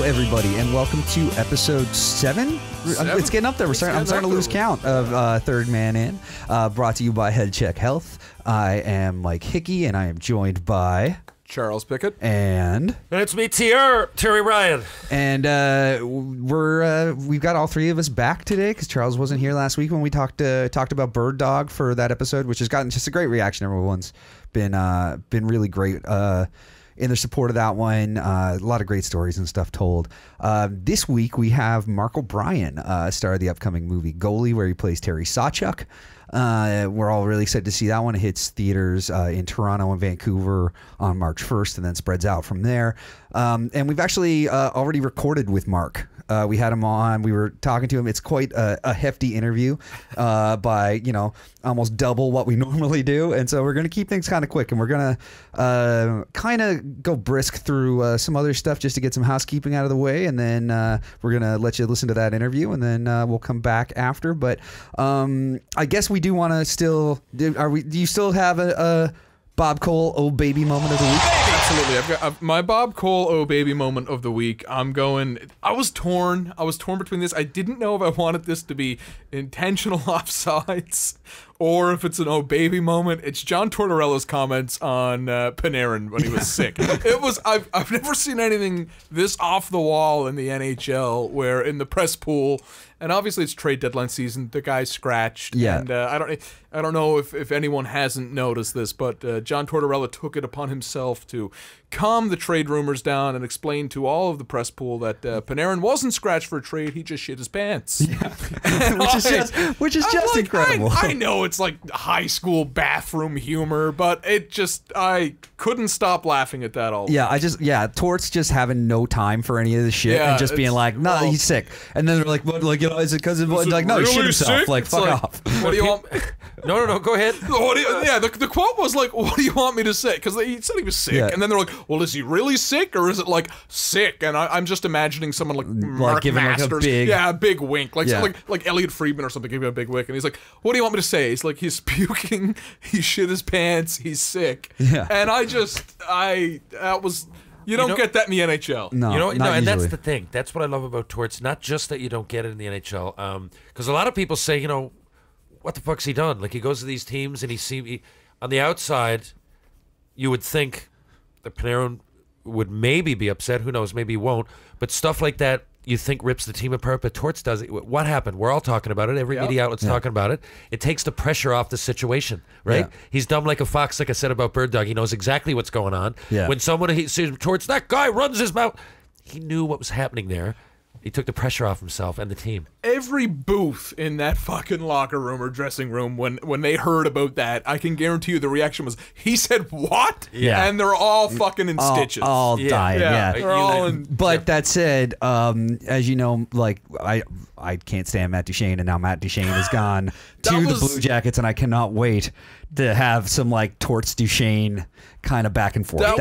everybody, and welcome to episode 7. It's getting up there. I'm starting to lose count of Third Man In. Brought to you by Head Check Health. I am Mike Hickey, and I am joined by Charles Pickett. And it's me, Terry Ryan. And we've got all three of us back today because Charles wasn't here last week when we talked about Bird Dog for that episode, which has gotten just a great reaction. Everyone's been really great in their support of that one. A lot of great stories and stuff told. This week we have Mark O'Brien, star of the upcoming movie Goalie, where he plays Terry Sawchuk. We're all really excited to see that one. It hits theaters in Toronto and Vancouver on March 1st and then spreads out from there. And we've actually already recorded with Mark. We had him on. We were talking to him. It's quite a hefty interview by, almost double what we normally do. And so we're going to keep things kind of quick, and we're going to kind of go brisk through some other stuff just to get some housekeeping out of the way. And then we're going to let you listen to that interview, and then we'll come back after. But I guess we do want to still do you still have a Bob Cole "Oh Baby" moment of the week? Absolutely. I've got my Bob Cole "Oh Baby" moment of the week. I was torn between this. I didn't know if I wanted this to be intentional offsides or if it's an "Oh Baby" moment. It's John Tortorella's comments on Panarin when he was sick. It was I've never seen anything this off the wall in the NHL, where in the press pool, and obviously it's trade deadline season, the guy's scratched. Yeah. And I don't know if anyone hasn't noticed this, but John Tortorella took it upon himself to calm the trade rumors down and explain to all of the press pool that Panarin wasn't scratched for a trade, he just shit his pants. Yeah. which is just incredible. I know it's like high school bathroom humor, but I couldn't stop laughing at that all. Yeah, Tort's just having no time for any of this shit and just being like, no, he's sick. And then they're like, what, is it because of what? Like, no, he shit himself. Sick? Like, fuck off. What do you want? No, go ahead. The quote was like, what do you want me to say? Because he said he was sick, and then they're like, well, is he really sick, or is it like sick? And I'm just imagining someone like Mark giving Masters, like a big wink, like Elliot Friedman or something, giving a big wink, and he's like, what do you want me to say? He's like, he's puking, he shit his pants, he's sick. Yeah. And you don't get that in the NHL. No, and that's the thing. That's what I love about Torts. Not just that you don't get it in the NHL, because a lot of people say, what the fuck's he done? Like, he goes to these teams and on the outside, you would think that Panarin would maybe be upset. Who knows? Maybe he won't. But stuff like that, you think rips the team apart, but Torts does it. What happened? We're all talking about it. Every media outlet's talking about it. It takes the pressure off the situation, right? Yeah. He's dumb like a fox, like I said about Bird Dog. He knows exactly what's going on. Yeah. When he sees Torts, that guy runs his mouth. He knew what was happening there. He took the pressure off himself and the team. Every booth in that fucking locker room or dressing room, when they heard about that, I can guarantee you the reaction was, he said what? Yeah. And they're all fucking in stitches. All dying, yeah. They're all in, but that said, as you know, like, I can't stand Matt Duchene, and now Matt Duchene has gone to the Blue Jackets, and I cannot wait to have some like Torts Duchene kind of back and forth. That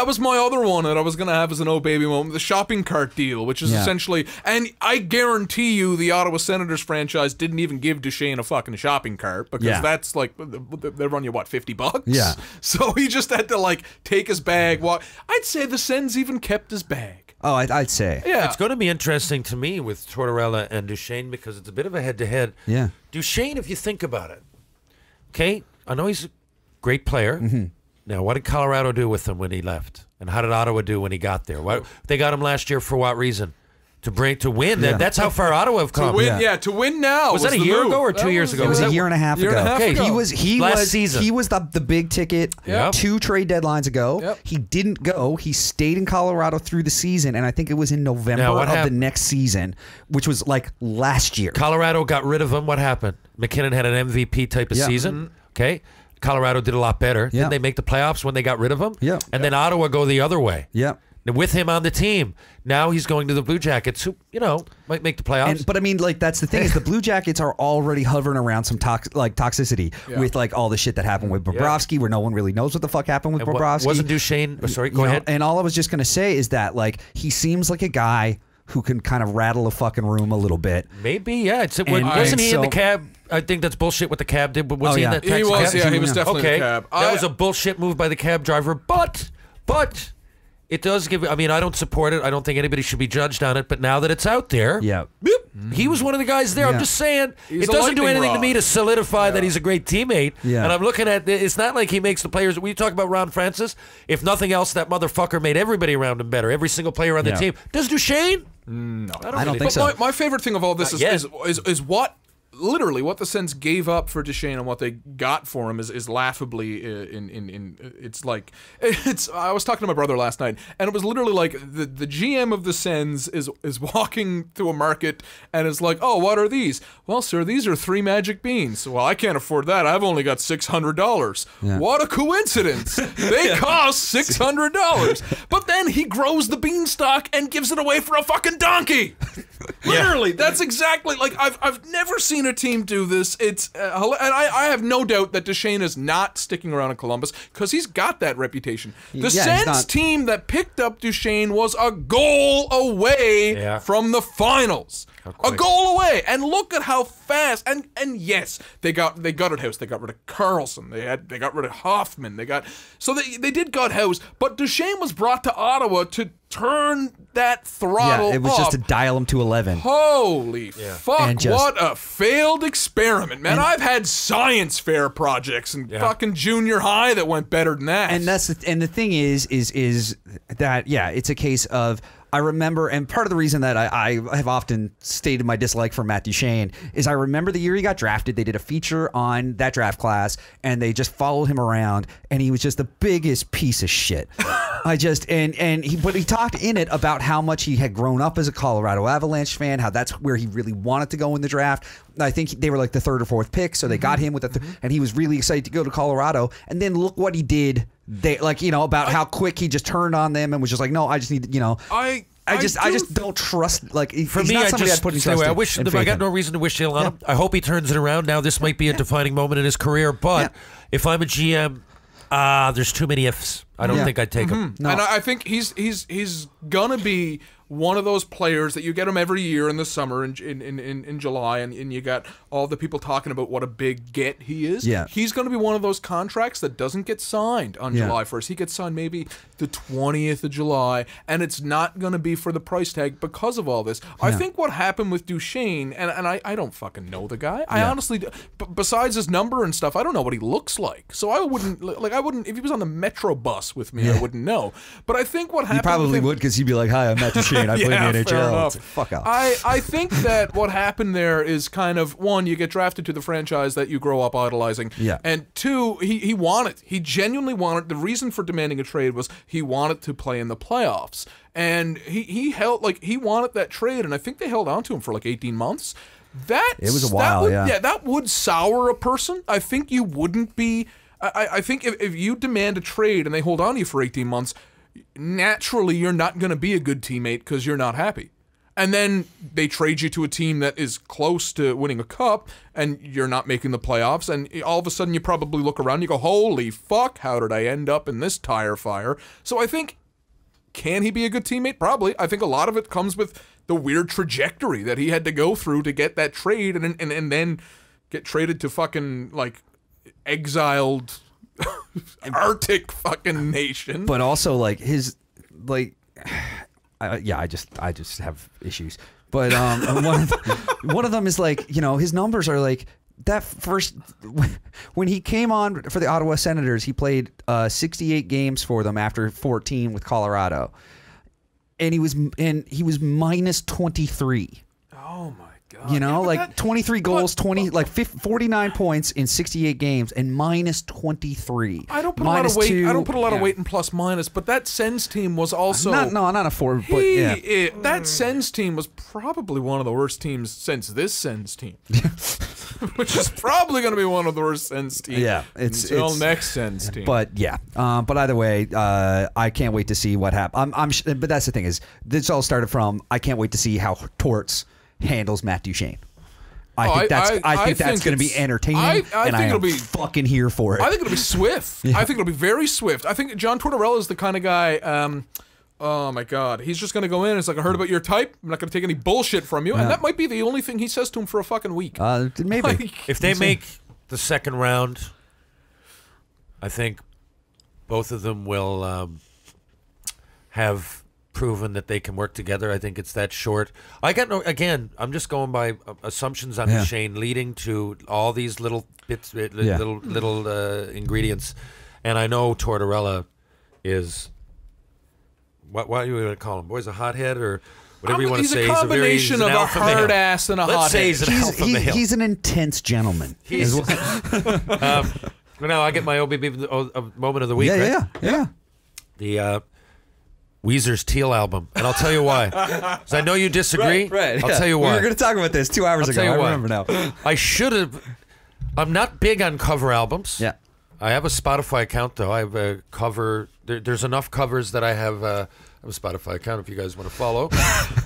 was my other one that I was gonna have as an "Oh Baby" moment, the shopping cart deal, which is essentially, and I guarantee you the Ottawa Senators franchise didn't even give Duchene a fucking shopping cart, because that's like, they run you what, $50? Yeah. So he just had to like take his bag, walk. I'd say the Sens even kept his bag. Oh, I'd say. Yeah. It's going to be interesting to me with Tortorella and Duchene, because it's a bit of a head-to-head. Yeah. Duchene, if you think about it, okay, I know he's a great player. Mm-hmm. Now, what did Colorado do with him when he left? And how did Ottawa do when he got there? They got him last year for what reason? To win. Yeah. That's how far Ottawa have come. To win now. Was that a year ago or 2 years ago? It was a year and a half ago. Okay, last season. He was the big ticket 2 trade deadlines ago. Yep. He didn't go. He stayed in Colorado through the season, and I think it was in November of the next season, which was like last year. Colorado got rid of him. What happened? McKinnon had an MVP type of season. Okay. Colorado did a lot better. Didn't they make the playoffs when they got rid of him? Yeah. And then Ottawa go the other way. Yeah. With him on the team. Now he's going to the Blue Jackets, who, might make the playoffs. But I mean, like, that's the thing is the Blue Jackets are already hovering around some toxicity with like all the shit that happened with Bobrovsky, where no one really knows what the fuck happened with Bobrovsky. Wasn't Duchene? Oh, sorry, go ahead. And all I was just going to say is that, like, he seems like a guy who can kind of rattle a fucking room a little bit. Maybe, yeah. Wasn't he in the cab? I think that's bullshit what the cab did. But was he in that taxi cab? He was definitely in the cab. That was a bullshit move by the cab driver. But it does give. I mean, I don't support it. I don't think anybody should be judged on it. But now that it's out there, he was one of the guys there. I'm just saying, it doesn't do anything to me to solidify that he's a great teammate. Yeah. And I'm looking at it's not like he makes the players. We talk about Ron Francis. If nothing else, that motherfucker made everybody around him better. Every single player on the team. Does Duchesne? No, I don't think so. My favorite thing of all this is what. Literally, what the Sens gave up for Duchesne and what they got for him is laughably it's like I was talking to my brother last night, and it was literally like the GM of the Sens is walking through a market and is like, oh, what are these? Well, sir, these are 3 magic beans. Well, I can't afford that. I've only got $600. Yeah. What a coincidence! They cost $600. But then he grows the beanstalk and gives it away for a fucking donkey. Literally, that's exactly like I've never seen a team do this. It's and I have no doubt that Duchesne is not sticking around in Columbus because he's got that reputation. The Sens team that picked up Duchesne was a goal away from the finals. A goal away, and look at how fast. And yes, they gutted house. They got rid of Carlson. They got rid of Hoffman. They did gut house. But Duchesne was brought to Ottawa to turn that throttle up. It was just to dial him to 11. Holy fuck! What a failed experiment, man! I've had science fair projects in fucking junior high that went better than that. And the thing is that it's a case of. I remember, and part of the reason that I have often stated my dislike for Matt Duchesne is I remember the year he got drafted, they did a feature on that draft class, and they just followed him around, and he was just the biggest piece of shit. But he talked in it about how much he had grown up as a Colorado Avalanche fan, how that's where he really wanted to go in the draft. I think they were like the 3rd or 4th pick, so they got him with and he was really excited to go to Colorado. And then look what he did. About how quick he just turned on them and was just like, no, I just need, I just don't trust. Like, for me, I just put trust I wish I got no reason to wish ill on him. I hope he turns it around. Now, this might be a defining moment in his career, but if I'm a GM, there's too many ifs. I don't think I'd take him. No. And I think he's gonna be one of those players that you get him every year in the summer in July, and you got all the people talking about what a big get he is. Yeah. He's going to be one of those contracts that doesn't get signed on July 1st. He gets signed maybe the 20th of July, and it's not going to be for the price tag because of all this. I think what happened with Duchesne, and I don't fucking know the guy. I honestly, besides his number and stuff, I don't know what he looks like. So I wouldn't, if he was on the Metro bus with me, I wouldn't know. But I think what happened... You probably would, because he'd be like, hi, I'm Matt Duchesne. I play in the NHL. It's like, fuck off. I think that what happened there is kind of, one, you get drafted to the franchise that you grow up idolizing. Yeah. And two, he genuinely wanted, the reason for demanding a trade was he wanted to play in the playoffs. And he wanted that trade, and I think they held on to him for like 18 months. It was a while, that would sour a person. I think you wouldn't be... I think if you demand a trade and they hold on to you for 18 months... naturally you're not going to be a good teammate because you're not happy. And then they trade you to a team that is close to winning a cup and you're not making the playoffs, and all of a sudden you probably look around and you go, holy fuck, how did I end up in this tire fire? So I think, can he be a good teammate? Probably. I think a lot of it comes with the weird trajectory that he had to go through to get that trade and then get traded to fucking like exiled Arctic fucking nation. But also like his I just have issues. But one of them is like, his numbers are like that first when he came on for the Ottawa Senators, he played 68 games for them after 14 with Colorado. And he was minus 23. Oh my God. 23 goals, 49 points in 68 games, and minus 23. I don't put a lot of weight. I don't put a lot of weight in plus minus, but that Sens team was also not a forward. But that Sens team was probably one of the worst teams since this Sens team, which is probably going to be one of the worst Sens teams. Yeah, until next Sens team. But but either way, I can't wait to see what happens. But that's the thing is, this all started from I can't wait to see how Torts handles Matt Duchesne. I think that's going to be entertaining. I think it'll be fucking here for it. I think it'll be swift. I think it'll be very swift. I think John Tortorella is the kind of guy. Oh my God, he's just going to go in. It's like, I heard about your type. I'm not going to take any bullshit from you, and that might be the only thing he says to him for a fucking week. Maybe if they make the second round, I think both of them will have proven that they can work together. I think it's that short. I got no. Again, I'm just going by assumptions on Shane, leading to all these little bits, little ingredients, and I know Tortorella is what are you going to call him? Boys, a hothead or whatever you want to say. He's a combination of a hard ass and a hothead. Let's say he's an alpha male. He's an intense gentleman. Now I get my OBB moment of the week. Yeah. The Weezer's Teal album, and I'll tell you why. Because I know you disagree. Right. I'll tell you why. We were going to talk about this 2 hours ago. I remember now. I should have. I'm not big on cover albums. Yeah. I have a Spotify account though. I have a cover. There's enough covers that I have a Spotify account if you guys want to follow.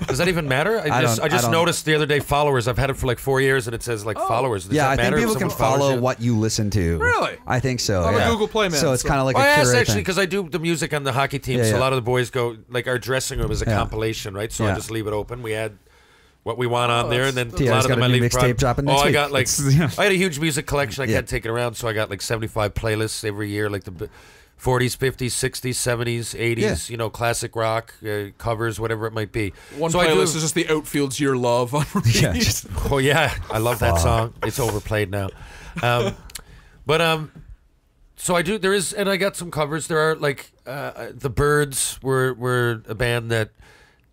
Does that even matter? I just noticed the other day followers. I've had it for like 4 years, and it says like followers. Does that matter? I think people can follow what you listen to. Really? I think so. I'm a Google Play man. So it's kind of like a I curated actually thing. because I do the music on the hockey team, so a lot of the boys go like our dressing room is a compilation, right? So I just leave it open. We add what we want on there, and then a lot of them I leave mixtape dropping next I week. got like I had a huge music collection. I can't take it around, so I got like 75 playlists every year, like the 40s, 50s, 60s, 70s, 80s, you know, classic rock, covers, whatever it might be. One playlist is just the Outfield's Your Love on repeat. Yeah, I love that song. It's overplayed now. So I do, there is, and I got some covers. There are like, the Byrds were a band that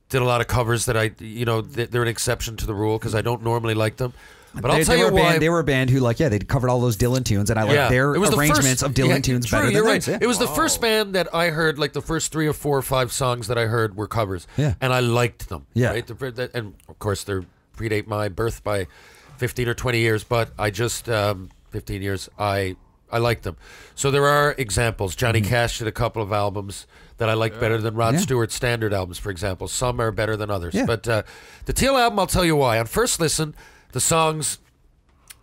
did a lot of covers that they're an exception to the rule because I don't normally like them. But I'll tell you why. They were a band who, they covered all those Dylan tunes, and I like their arrangements of Dylan tunes better than theirs. It was the first band that I heard, like the first 3 or 4 or 5 songs that I heard were covers. Yeah. And I liked them. Yeah. Right? And of course, they predate my birth by 15 or 20 years, but I just, 15 years, I like them. So there are examples. Johnny Cash did a couple of albums that I like better than Rod Stewart's standard albums, for example. Some are better than others. Yeah. But the Teal album, I'll tell you why. On first listen, the songs,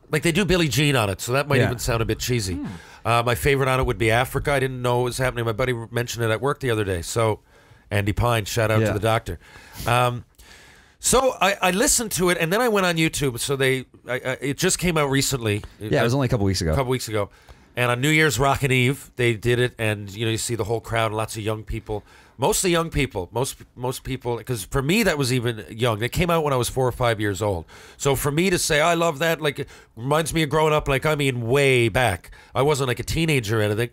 like they do Billie Jean on it, so that might even sound a bit cheesy. My favorite on it would be Africa. I didn't know it was happening. My buddy mentioned it at work the other day. So Andy Pine, shout out to the doctor. So I listened to it, and then I went on YouTube. So it just came out recently. Yeah, it was only a couple weeks ago. And on New Year's Rockin' Eve, they did it, and you see the whole crowd, lots of young people. Mostly young people. Most people, because for me that was even young. It came out when I was 4 or 5 years old. So for me to say I love that, like it reminds me of growing up. Like I mean, way back. I wasn't like a teenager or anything.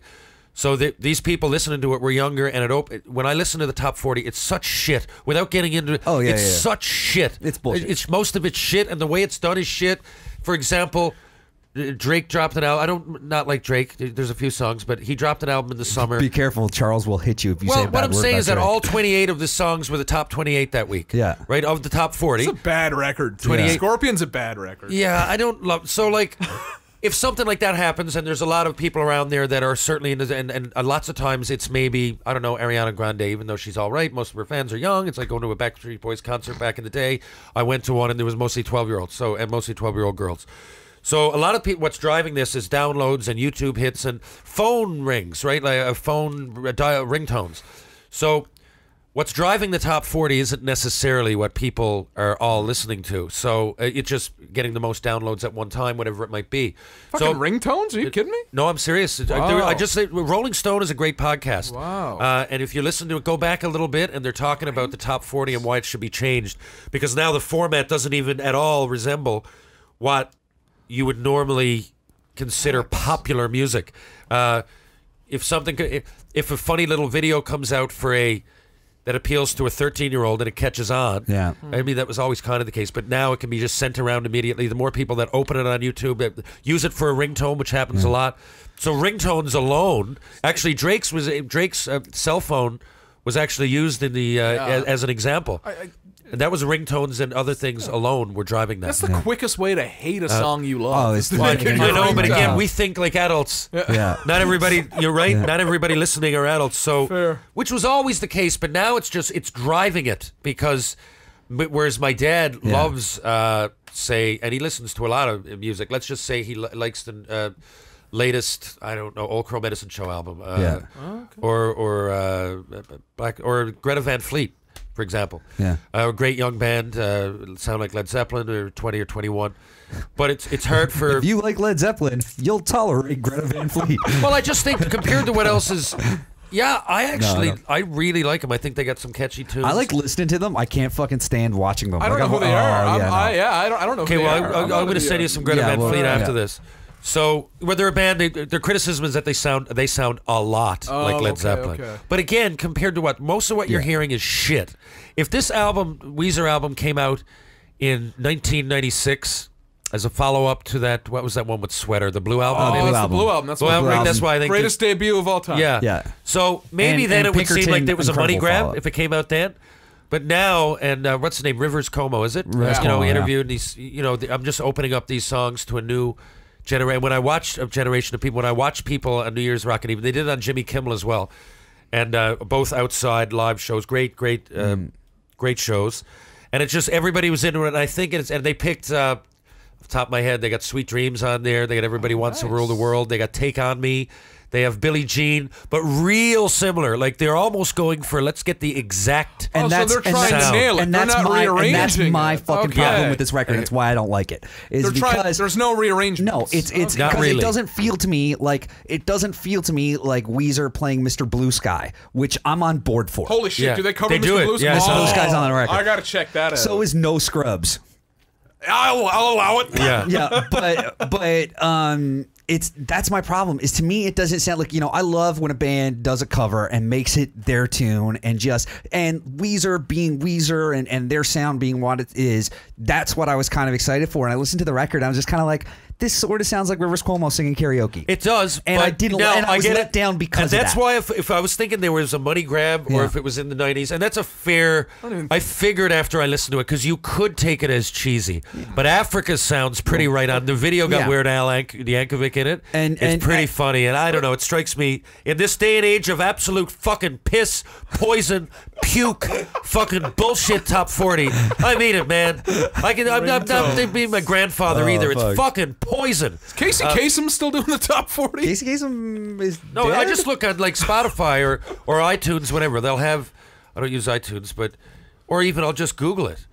So these people listening to it were younger, and when I listen to the top 40, it's such shit. Without getting into it, it's such shit. It's bullshit. It's most of it's shit, and the way it's done is shit. For example, Drake dropped an album. I don't not like Drake. There's a few songs, but he dropped an album in the summer. Be careful, Charles will hit you if you say a bad word. What I'm saying is that Drake. all 28 of the songs were the top 28 that week. Yeah. Right? Of the top 40. It's a bad record. 28. Scorpion's a bad record. Yeah, I don't love... So, like, if something like that happens, and there's a lot of people around there that are certainly... And lots of times it's maybe, I don't know, Ariana Grande, even though she's all right. Most of her fans are young. It's like going to a Backstreet Boys concert back in the day. I went to one, and there was mostly 12-year-olds. And mostly 12-year-old girls. So a lot of people, what's driving this is downloads and YouTube hits and phone rings, right? Like a phone ringtones. So what's driving the top 40 isn't necessarily what people are all listening to. So it's just getting the most downloads at one time, whatever it might be. Fucking ringtones? Are you kidding me? No, I'm serious. Wow. I just say Rolling Stone is a great podcast. Wow. And if you listen to it, go back a little bit, and they're talking about the top 40 and why it should be changed. Because now the format doesn't even at all resemble what you would normally consider popular music. If a funny little video comes out that appeals to a 13-year-old and it catches on, I mean, that was always kind of the case, but now it can be just sent around immediately. The more people that open it on YouTube, use it for a ringtone, which happens a lot. So ringtones alone, actually Drake's cell phone was actually used in the as an example. And that was ringtones and other things alone were driving that. That's the quickest way to hate a song you love. Oh, it's I know, but again, we think like adults. Yeah. Not everybody, you're right, not everybody listening are adults. So, Fair. Which was always the case, but now it's driving it because, whereas my dad loves, and he listens to a lot of music. Let's just say he likes the latest, I don't know, Old Crow Medicine Show album. Or Greta Van Fleet. For example, a great young band, sound like Led Zeppelin, or 20 or 21, but it's hard for. If you like Led Zeppelin, you'll tolerate Greta Van Fleet. Well, I just think compared to what else is, Yeah, No. I really like them. I think they got some catchy tunes. I like listening to them. I can't fucking stand watching them. I don't Like, know who they oh, are. yeah, no. I don't know. Okay, who they well, are. I'm going to send you some Greta Van Fleet after yeah. this. So, where they're a band, their criticism is that they sound a lot like Led Zeppelin. Okay. But again, compared to most of what you're hearing is shit. If this Weezer album, came out in 1996 as a follow-up to that, what was that one with Sweater, the Blue Album? Oh, maybe? that's the Blue Album. That's That's why I think greatest debut of all time. Yeah. So maybe then it would seem like there was a money grab follow-up. if it came out then. But now, and what's his name? Rivers Como, is it? Rivers You know, Cuomo, he interviewed these. You know, I'm just opening up these songs to a new generation. When I watched a generation of people, when I watch people on New Year's Rockin' Eve, they did it on Jimmy Kimmel as well, and both outside live shows, great shows, and it's just everybody was into it. And I think and they picked. Off the top of my head, they got Sweet Dreams on there. They got Everybody Wants to Rule the World. They got Take on Me. They have Billie Jean, but real similar. Like they're almost going for let's get the exact. And so they're trying to nail it. And They're that's not rearranging my it. fucking Okay. problem with this record. That's why I don't like it. Is because there's no rearrangement. no, it's Not because really. it doesn't feel to me like Weezer playing Mr. Blue Sky, which I'm on board for. Holy shit! Yeah. Do they cover They do Mr. it. Blue's? Yeah, Mr. Blue Sky's on the record. I gotta check that out. So is No Scrubs. I'll allow it. Yeah. Yeah, but that's my problem. Is to me it doesn't sound like, you know, I love when a band does a cover and makes it their tune and Weezer being Weezer and their sound being what it is. That's what I was kind of excited for. And I listened to the record and I was just kind of like, this sort of sounds like Rivers Cuomo singing karaoke. It does, And but I didn't. now, And I was get let it. down because and that's of that. why if I was thinking there was a money grab or Yeah. if it was in the 90s, and that's a fair. I figured after I listened to it because you could take it as cheesy, but Africa sounds pretty right on. The video got Yeah. Weird Al Yankovic in it, And- it's pretty funny. And I don't know, it strikes me in this day and age of absolute fucking piss, poison, puke, fucking bullshit top 40. I mean it, man. I'm not being my grandfather either. fuck. It's fucking poison. Casey Kasem still doing the top 40? Casey Kasem is No, dead? I just look at like Spotify or iTunes, whatever. They'll have. I don't use iTunes, or even I'll just Google it.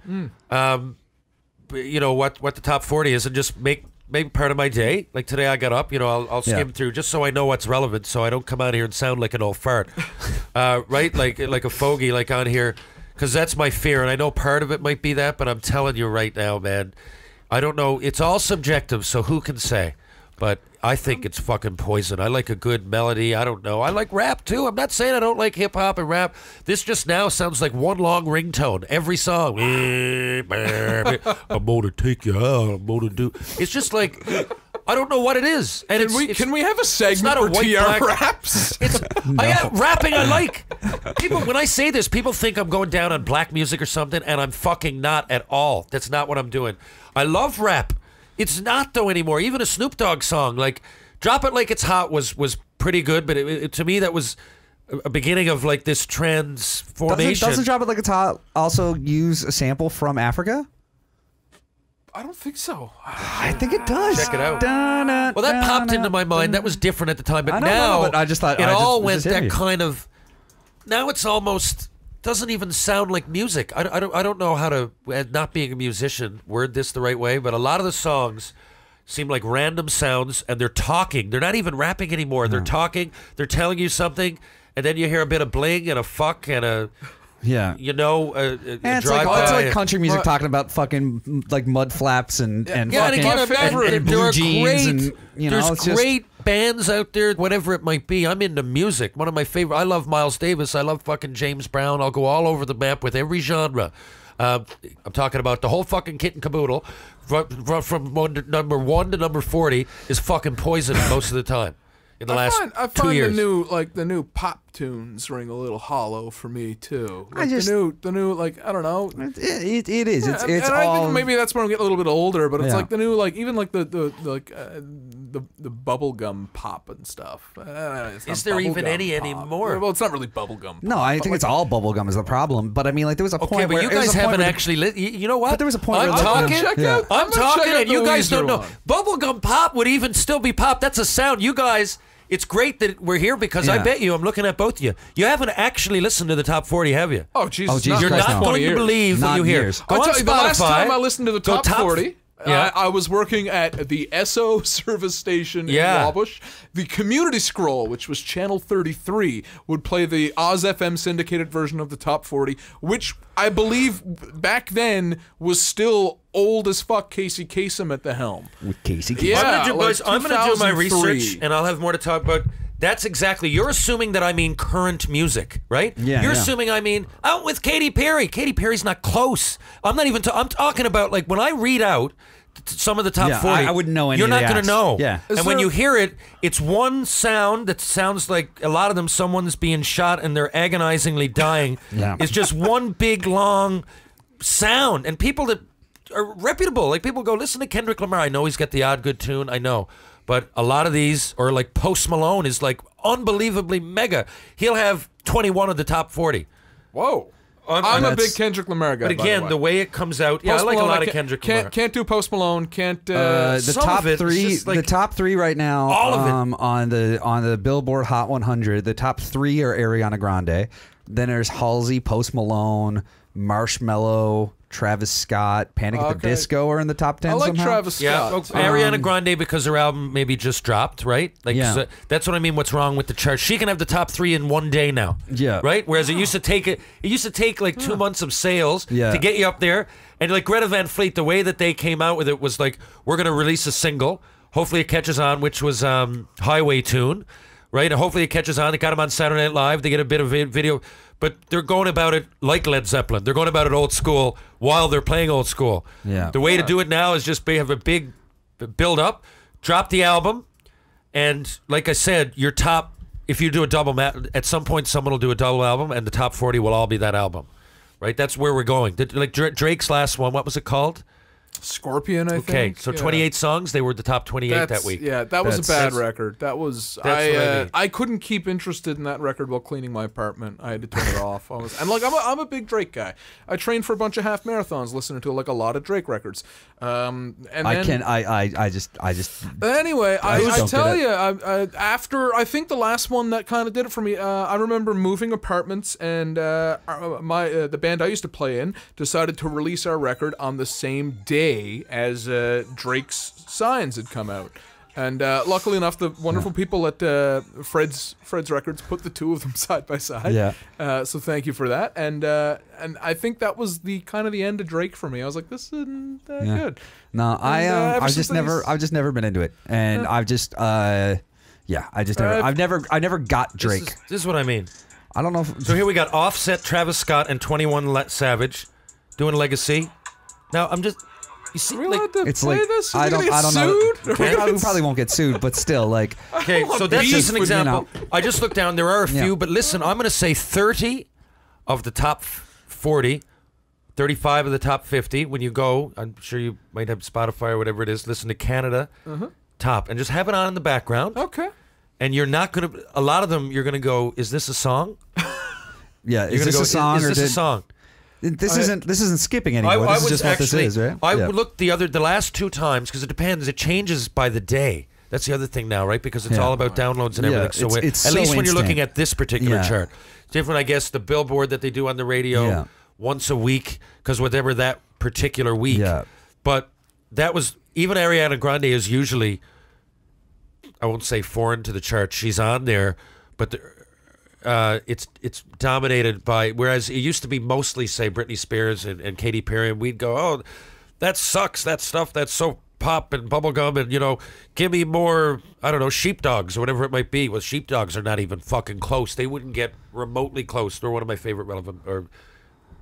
You know what the top 40 is, and just make part of my day. Like today, I got up. You know, I'll skim through just so I know what's relevant, so I don't come out here and sound like an old fart, right? Like a fogey, like on here, because that's my fear, and I know part of it might be that, but I'm telling you right now, man, I don't know. It's all subjective, so who can say? But I think it's fucking poison. I like a good melody. I don't know. I like rap too. I'm not saying I don't like hip hop and rap. This just now sounds like one long ringtone. Every song. I'm gonna take you out. I'm gonna do. It's just like I don't know what it is. And Can we have a segment not a where white TR black- raps? Rapping I like. People, when I say this, people think I'm going down on black music or something, and I'm fucking not at all. That's not what I'm doing. I love rap. It's not though anymore. Even a Snoop Dogg song, like "Drop It Like It's Hot," was pretty good, but to me that was a beginning of like this transformation. Doesn't Drop It Like It's Hot also use a sample from Africa? I don't think so. I think it does. Check it out. Well, Well, that popped into my mind. That was different at the time, but I don't now know, but I just thought- it I just- all it went just hit that me. kind of. Now it's almost doesn't even sound like music. I don't know how to, not being a musician, word this the right way, but a lot of the songs seem like random sounds, and they're talking. They're not even rapping anymore. They're talking. They're telling you something, and then you hear a bit of bling and a fuck and a. Yeah. You know, And it's like country music talking about fucking like mud flaps and yeah, and fucking again, and there blue are jeans great, and you know there's it's just great bands out there, whatever it might be. I'm into music. One of my favorite. I love Miles Davis. I love fucking James Brown. I'll go all over the map with every genre. I'm talking about the whole fucking kit and caboodle, from number 1 to number 40 is fucking poison most of the time. In the last I 2 find years, the new pop tunes ring a little hollow for me too. Like just- the new like I don't know. it is Yeah, it's and all I think maybe that's when I'm getting a little bit older, but it's Yeah. like the new like even like the bubblegum pop and stuff. Is there even any anymore? Well, it's not really bubblegum. no I think it's all bubblegum is the problem, but I mean like there was a okay, point but where you there was guys a point haven't where- actually. You know what? But there was a point I'm where- talking. Check Yeah. out, I'm talking, check out and the you guys Weezer don't know. one. Bubblegum pop would even still be pop. That's a sound. You guys, it's great that we're here because I Yeah. bet you, I'm looking at both of you. You haven't actually listened to the top 40, have you? Oh Jesus! Oh, Jesus You're Christ, not no. going to believe what Not you hear. years. Go I'll on tell you, the last Spotify, time I listened to the go top 40, Yeah. I was working at the Esso service station in Wabush. The community scroll, which was channel 33, would play the Oz FM syndicated version of the top 40, which I believe back then was still old as fuck Casey Kasem at the helm. With Casey Kasem. Yeah, I'm gonna do my 2003. research, and I'll have more to talk about. That's exactly. You're assuming that I mean current music, right? Yeah. You're assuming I mean out with Katy Perry. Katy Perry's not close. I'm not even. I'm talking about like when I read out some of the top 40. I wouldn't know any. You're of not the going to acts. know. Yeah. And when you hear it, it's one sound that sounds like a lot of them. Someone's being shot and they're agonizingly dying. Yeah. It's just one big long sound, and people that are reputable, like people go listen to Kendrick Lamar. I know he's got the odd good tune. I know. But a lot of these, or like Post Malone is like unbelievably mega. He'll have 21 of the top 40. Whoa. I'm a big Kendrick Lamar guy. But again, the way it comes out, I like a lot of Kendrick Lamar. Can't do Post Malone. Can't. The top three, like the top three right now, all of it. on the Billboard Hot 100. The top three are Ariana Grande. Then there's Halsey, Post Malone, Marshmello, Travis Scott, Panic at the Disco are in the top 10 I like somehow. Travis Scott. Yeah, Ariana Grande because her album maybe just dropped, right? Like, so that's what I mean. What's wrong with the chart? She can have the top 3 in one day now. Yeah. Right. Whereas it used to take like 2 months of sales to get you up there. And like Greta Van Fleet, the way that they came out with it was like, we're gonna release a single. Hopefully it catches on, which was Highway Tune, right? And hopefully it catches on. They got them on Saturday Night Live. They get a bit of video. But they're going about it like Led Zeppelin. They're going about it old school while they're playing old school. Yeah. The way to do it now is just have a big build up, drop the album, and like I said, your top. If you do a double, at some point someone will do a double album, and the top 40 will all be that album, right? That's where we're going. Like Drake's last one, what was it called? Scorpion, I think. Okay, so 28 songs. They were the top 28 that week. Yeah, that was a bad record. That was I couldn't keep interested in that record while cleaning my apartment. I had to turn it off. And like I'm a big Drake guy. I trained for a bunch of half marathons listening to like a lot of Drake records. And then, I just. Anyway, I don't tell get you, after I think the last one that kind of did it for me. I remember moving apartments, and the band I used to play in decided to release our record on the same day as Drake's Signs had come out. And luckily enough, the wonderful people at Fred's Records put the two of them side by side. Yeah. So thank you for that. And I think that was the kind of the end of Drake for me. I was like, this isn't that good. No, I've just never been into it, and I've just I've never got Drake. This is what I mean. I don't know. So here we got Offset, Travis Scott, and 21 Savage doing Legacy. Now I'm just. You see, Are we like, allowed to it's play like this? I don't know. Sued? We probably won't get sued, but still, like. Okay, so that's just an example. You know. I just looked down. There are a few, but listen, I'm going to say 30 of the top 40, 35 of the top 50. When you go, I'm sure you might have Spotify or whatever it is. Listen to Canada top, and just have it on in the background. Okay. And you're not going to. A lot of them, you're going to go. Is this a song? Yeah. Is this a song? Is this a song? This isn't skipping anymore. This is just what this is, right? I looked the last 2 times because it depends. It changes by the day. That's the other thing now, right? Because it's all about downloads and everything. So it's at so least when you're instant. looking at this particular chart, different, I guess, the Billboard that they do on the radio once a week because whatever that particular week. Yeah. But that was even Ariana Grande is usually, I won't say foreign to the chart. She's on there, but it's dominated by, whereas it used to be mostly, say, Britney Spears and Katy Perry, and we'd go, oh, that sucks, that stuff, that's so pop and bubblegum, and, you know, give me more, I don't know, Sheepdogs or whatever it might be. Well, Sheepdogs are not even fucking close. They wouldn't get remotely close. They're one of my favorite relevant or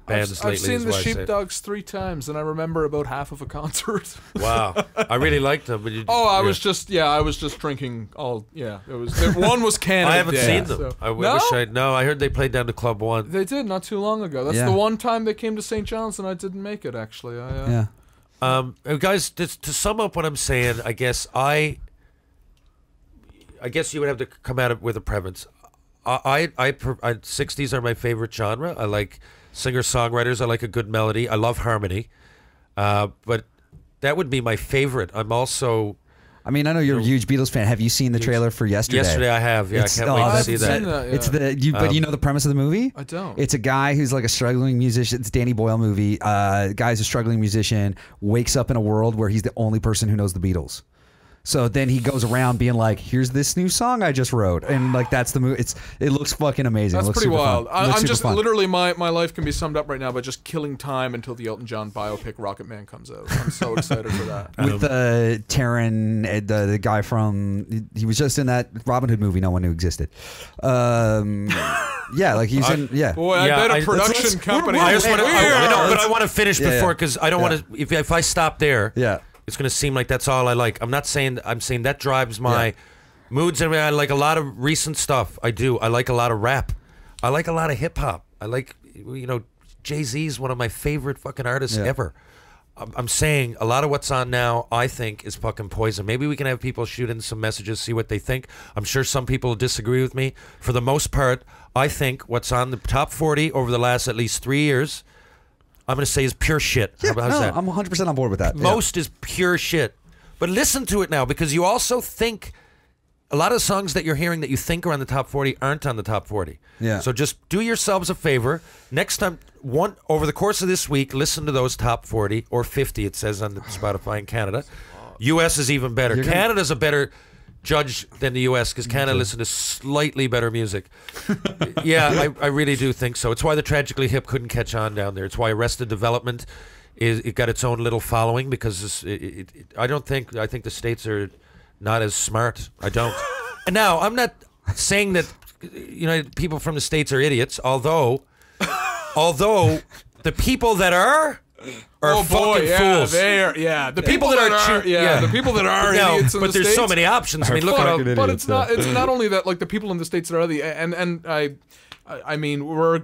bands lately. I've seen the Sheepdogs 3 times, and I remember about half of a concert. Wow, I really liked them. But I was just drinking all. Yeah, it was. One was Canada. I haven't Day, seen them. So. I heard they played down to Club One. They did not too long ago. That's the one time they came to St. John's, and I didn't make it. Actually, guys, to sum up what I'm saying, I guess you would have to come at it with a preference. 60s are my favorite genre. I like singer-songwriters. I like a good melody. I love harmony. But that would be my favorite. I'm also I mean, I know you're a huge Beatles fan. Have you seen the trailer for Yesterday? Yesterday I have. Yeah, I can't wait to see that. It's but you know the premise of the movie? I don't. It's a guy who's like a struggling musician. It's a Danny Boyle movie. Guy's a struggling musician, wakes up in a world where he's the only person who knows the Beatles. So then he goes around being like, "Here's this new song I just wrote," and like that's the movie. It looks fucking amazing. That's looks pretty wild. I'm just fun. literally my life can be summed up right now by just killing time until the Elton John biopic Rocket Man comes out. I'm so excited for that. With Taron, the guy from he was just in that Robin Hood movie no one knew existed. Yeah, like he's in. Yeah, boy, I bet a production company. I just want to, but I want to finish before because I don't want to. If I stop there, it's going to seem like that's all I like. I'm not saying. I'm saying that drives my moods. And I like a lot of recent stuff. I do. I like a lot of rap. I like a lot of hip hop. I like, Jay-Z's one of my favorite fucking artists ever. I'm saying a lot of what's on now, I think, is fucking poison. Maybe we can have people shoot in some messages, see what they think. I'm sure some people disagree with me. For the most part, I think what's on the top 40 over the last at least 3 years, I'm going to say is pure shit. Yeah, How's that? I'm 100% on board with that. Most is pure shit. But listen to it now, because you also think a lot of the songs that you're hearing that you think are on the top 40 aren't on the top 40. Yeah. So just do yourselves a favor. Next time, over the course of this week, listen to those top 40 or 50, it says on the Spotify in Canada. U.S. is even better. Canada's a better judge than the U.S. because Canada listens to slightly better music. Yeah, I really do think so. It's why the Tragically Hip couldn't catch on down there. It's why Arrested Development it got its own little following because I think the States are not as smart. I don't. And now I'm not saying that people from the States are idiots, although the people that are fucking fools. The people that are the people that are idiots in the States. But there's so many options. I mean, look at but it's not only that. Like the people in the States that are I mean, we're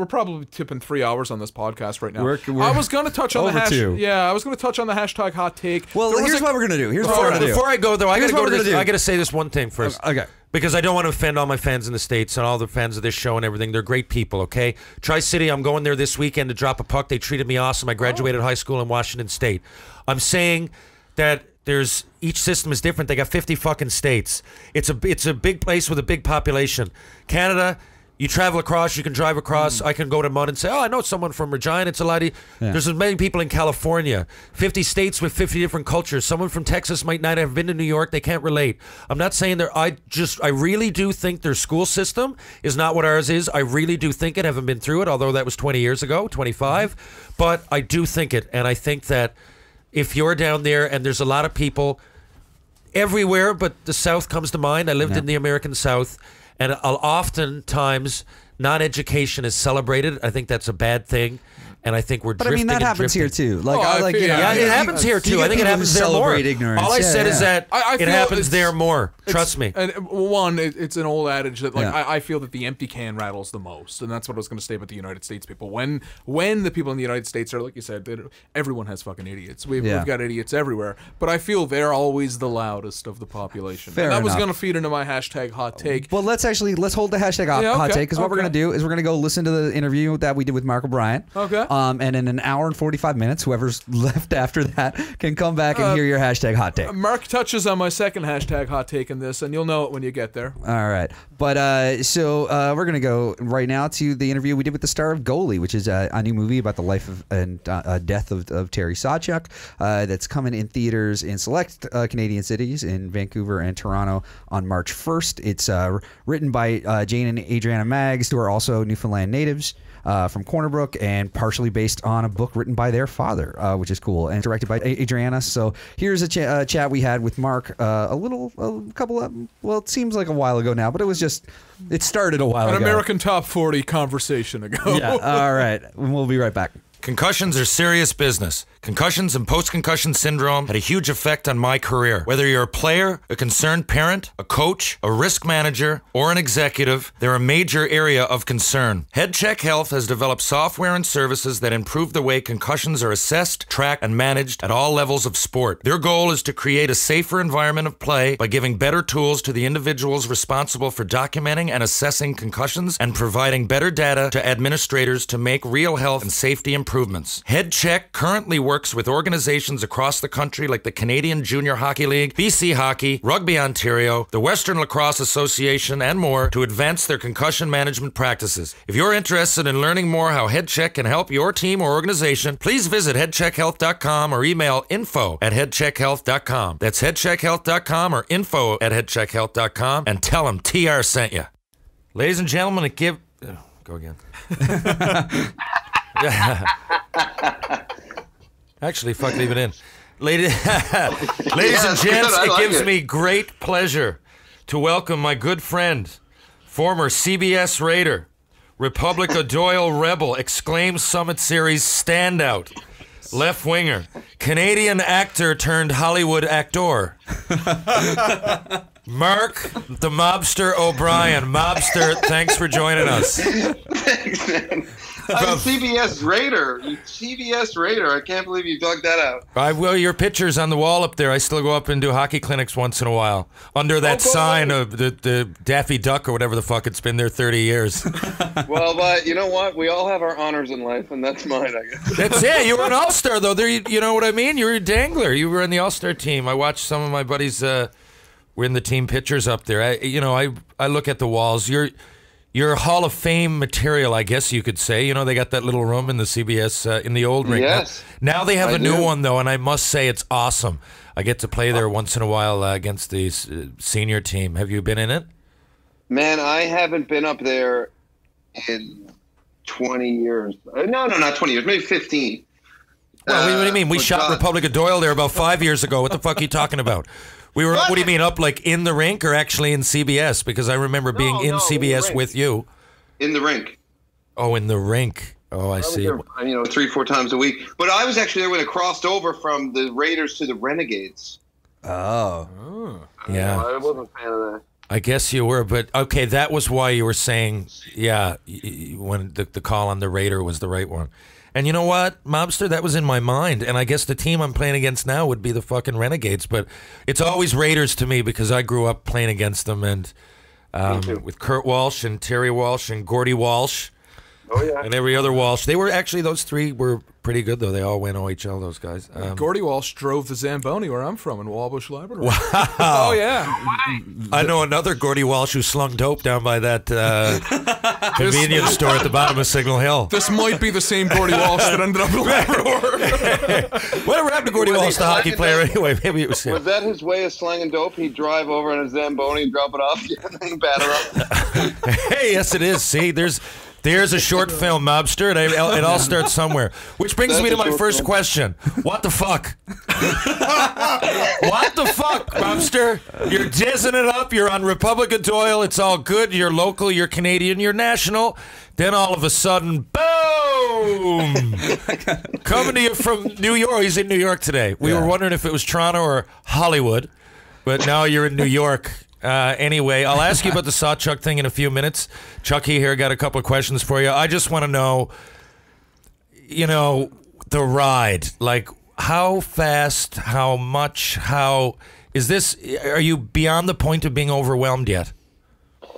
probably tipping 3 hours on this podcast right now. I was going to touch on the hashtag. Yeah, I was going to touch on the hashtag hot take. Well, here's what we're going to do. Before I go though, I got to say this one thing first. Okay. Because I don't want to offend all my fans in the States and all the fans of this show and everything. They're great people, okay? Tri-City, I'm going there this weekend to drop a puck. They treated me awesome. I graduated high school in Washington State. I'm saying that each system is different. They got 50 fucking states. It's a big place with a big population. Canada, you travel across, you can drive across. I can go to Mud and say, I know someone from Regina. It's a lot. There's as many people in California. 50 states with 50 different cultures. Someone from Texas might not have been to New York. They can't relate. I'm not saying I really do think their school system is not what ours is. I really do think it. Haven't been through it, although that was 20 years ago, 25. But I do think it. And I think that if you're down there and there's a lot of people everywhere, but the South comes to mind. I lived in the American South. And oftentimes, non-education is celebrated. I think that's a bad thing. And I think we're drifting. But I mean, that happens here too. Like, it happens here too. I think it happens there more. Ignorance. All I said is that it happens there more. Trust me. And it's an old adage that I feel that the empty can rattles the most, and that's what I was going to say about the United States people. When the people in the United States are, like you said, everyone has fucking idiots. We've got idiots everywhere, but I feel they're always the loudest of the population. Fair enough. That was going to feed into my hashtag hot take. Well, let's hold the hashtag hot take because what we're going to do is we're going to go listen to the interview that we did with Mark O'Brien. Okay. And in an hour and 45 minutes, whoever's left after that can come back and hear your hashtag hot take. Mark touches on my second hashtag hot take in this, and you'll know it when you get there. All right. But so we're going to go right now to the interview we did with the star of Goalie, which is a new movie about the life and death of Terry Sawchuk that's coming in theaters in select Canadian cities in Vancouver and Toronto on March 1st. It's written by Jane and Adriana Maggs, who are also Newfoundland natives. From Corner Brook and partially based on a book written by their father, which is cool, and directed by Adriana. So here's a chat we had with Mark it seems like a while ago now, but it started a while ago. An American Top 40 conversation ago. Yeah, all right. We'll be right back. Concussions are serious business. Concussions and post-concussion syndrome had a huge effect on my career. Whether you're a player, a concerned parent, a coach, a risk manager, or an executive, they're a major area of concern. HeadCheck Health has developed software and services that improve the way concussions are assessed, tracked, and managed at all levels of sport. Their goal is to create a safer environment of play by giving better tools to the individuals responsible for documenting and assessing concussions and providing better data to administrators to make real health and safety improvements improvements. HeadCheck currently works with organizations across the country like the Canadian Junior Hockey League, BC Hockey, Rugby Ontario, the Western Lacrosse Association, and more to advance their concussion management practices. If you're interested in learning more how HeadCheck can help your team or organization, please visit headcheckhealth.com or email info@headcheckhealth.com. That's headcheckhealth.com or info@headcheckhealth.com, and tell them TR sent you. Ladies and gentlemen, go again. Actually, fuck, leave it in. Ladies and gents, it gives me great pleasure to welcome my good friend, former CBS Raider, Republic of Doyle Rebel, Exclaim Summit Series standout, left winger, Canadian actor turned Hollywood actor, Mark the Mobster O'Brien. Mobster, thanks for joining us. Thanks, man. I'm CBS Raider. CBS Raider. I can't believe you dug that out. Well, your picture's on the wall up there. I still go up and do hockey clinics once in a while. Under that sign of the Daffy Duck or whatever the fuck. It's been there 30 years. Well, but you know what? We all have our honors in life, and that's mine, I guess. That's it. You were an all-star, though. There, you know what I mean? You were a dangler. You were in the all-star team. I watched some of my buddies were in the team pictures up there. I look at the walls. You're Hall of Fame material, I guess you could say. You know, they got that little room in the CBS, in the old rink. Yes. Now they have a new one, though, and I must say it's awesome. I get to play there once in a while against the senior team. Have you been in it? Man, I haven't been up there in 20 years. No, not 20 years. Maybe 15. Well, what do you mean? We shot Republic of Doyle there about 5 years ago. What the fuck are you talking about? We were. What do you mean, up like in the rink or actually in CBS? Because I remember being in CBS with you. In the rink. Oh, in the rink. Oh, I see. There, 3-4 times a week. But I was actually there when it crossed over from the Raiders to the Renegades. Oh. Yeah. I wasn't a fan of that. I guess you were, but okay, that was why you were saying, yeah, when the call on the Raider was the right one. And you know what, Mobster, that was in my mind. And I guess the team I'm playing against now would be the fucking Renegades. But it's always Raiders to me because I grew up playing against them and with Kurt Walsh and Terry Walsh and Gordy Walsh. Oh, yeah. And every other Walsh. They were actually, those three were pretty good, though. They all went OHL, those guys. Gordy Walsh drove the Zamboni where I'm from in Walbush, Labrador. Wow. Oh, yeah. I know another Gordy Walsh who slung dope down by that convenience store at the bottom of Signal Hill. This might be the same Gordy Walsh that ended up in Labrador. Whatever happened to Gordy Walsh, the hockey player, anyway? Maybe it was him. Was that his way of slanging dope? He'd drive over in a Zamboni and drop it off and then batter up? Hey, yes, it is. See, there's a short film, Mobster, and it all starts somewhere. Which brings me to my first question. What the fuck? What the fuck, Mobster? You're jazzing it up. You're on Republic of Doyle. It's all good. You're local. You're Canadian. You're national. Then all of a sudden, boom! Coming to you from New York. He's in New York today. We were wondering if it was Toronto or Hollywood, but now you're in New York. Anyway, I'll ask you about the Sawchuk thing in a few minutes. Chucky here got a couple of questions for you. I just want to know, the ride. Like, how fast, how much, how... Are you beyond the point of being overwhelmed yet?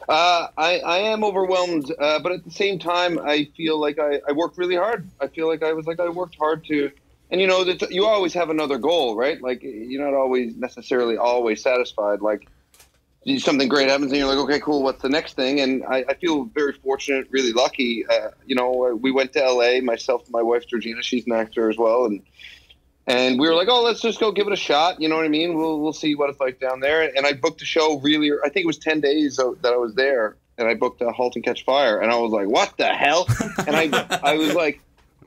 I am overwhelmed, but at the same time, I feel like I worked really hard. I feel like I worked hard to... And, that you always have another goal, right? Like, you're not always necessarily always satisfied. Like, something great happens and you're like, okay, cool, what's the next thing? And I feel very fortunate, really lucky. We went to LA, myself and my wife Georgina, she's an actor as well, and we were like, oh, let's just go give it a shot. You know what I mean? We'll see what it's like down there. And I booked a show really, I think it was 10 days that I was there, and I booked a Halt and Catch Fire, and I was like, what the hell? And I was like,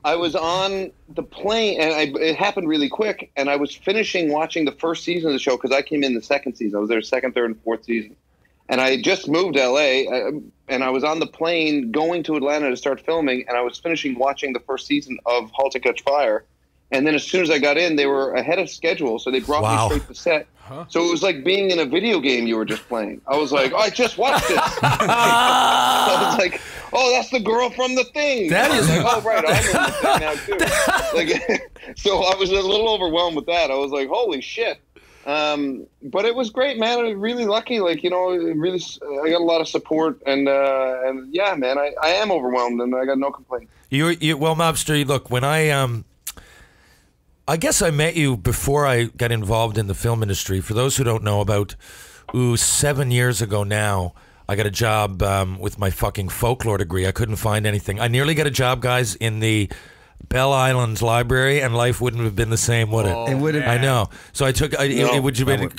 I was on the plane, and it happened really quick, and I was finishing watching the first season of the show because I came in the second season. I was there second, third, and fourth season. And I just moved to LA, and I was on the plane going to Atlanta to start filming, and I was finishing watching the first season of Halt and Catch Fire. And then as soon as I got in, they were ahead of schedule, so they brought me straight to set. Huh? So it was like being in a video game you were just playing. I was like, oh, I just watched this. I was like, oh, that's the girl from The Thing. That is like, oh, right, I'm in The Thing now too. So I was a little overwhelmed with that. I was like, holy shit. But it was great, man. I was really lucky. Like, you know, really, I got a lot of support, and yeah, man, I am overwhelmed, and I got no complaints. Well, Mobster, look, when I guess I met you before I got involved in the film industry. For those who don't know, about 7 years ago now, I got a job with my fucking folklore degree. I couldn't find anything. I nearly got a job, guys, in the Bell Islands Library, and life wouldn't have been the same, would it? Oh, It would have. I know. So I took. It would have been.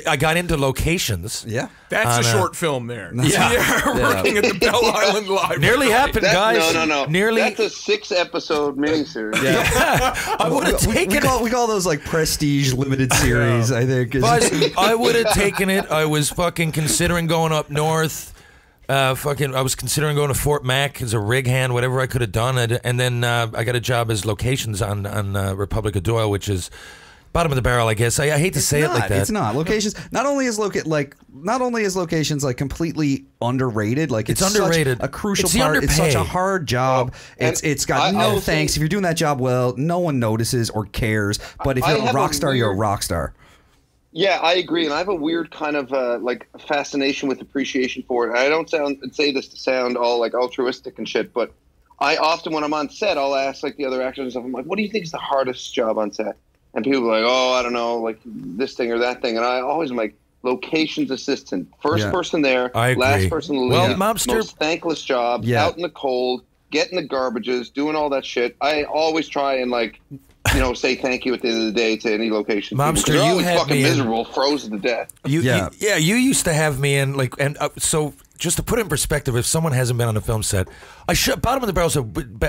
I got into locations. Yeah. That's a short film there. Yeah. Working at the Bell Island Library. Nearly happened, guys. No. Nearly. That's a 6-episode miniseries. I would have taken it. We call those like prestige limited series, I think. Guys, I would have taken it. I was fucking considering going up north. I was considering going to Fort Mac as a rig hand, whatever I could have done, and then I got a job as locations on Republic of Doyle, which is bottom of the barrel, I guess. I hate to say it like that. It's not. Locations. Not only is locations like completely underrated. Like it's underrated. Such a crucial It's the part. It's such a underpay. hard job. It's got no thanks. If you're doing that job well, no one notices or cares. But if you're a rock star, you're a rock star. Yeah, I agree, and I have a weird kind of like fascination with appreciation for it. I don't say this to sound all like altruistic and shit, but I often, when I'm on set, I'll ask like the other actors and stuff. I'm like, "What do you think is the hardest job on set?" And people are like, "Oh, I don't know, like this thing or that thing." And I always am like, "Locations assistant, first person there, I agree. last person to leave, Well, Mobster, most thankless job, out in the cold, getting the garbages, doing all that shit." I always try and like, you know, say thank you at the end of the day to any location. Mobster, they're you always had fucking me miserable, frozen to death. You used to have me in like, and so just to put it in perspective, if someone hasn't been on a film set, bottom of the barrel is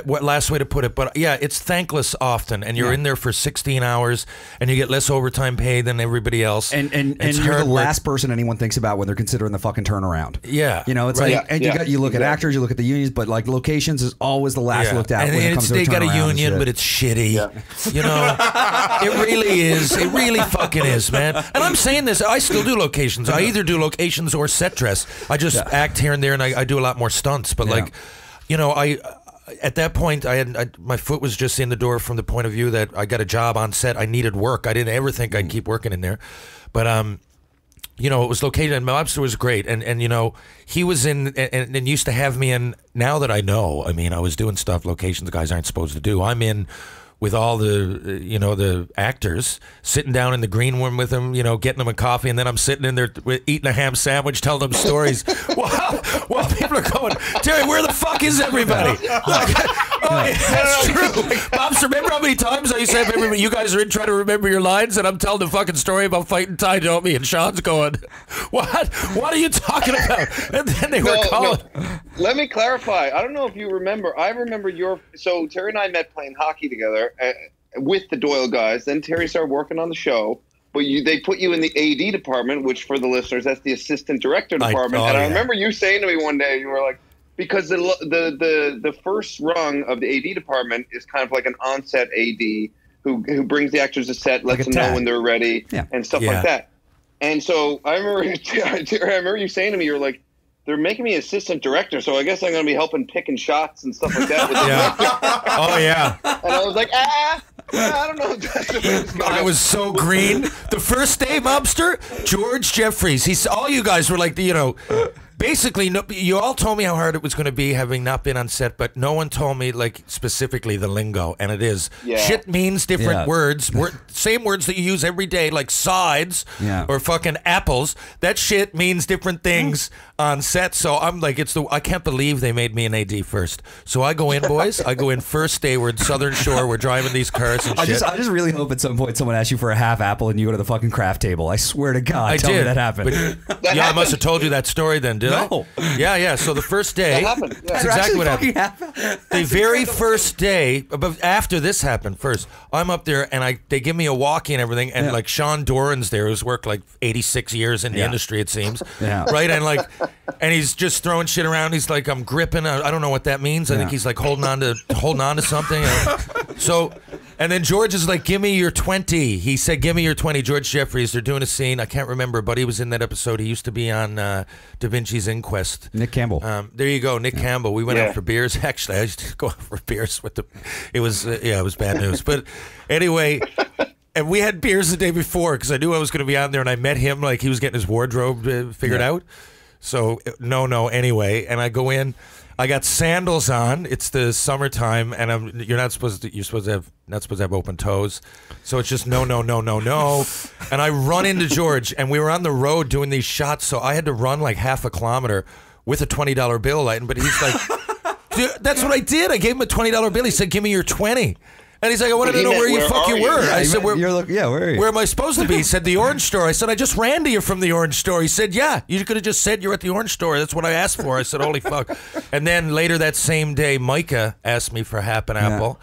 what last way to put it, but yeah, it's thankless often, and you're in there for 16 hours, and you get less overtime pay than everybody else, and you're the last person anyone thinks about when they're considering the fucking turnaround. Yeah, you know, it's you look at actors, you look at the unions, but like locations is always the last looked at. And when it comes to they got a union, shit. but it's shitty. You know, it really is. It really fucking is, man. And I'm saying this, I still do locations. I either do locations or set dress. I just act here and there, and I do a lot more stunts. But like, you know, at that point, my foot was just in the door from the point of view that I got a job on set. I needed work. I didn't ever think I'd keep working in there. But you know, it was located, and Mobster was great. And you know, he was in and used to have me in. Now that I know, I mean, I was doing stuff locations guys aren't supposed to do. I'm in with all the, you know, the actors, sitting down in the green room with them, you know, getting them a coffee, and then I'm sitting in there eating a ham sandwich, telling them stories. While people are going, Terry, where the fuck is everybody? That's true. Bobster, remember how many times I used to have you guys are in trying to remember your lines, and I'm telling the fucking story about fighting Ty Domi, and Sean's going, what? What are you talking about? And then they were calling. No. Let me clarify. I don't know if you remember. I remember so Terry and I met playing hockey together with the Doyle guys. Then Terry started working on the show. But they put you in the AD department, which for the listeners, that's the assistant director department. I remember you saying to me one day, you were like, because the first rung of the AD department is kind of like an on-set AD who brings the actors to set, lets them know when they're ready, and stuff like that. And so I remember you saying to me, you're like, they're making me assistant director, so I guess I'm going to be helping picking shots and stuff like that. With the director. Oh, yeah. And I was like, I don't know if that's the way it's going. I was so green. The first day, Mobster, George Jeffries. All you guys were like, you know, basically, you all told me how hard it was going to be having not been on set, but no one told me, like, specifically the lingo, and it is. Shit means different words, same words that you use every day, like sides or fucking apples. That shit means different things on set, so I'm like, I can't believe they made me an AD first. So I go in, boys. I go in first day. We're at Southern Shore. We're driving these cars and shit. I just really hope at some point someone asks you for a half apple and you go to the fucking craft table. I swear to God, tell me that happened. But, I must have told you that story then, did I? No. Yeah. So the first day, that's exactly what happened. The very first day, after this happened, first, I'm up there and they give me a walkie and everything, and like Sean Doran's there, who's worked like 86 years in the industry, it seems, right? And like, and he's just throwing shit around. He's like, I'm gripping. I don't know what that means. I think he's like holding on to something. And then George is like, give me your 20. He said, give me your 20. George Jeffries, they're doing a scene. I can't remember, but he was in that episode. He used to be on Da Vinci's Inquest. Nick Campbell. There you go, Nick Campbell. We went out for beers. Actually, I used to go out for beers with it was bad news. But anyway, And we had beers the day before because I knew I was going to be on there, and I met him like he was getting his wardrobe figured out. So no, anyway. And I go in. I got sandals on. It's the summertime, and you're not supposed to have open toes. So it's just no. And I run into George, and we were on the road doing these shots, so I had to run like half a kilometer with a $20 bill. But he's like, dude, that's what I did. I gave him a $20 bill. He said, "Give me your 20." And he's like, "I wanted to know where you fucking were." Yeah, I said, where are you? Where am I supposed to be? He said, "The orange store." I said, "I just ran to you from the orange store." He said, "Yeah, you could have just said you're at the orange store. That's what I asked for." I said, "Holy fuck." And then later that same day, Micah asked me for half an apple.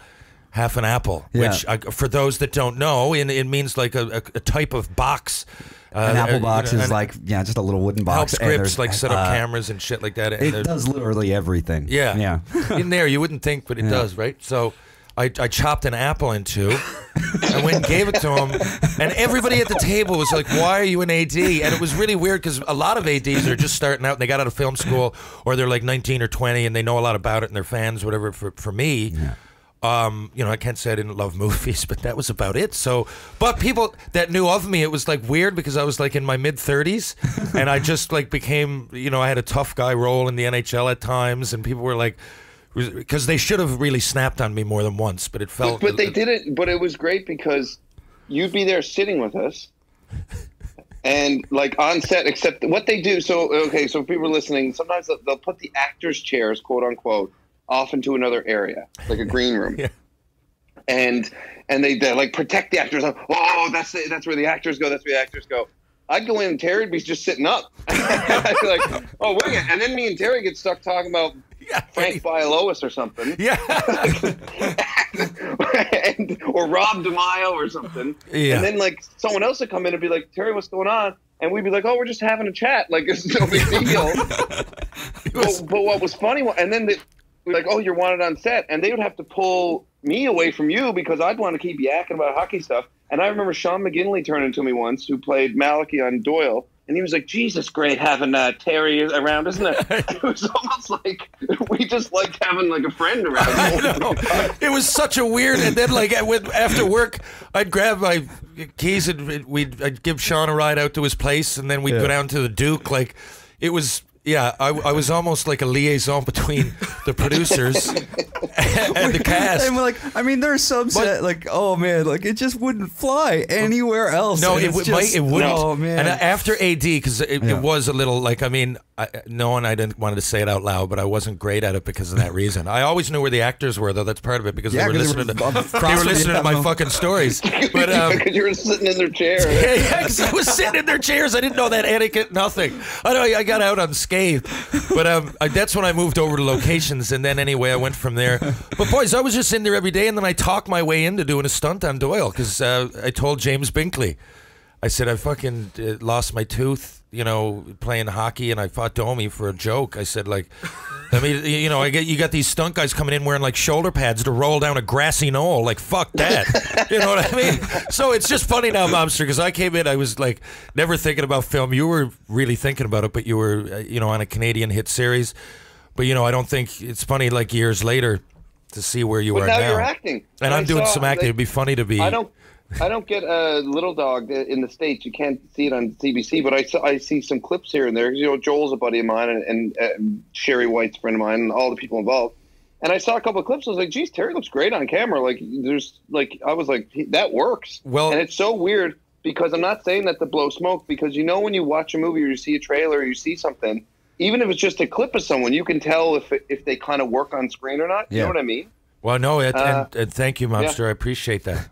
Half an apple, which for those that don't know, it means like a type of box. An apple box is like, just a little wooden box. Helps grips, like set up cameras and shit like that. It does literally everything. Yeah. In there, you wouldn't think, but it does, right? So I chopped an apple in two. I went and gave it to him, and everybody at the table was like, "Why are you an AD?" And it was really weird because a lot of ADs are just starting out and they got out of film school, or they're like 19 or 20 and they know a lot about it and they're fans, whatever. For me, I can't say I didn't love movies, but that was about it. So, but people that knew of me, it was like weird because I was like in my mid-30s, and I just like became, I had a tough guy role in the NHL at times, and people were like, because they should have really snapped on me more than once, but it felt. But they didn't. But it was great because you'd be there sitting with us, and like on set. Except what they do. So so people are listening. Sometimes they'll put the actors' chairs, quote unquote, off into another area, like a green room, and they like protect the actors. Oh, that's where the actors go. That's where the actors go. I'd go in and Terry'd be just sitting up. I'd be like, "Oh, wait a minute," and then me and Terry get stuck talking about Frank Bialowas or something. Or Rob DeMaio or something. Yeah. And then like someone else would come in and be like, "Terry, what's going on?" And we'd be like, "Oh, we're just having a chat. Like it's no big deal." But what was funny, and then we're like, "Oh, you're wanted on set," and they would have to pull me away from you because I'd want to keep yakking about hockey stuff. And I remember Sean McGinley turning to me once, who played Malachi on Doyle, and he was like, "Jesus, great having Terry around, isn't it?" It was almost like we just liked having like a friend around. I know. It was such a weird. And then like after work, I'd grab my keys and I'd give Sean a ride out to his place, and then we'd go down to the Duke. Like it was. Yeah, I was almost like a liaison between the producers and the cast. And like, I mean, there are some set like, oh man, like it just wouldn't fly anywhere else. No, it wouldn't. Oh man. And after AD, because it was a little like, I mean, I didn't wanted to say it out loud, but I wasn't great at it because of that reason. I always knew where the actors were, though. That's part of it because they were listening to my fucking stories. But because you were sitting in their chairs. Because I was sitting in their chairs. I didn't know that etiquette. Nothing. I got out unscathed. But that's when I moved over to locations, and then anyway, I went from there. But boys, I was just in there every day, and then I talked my way into doing a stunt on Doyle because I told James Binkley, I said I fucking lost my tooth, playing hockey, and I fought Domi for a joke. I said like, I mean, you got these stunt guys coming in wearing like shoulder pads to roll down a grassy knoll. Like fuck that, you know what I mean? So it's just funny now, Momster, because I came in, I was like never thinking about film. You were really thinking about it, but you were on a Canadian hit series. But I don't think it's funny like years later to see where you are now. Now you're acting, and I'm doing some acting. It'd be funny to be. I don't get a Little Dog in the States. You can't see it on CBC, but I see some clips here and there. Joel's a buddy of mine, and Sherry White's a friend of mine, and all the people involved. And I saw a couple of clips. I was like, "Geez, Terry looks great on camera." Like, I was like, that works. Well, and it's so weird because I'm not saying that to blow smoke, because when you watch a movie or you see a trailer or you see something, even if it's just a clip of someone, you can tell if they kind of work on screen or not. You know what I mean? Well, no, and thank you, Mobster. I appreciate that.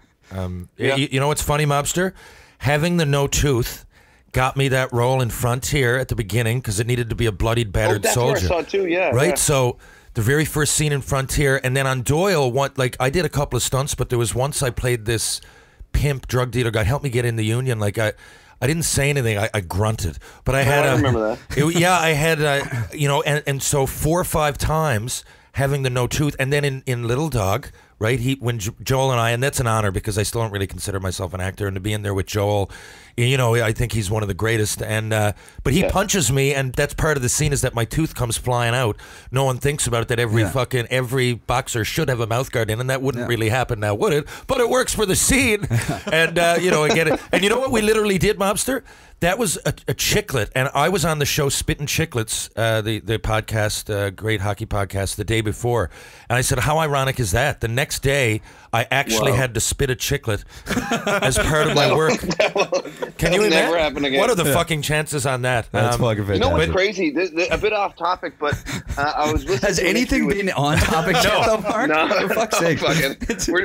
You know what's funny, Mobster? Having the no tooth got me that role in Frontier at the beginning because it needed to be a bloodied, battered soldier. That's where I saw it too, yeah. Right? Yeah. So the very first scene in Frontier, and then on Doyle, I did a couple of stunts, but there was once I played this pimp drug dealer guy. Helped me get in the union. Like I didn't say anything. I grunted, but I had. I remember that. I had. And so 4 or 5 times having the no tooth, and then in Little Dog, right? When Joel and I, and that's an honor because I still don't really consider myself an actor, and to be in there with Joel, you know, I think he's one of the greatest. And but he punches me, and that's part of the scene is that my tooth comes flying out. No one thinks about it that every boxer should have a mouth guard in, and that wouldn't really happen now, would it? But it works for the scene, and you know, I get it. And you know what we literally did, Mobster? That was a chiclet, and I was on the show Spittin' Chiclets, the podcast, great hockey podcast, the day before, and I said, how ironic is that? The next day, I actually had to spit a chiclet as part of my work. Can you imagine? Never happen again. What are the fucking chances on that? That's fucking fantastic. You know what's crazy? A bit off topic, but I was listening. Has to anything been on topic yet, though, Mark? No, For fuck's sake.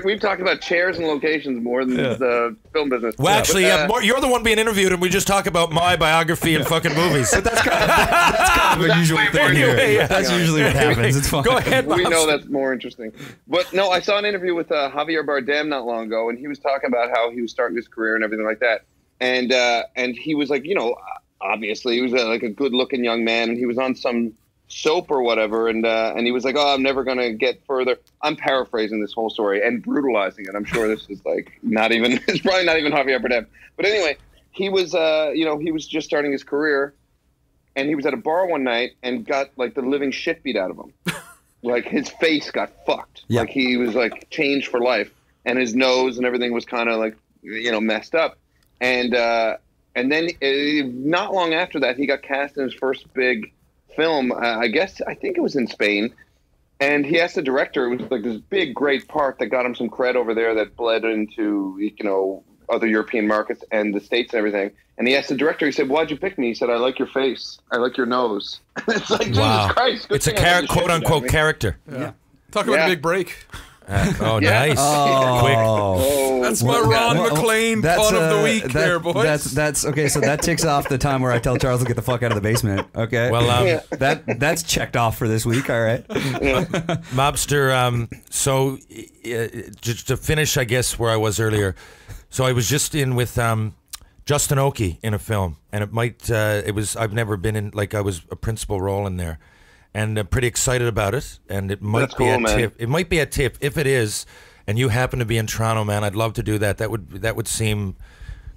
We've talked about chairs and locations more than the film business. Well, actually, you're the one being interviewed, and we just talk about my biography and fucking movies. But that's kind of a usual thing here. That's usually what happens. It's fine. Go ahead, We Mobster. know that's more interesting. But no, I saw an interview with Javier Bardem not long ago, and he was talking about how he was starting his career and everything like that. And he was like, you know, obviously he was like a good-looking young man, and he was on some soap or whatever, and he was like, oh, I'm never going to get further. I'm paraphrasing this whole story and brutalizing it. I'm sure this is like it's probably not even Javier Bardem. But anyway, he was, he was just starting his career, and he was at a bar one night and got like the living shit beat out of him. Like his face got fucked. Yeah. Like he was like changed for life, and his nose and everything was kind of like, you know, messed up. And then not long after that, he got cast in his first big film. I think it was in Spain. And he asked the director, it was like this big, great part that got him some cred over there that bled into, you know, other European markets and the States and everything. And he asked the director, he said, why'd you pick me? He said, I like your face. I like your nose. It's like, Jesus Christ. It's a quote-unquote character. Yeah. Talk about a big break. Nice. Oh. That's my Ron McClane pun of the week there, boys. That's okay, so that ticks off the time where I tell Charles to get the fuck out of the basement, okay? Well, that's checked off for this week, all right? Mobster, so just to finish, I guess, where I was earlier. So I was just in with Justin Oakey in a film, and I've never been in, like I was a principal role in there. And I'm pretty excited about it, and it might be a TIFF. It might be a TIFF. If it is, and you happen to be in Toronto, man, I'd love to do that. That would seem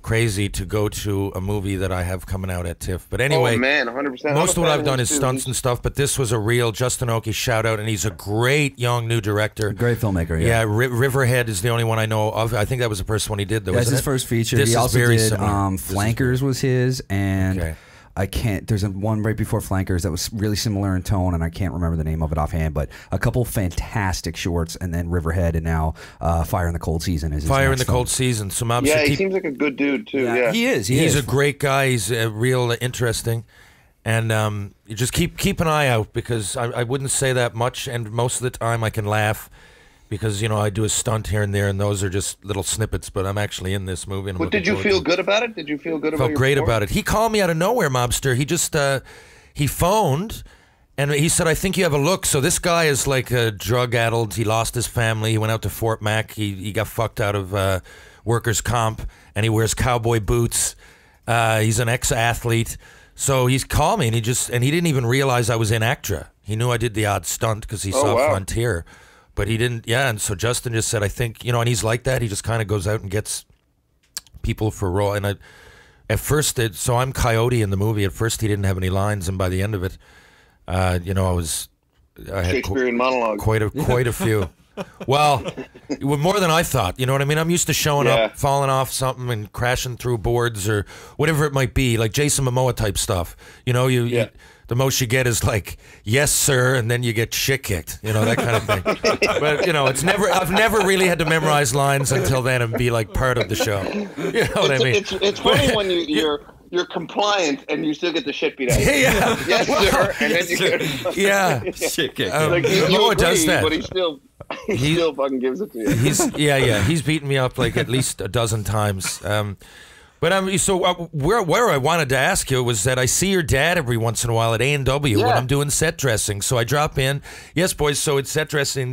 crazy to go to a movie that I have coming out at TIFF. But anyway, 100%. Most of what I've done is stunts and stuff, but this was a real Justin Oakey shout out, and he's a great young new director. Great filmmaker, yeah. Riverhead is the only one I know of. I think that was the first one he did, though. That's his first feature. This he is also very did similar. Flankers was his, and Okay. there's one right before Flankers that was really similar in tone, and I can't remember the name of it offhand, but a couple fantastic shorts, and then Riverhead, and now Fire in the Cold Season is his Fire in next the film. Cold Season. So he seems like a good dude, too. Yeah. He is. He's a great guy. He's real interesting. And you just keep an eye out, because I wouldn't say that much, and most of the time I can laugh because, you know, I do a stunt here and there, and those are just little snippets, but I'm actually in this movie. And But did you feel good about it? Did you feel good about it? Felt great about it. He called me out of nowhere, Mobster. He just, he phoned, and he said, I think you have a look. So this guy is like drug-addled. He lost his family. He went out to Fort Mac. He got fucked out of workers' comp, and he wears cowboy boots. He's an ex-athlete. So he's called me, and he didn't even realize I was in ACTRA. He knew I did the odd stunt because he saw Frontier. But he didn't, and so Justin just said, I think, you know, and he's like that. He just kind of goes out and gets people for role. And at first, so I'm Coyote in the movie. At first, he didn't have any lines, and by the end of it, you know, I had Shakespearean monologue. Quite a few. Well, more than I thought. You know what I mean? I'm used to showing up, falling off something, and crashing through boards or whatever it might be, like Jason Momoa type stuff. You know, you the most you get is like, yes, sir, and then you get shit kicked, you know, that kind of thing. But, you know, I've never really had to memorize lines until then and be like part of the show. You know what I mean? It's funny when you're compliant and you still get the shit beat out of you. Yeah. Yes, sir, and then you get Shit kicked. like you Momoa agree, does that. but he still fucking gives it to you. He's beaten me up like at least a dozen times. But so where I wanted to ask you was that I see your dad every once in a while at A&W when I'm doing set dressing. So I drop in. Yes, boys. So it's set dressing.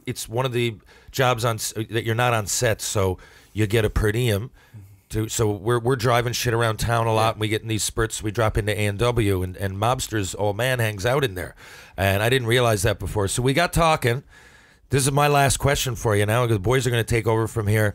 It's one of the jobs that you're not on set, so you get a per diem. So we're driving shit around town a lot, and we get in these spurts. We drop into A&W, and Mobster's old man hangs out in there, and I didn't realize that before. So we got talking. This is my last question for you now, because the boys are going to take over from here.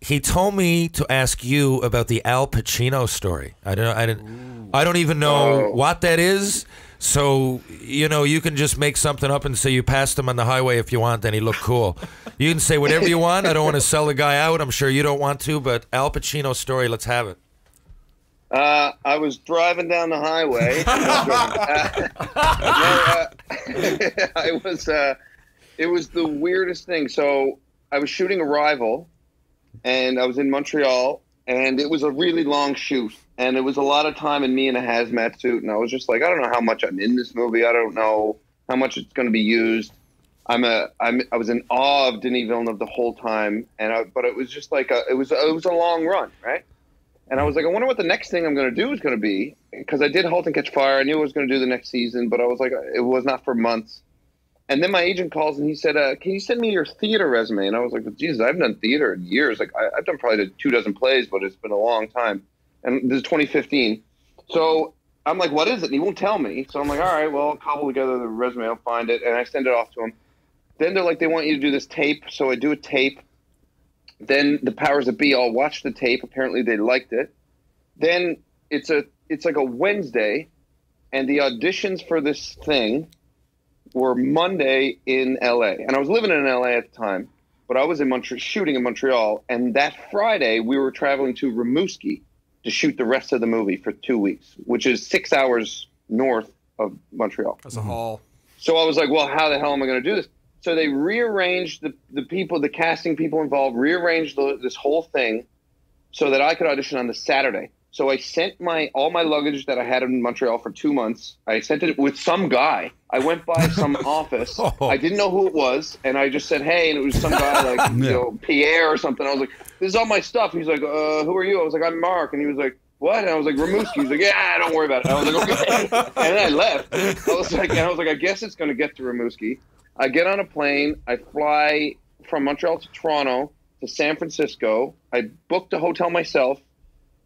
He told me to ask you about the Al Pacino story. I don't even know what that is. So, you know, you can just make something up and say you passed him on the highway if you want, and he looked cool. You can say whatever you want. I don't want to sell the guy out. I'm sure you don't want to, but Al Pacino story, let's have it. I was driving down the highway. It was the weirdest thing. So I was shooting Arrival, and I was in Montreal, and it was a really long shoot, and it was a lot of time in me in a hazmat suit, and I was just like, I don't know how much I'm in this movie. I don't know how much it's going to be used. I was in awe of Denis Villeneuve the whole time, but it was just like it was a long run, right? And I was like, I wonder what the next thing I'm going to do is going to be, because I did Halt and Catch Fire. I knew I was going to do the next season, but I was like, it was not for months. And then my agent calls and he said, can you send me your theater resume? And I was like, well, Jesus, I haven't done theater in years. Like I've done probably 24 plays, but it's been a long time. And this is 2015. So I'm like, what is it? And he won't tell me. So I'm like, all right, well, I'll cobble together the resume. I'll find it. And I send it off to him. Then they're like, they want you to do this tape. So I do a tape. Then the powers that be all watch the tape. Apparently they liked it. Then it's like a Wednesday, and the auditions for this thing were Monday in LA. And I was living in LA at the time, but I was in shooting in Montreal. And that Friday we were traveling to Rimouski to shoot the rest of the movie for 2 weeks, which is 6 hours north of Montreal. That's a haul. So I was like, well, how the hell am I going to do this? So they rearranged the people, the casting people involved, rearranged this whole thing so that I could audition on the Saturday. So I sent all my luggage that I had in Montreal for 2 months. I sent it with some guy. I went by some office. I didn't know who it was, and I just said, hey, and it was some guy like, you know, Pierre or something. I was like, this is all my stuff. He's like, who are you? I was like, I'm Mark. And he was like, what? And I was like, Rimouski. He's like, yeah, don't worry about it. I was like, okay. And then I left. I was like, I guess it's going to get to Rimouski. I get on a plane. I fly from Montreal to Toronto to San Francisco. I booked a hotel myself.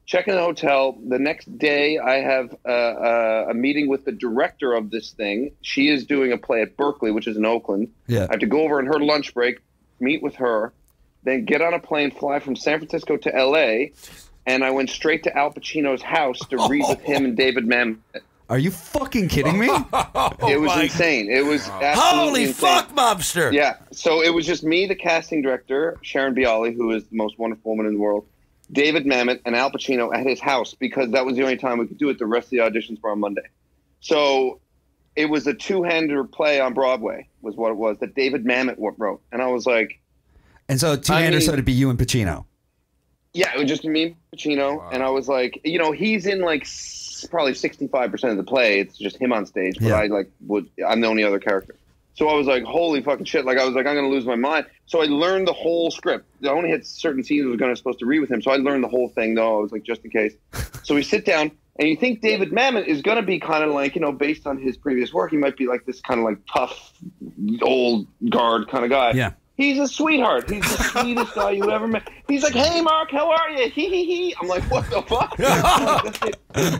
Check in the hotel. The next day, I have a meeting with the director of this thing. She is doing a play at Berkeley, which is in Oakland. Yeah. I have to go over in her lunch break, meet with her, then get on a plane, fly from San Francisco to L.A., and I went straight to Al Pacino's house to read with him and David Mamet. Are you fucking kidding me? It was insane. It was absolutely Holy insane. fuck, mobster! Yeah. So it was just me, the casting director, Sharon Bialy, who is the most wonderful woman in the world, David Mamet, and Al Pacino at his house, because that was the only time we could do it. The rest of the auditions were on Monday. So it was a two-hander play on Broadway, was what it was, that David Mamet wrote. And I was like... And so two-hander, so it'd be you and Pacino. Yeah, it was just me and Pacino. Wow. And I was like, you know, he's in like probably 65% of the play. It's just him on stage. But I'm the only other character. So I was like, holy fucking shit. Like, I was like, I'm going to lose my mind. So I learned the whole script. I only had certain scenes I was supposed to read with him. So I learned the whole thing, though. I was like, just in case. So we sit down, and you think David Mamet is going to be kind of like, you know, based on his previous work, he might be like this kind of like tough, old guard kind of guy. Yeah. He's a sweetheart. He's the sweetest guy you ever met. He's like, hey, Mark, how are you? Hee, hee, hee. I'm like, what the fuck?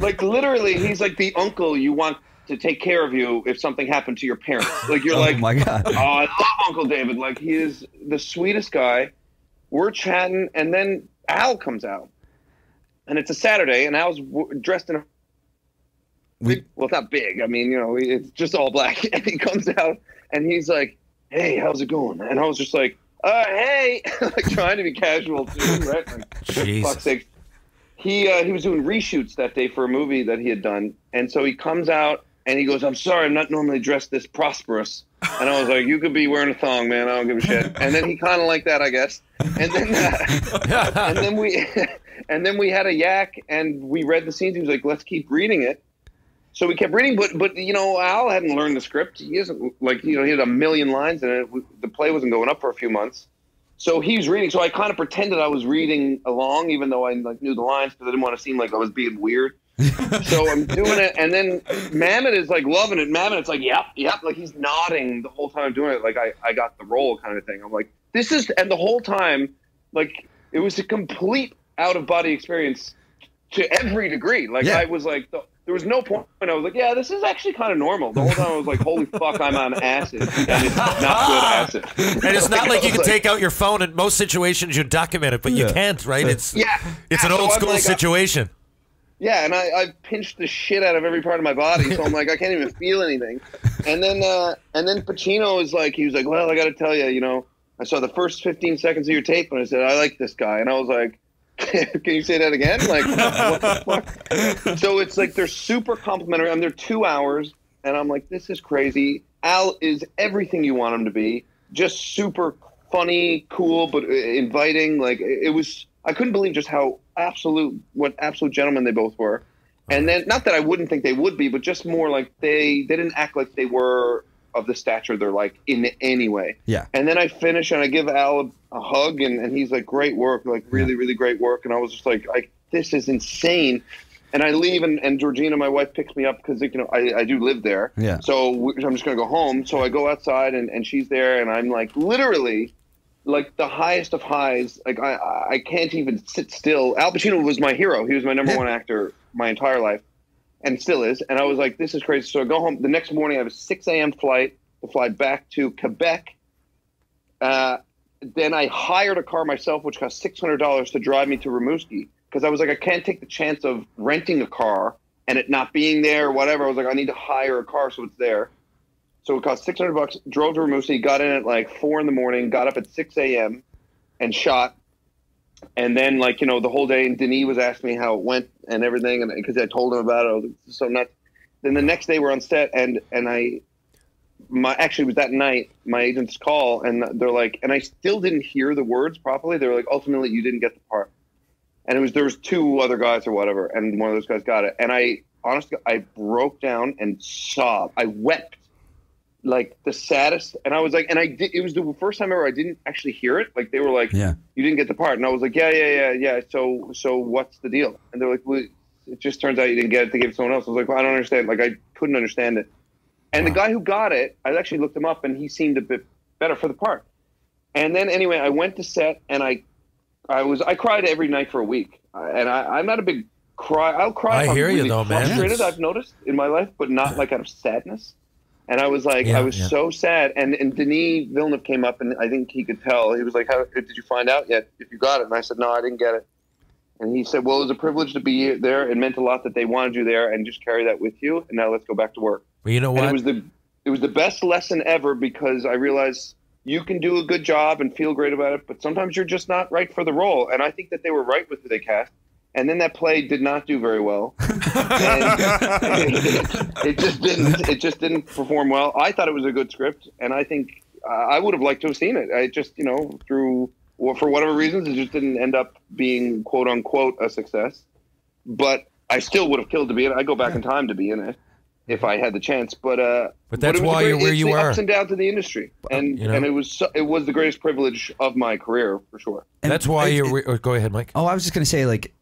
Like, literally, he's like the uncle you want to take care of you if something happened to your parents. Like, you're like, my God. Oh, I love Uncle David. Like, he is the sweetest guy. We're chatting, and then Al comes out. And it's a Saturday, and Al's dressed in well, it's not big. I mean, you know, it's just all black. And he comes out, and he's like, hey, how's it going? And I was just like, hey, like trying to be casual too, right? Like, Jesus. Fuck's sake. He was doing reshoots that day for a movie that he had done, and so he comes out and he goes, I'm sorry, I'm not normally dressed this prosperous. And I was like, you could be wearing a thong, man. I don't give a shit. And then he kind of liked that, I guess. And then and then we had a yak and we read the scenes. He was like, let's keep reading it. So we kept reading, but you know, Al hadn't learned the script. He isn't like, you know, he had a million lines in it. The play wasn't going up for a few months. So he was reading. So I kind of pretended I was reading along, even though I like knew the lines, because I didn't want to seem like I was being weird. So I'm doing it, and then Mamet is like loving it. Mamet's like, yep, like he's nodding the whole time I'm doing it, like I got the role kind of thing. I'm like, this is, and the whole time, like it was a complete out of body experience to every degree. Like I was like, there was no point when I was like, yeah, this is actually kind of normal. The whole time I was like, holy fuck, I'm on acid. And it's not good acid. And it's not like you can take out your phone. In most situations, you document it, but you can't, right? It's an old school situation. Yeah, and I pinched the shit out of every part of my body, so I'm like, I can't even feel anything. And then Pacino was like, he was like, well, I got to tell you, you know, I saw the first 15 seconds of your tape, and I said, I like this guy. And I was like, can you say that again? Like, what the fuck? So it's like they're super complimentary. They're 2 hours, and I'm like, this is crazy. Al is everything you want him to be. Just super funny, cool, but inviting. Like, it was. I couldn't believe just what absolute gentlemen they both were. And then, not that I wouldn't think they would be, but just more like they didn't act like they were of the stature they're like in any way. Yeah. And then I finish and I give Al a hug and he's like, great work, like really, really great work. And I was just like this is insane. And I leave and Georgina, my wife, picks me up because, you know, I do live there. Yeah. So I'm just going to go home. So I go outside and she's there and I'm like literally like the highest of highs. Like I can't even sit still. Al Pacino was my hero. He was my number one actor my entire life. And still is. And I was like, this is crazy. So I go home. The next morning, I have a 6 a.m. flight to fly back to Quebec. Then I hired a car myself, which cost $600 to drive me to Rimouski. Because I was like, I can't take the chance of renting a car and it not being there or whatever. I was like, I need to hire a car so it's there. So it cost $600, drove to Rimouski, got in at like 4 in the morning, got up at 6 a.m. and shot. And then, like, you know, the whole day, and Denis was asking me how it went and everything, and because I told him about it, I was like, so nuts. Then the next day we're on set, and actually it was that night, my agents call, and they're like, and I still didn't hear the words properly. They were like, ultimately, you didn't get the part. And there was 2 other guys or whatever, and one of those guys got it. And I broke down and sobbed. I wept. Like the saddest, and I was like, it was the first time ever I didn't actually hear it. Like they were like, "You didn't get the part," and I was like, "Yeah." So what's the deal? And they're like, "Well, it just turns out you didn't get it. They gave it to someone else." I was like, "Well, I don't understand." Like I couldn't understand it. And the guy who got it, I actually looked him up, and he seemed a bit better for the part. And then anyway, I went to set, and I cried every night for a week. And I'm not a big cry. I'll cry. I hear really you though, man. Frustrated, I've noticed in my life, but not like out of sadness. And I was like, so sad. And Denis Villeneuve came up, and I think he could tell. He was like, "How did you find out yet if you got it?" And I said, "No, I didn't get it." And he said, "Well, it was a privilege to be there. It meant a lot that they wanted you there, and just carry that with you. And now let's go back to work." Well, you know what? And it was the best lesson ever because I realized you can do a good job and feel great about it, but sometimes you're just not right for the role. And I think that they were right with who they cast. And then that play did not do very well. It just didn't perform well. I thought it was a good script, and I think I would have liked to have seen it. I just, you know, for whatever reasons, it just didn't end up being quote unquote a success. But I still would have killed to be in it. I'd go back in time to be in it if I had the chance. But that's why you're where you are. Ups and downs of the industry, and you know? And it was the greatest privilege of my career for sure. And that's why you're. Go ahead, Mike. Oh, I was just gonna say, like,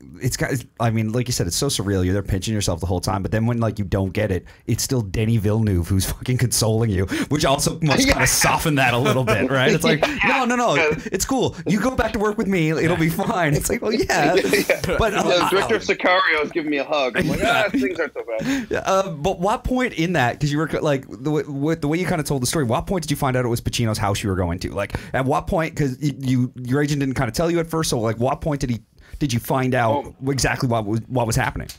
I mean, like you said, it's so surreal. You're there pinching yourself the whole time, but then when like you don't get it, it's still Denis Villeneuve who's fucking consoling you, which also must kind of soften that a little bit, right? It's like, no, it's cool. You go back to work with me, it'll be fine. It's like, well, yeah. But the director of Sicario is giving me a hug. I'm like, things aren't so bad. But what point in that? Because you were like the way you kind of told the story. What point did you find out it was Pacino's house you were going to? Like, at what point? Because your agent didn't kind of tell you at first. So, like, what point did you find out exactly what was happening?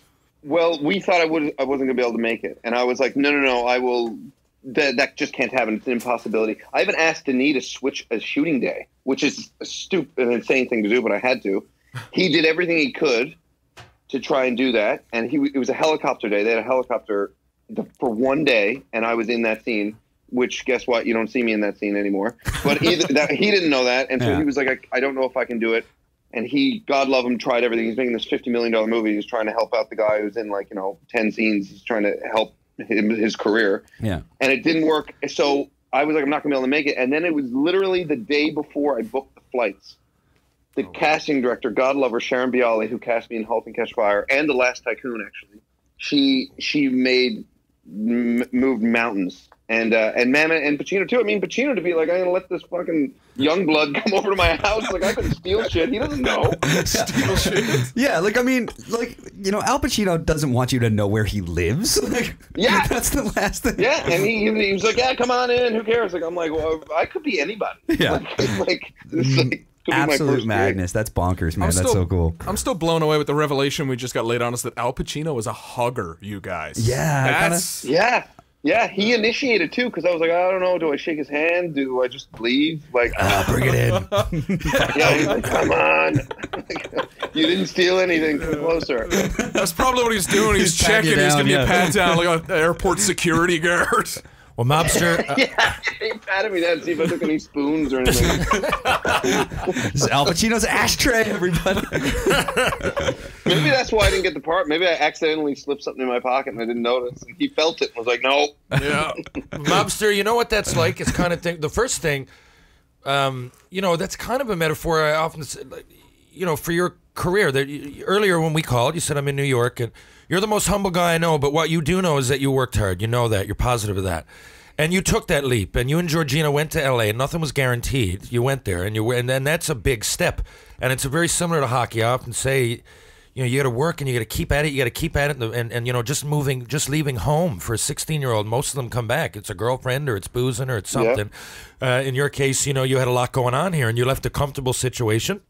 Well, we thought I wasn't going to be able to make it, and I was like, no, I will. That just can't happen. It's an impossibility. I even asked Denis to switch a shooting day, which is an insane thing to do, but I had to. He did everything he could to try and do that, and it was a helicopter day. They had a helicopter for one day, and I was in that scene. Which, guess what? You don't see me in that scene anymore. But he didn't know that, and so he was like, I don't know if I can do it. And he, God love him, tried everything. He's making this $50 million movie. He's trying to help out the guy who's in 10 scenes. He's trying to help his career. Yeah. And it didn't work. So I was like, I'm not going to be able to make it. And then it was literally the day before I booked the flights. The casting director, God love her, Sharon Bialy, who cast me in *Halt and Catch Fire* and *The Last Tycoon*, actually. She moved mountains And Mamma and Pacino too. I mean, Pacino to be like, I'm gonna let this fucking young blood come over to my house. Like, I can steal shit. He doesn't know. Steal shit. Yeah, like, I mean, like, you know, Al Pacino doesn't want you to know where he lives. Like, Yeah. that's the last thing. Yeah, and he was like, yeah, come on in. Who cares? Like, I'm like, well, I could be anybody. Yeah. It's like could be my Absolute first madness. That's bonkers, man. That's so cool. I'm still blown away with the revelation we just got laid on us that Al Pacino is a hugger, you guys. Yeah, That's... gig. Yeah, he initiated too, because I was like, I don't know, do I shake his hand? Do I just leave? Like, Bring it in. yeah, he's like, come on. You didn't steal anything. Come closer. That's probably what he's doing. He's patting checking. you He's down, giving you yeah. a pat down like an airport security guard. Well, Mobster, Yeah, he patted me down to see if I took any spoons or anything. This is Al Pacino's ashtray, everybody. Maybe that's why I didn't get the part. Maybe I accidentally slipped something in my pocket and I didn't notice. And he felt it and was like, no. Yeah. Mobster, you know what that's like? It's kind of thing. The first thing, you know, that's kind of a metaphor I often say, like, you know, for your career. That earlier when we called, you said I'm in New York, and you're the most humble guy I know. But what you do know is that you worked hard. You know that. You're positive of that. And you took that leap, and you and Georgina went to L.A., and nothing was guaranteed. You went there, and then that's a big step. And it's very similar to hockey. I often say, you know, you got to work, and you got to keep at it. You got to keep at it, and you know, just leaving home for a 16-year-old. Most of them come back. It's a girlfriend, or it's boozing, or it's something. Yeah. In your case, you know, you had a lot going on here, and you left a comfortable situation.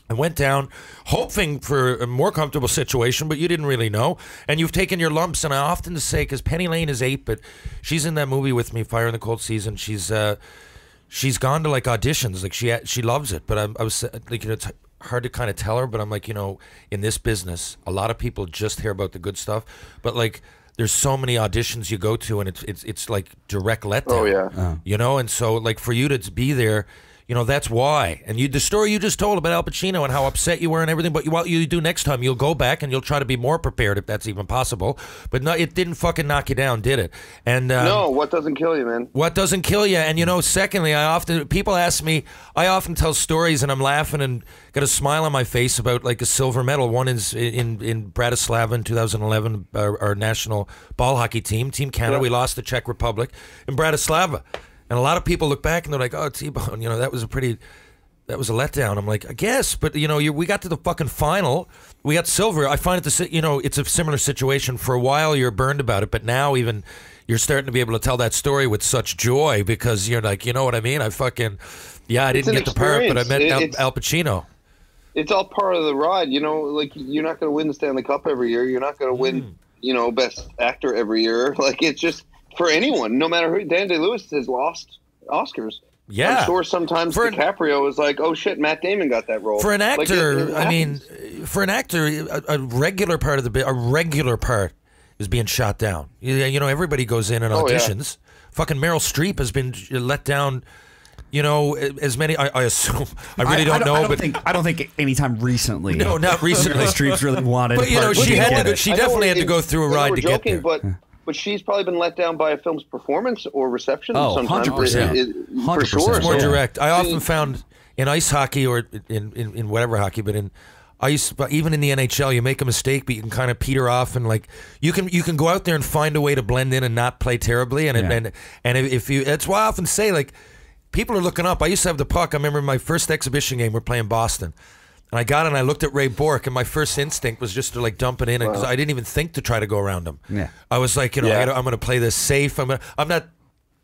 I went down hoping for a more comfortable situation, but you didn't really know. And you've taken your lumps. And I often say, because Penny Lane is 8, but she's in that movie with me, Fire in the Cold Season. She's gone to like auditions, like she loves it. But I was like, you know, it's hard to kind of tell her. But I'm like, you know, in this business, a lot of people just hear about the good stuff. But like, there's so many auditions you go to, and it's like direct letdown. Oh yeah. You know, and so like for you to be there. You know, that's why. And the story you just told about Al Pacino and how upset you were and everything, but what you do next time, you'll go back and you'll try to be more prepared if that's even possible. But no, it didn't fucking knock you down, did it? And no, what doesn't kill you, man? What doesn't kill you? And, you know, secondly, people ask me, I often tell stories and I'm laughing and got a smile on my face about like a silver medal. One is in Bratislava in 2011, our national ball hockey team, Team Canada. We lost the Czech Republic in Bratislava. And a lot of people look back and they're like, "Oh, T-Bone, you know, that was a letdown." I'm like, "I guess," but you know, we got to the fucking final, we got silver. I find it you know, it's a similar situation. For a while, you're burned about it, but now even you're starting to be able to tell that story with such joy because you're like, you know what I mean? I didn't get the part, but I met Al Pacino. It's all part of the ride, you know. Like, you're not going to win the Stanley Cup every year. You're not going to win, you know, Best Actor every year. Like, it's just. For anyone, no matter who, Dan Day-Lewis has lost Oscars. Yeah. I'm sure sometimes DiCaprio is like, oh shit, Matt Damon got that role. For an actor, like for an actor, a regular part of a regular part is being shot down. You know, everybody goes in and auditions. Yeah. Fucking Meryl Streep has been let down. You know, as many. I assume. I really don't know, but I don't think anytime recently. No, not recently. Streep's really wanted. But you know, she definitely had to go through a ride to get there. But she's probably been let down by a film's performance or reception. Oh, sometimes. 100%. For sure. It's more direct. I often found in ice hockey or in whatever hockey, but in ice, but even in the NHL, you make a mistake, but you can kind of peter off and like you can go out there and find a way to blend in and not play terribly. And if you, that's why I often say, like, people are looking up. I used to have the puck. I remember my first exhibition game, we're playing Boston. And I got it and I looked at Ray Bourque, and my first instinct was just to like dump it in, because I didn't even think to try to go around him. Yeah. I was like, you know, I'm going to play this safe. I'm not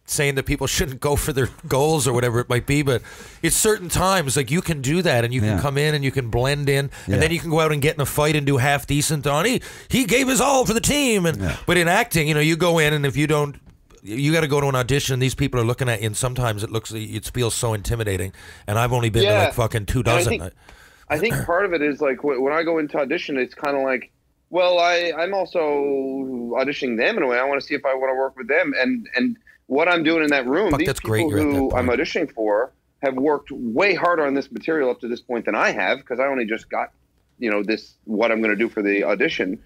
saying that people shouldn't go for their goals or whatever it might be, but it's certain times like you can do that and you can come in and you can blend in, and then you can go out and get in a fight and do half decent on he gave his all for the team. But in acting, you know, you go in and if you don't, you got to go to an audition and these people are looking at you, and sometimes it feels so intimidating. And I've only been to like fucking 2 dozen. I think part of it is like when I go into audition, it's kind of like, well, I'm also auditioning them in a way. I want to see if I want to work with them, and what I'm doing in that room. These people who I'm auditioning for have worked way harder on this material up to this point than I have, because I only just got, you know, what I'm going to do for the audition.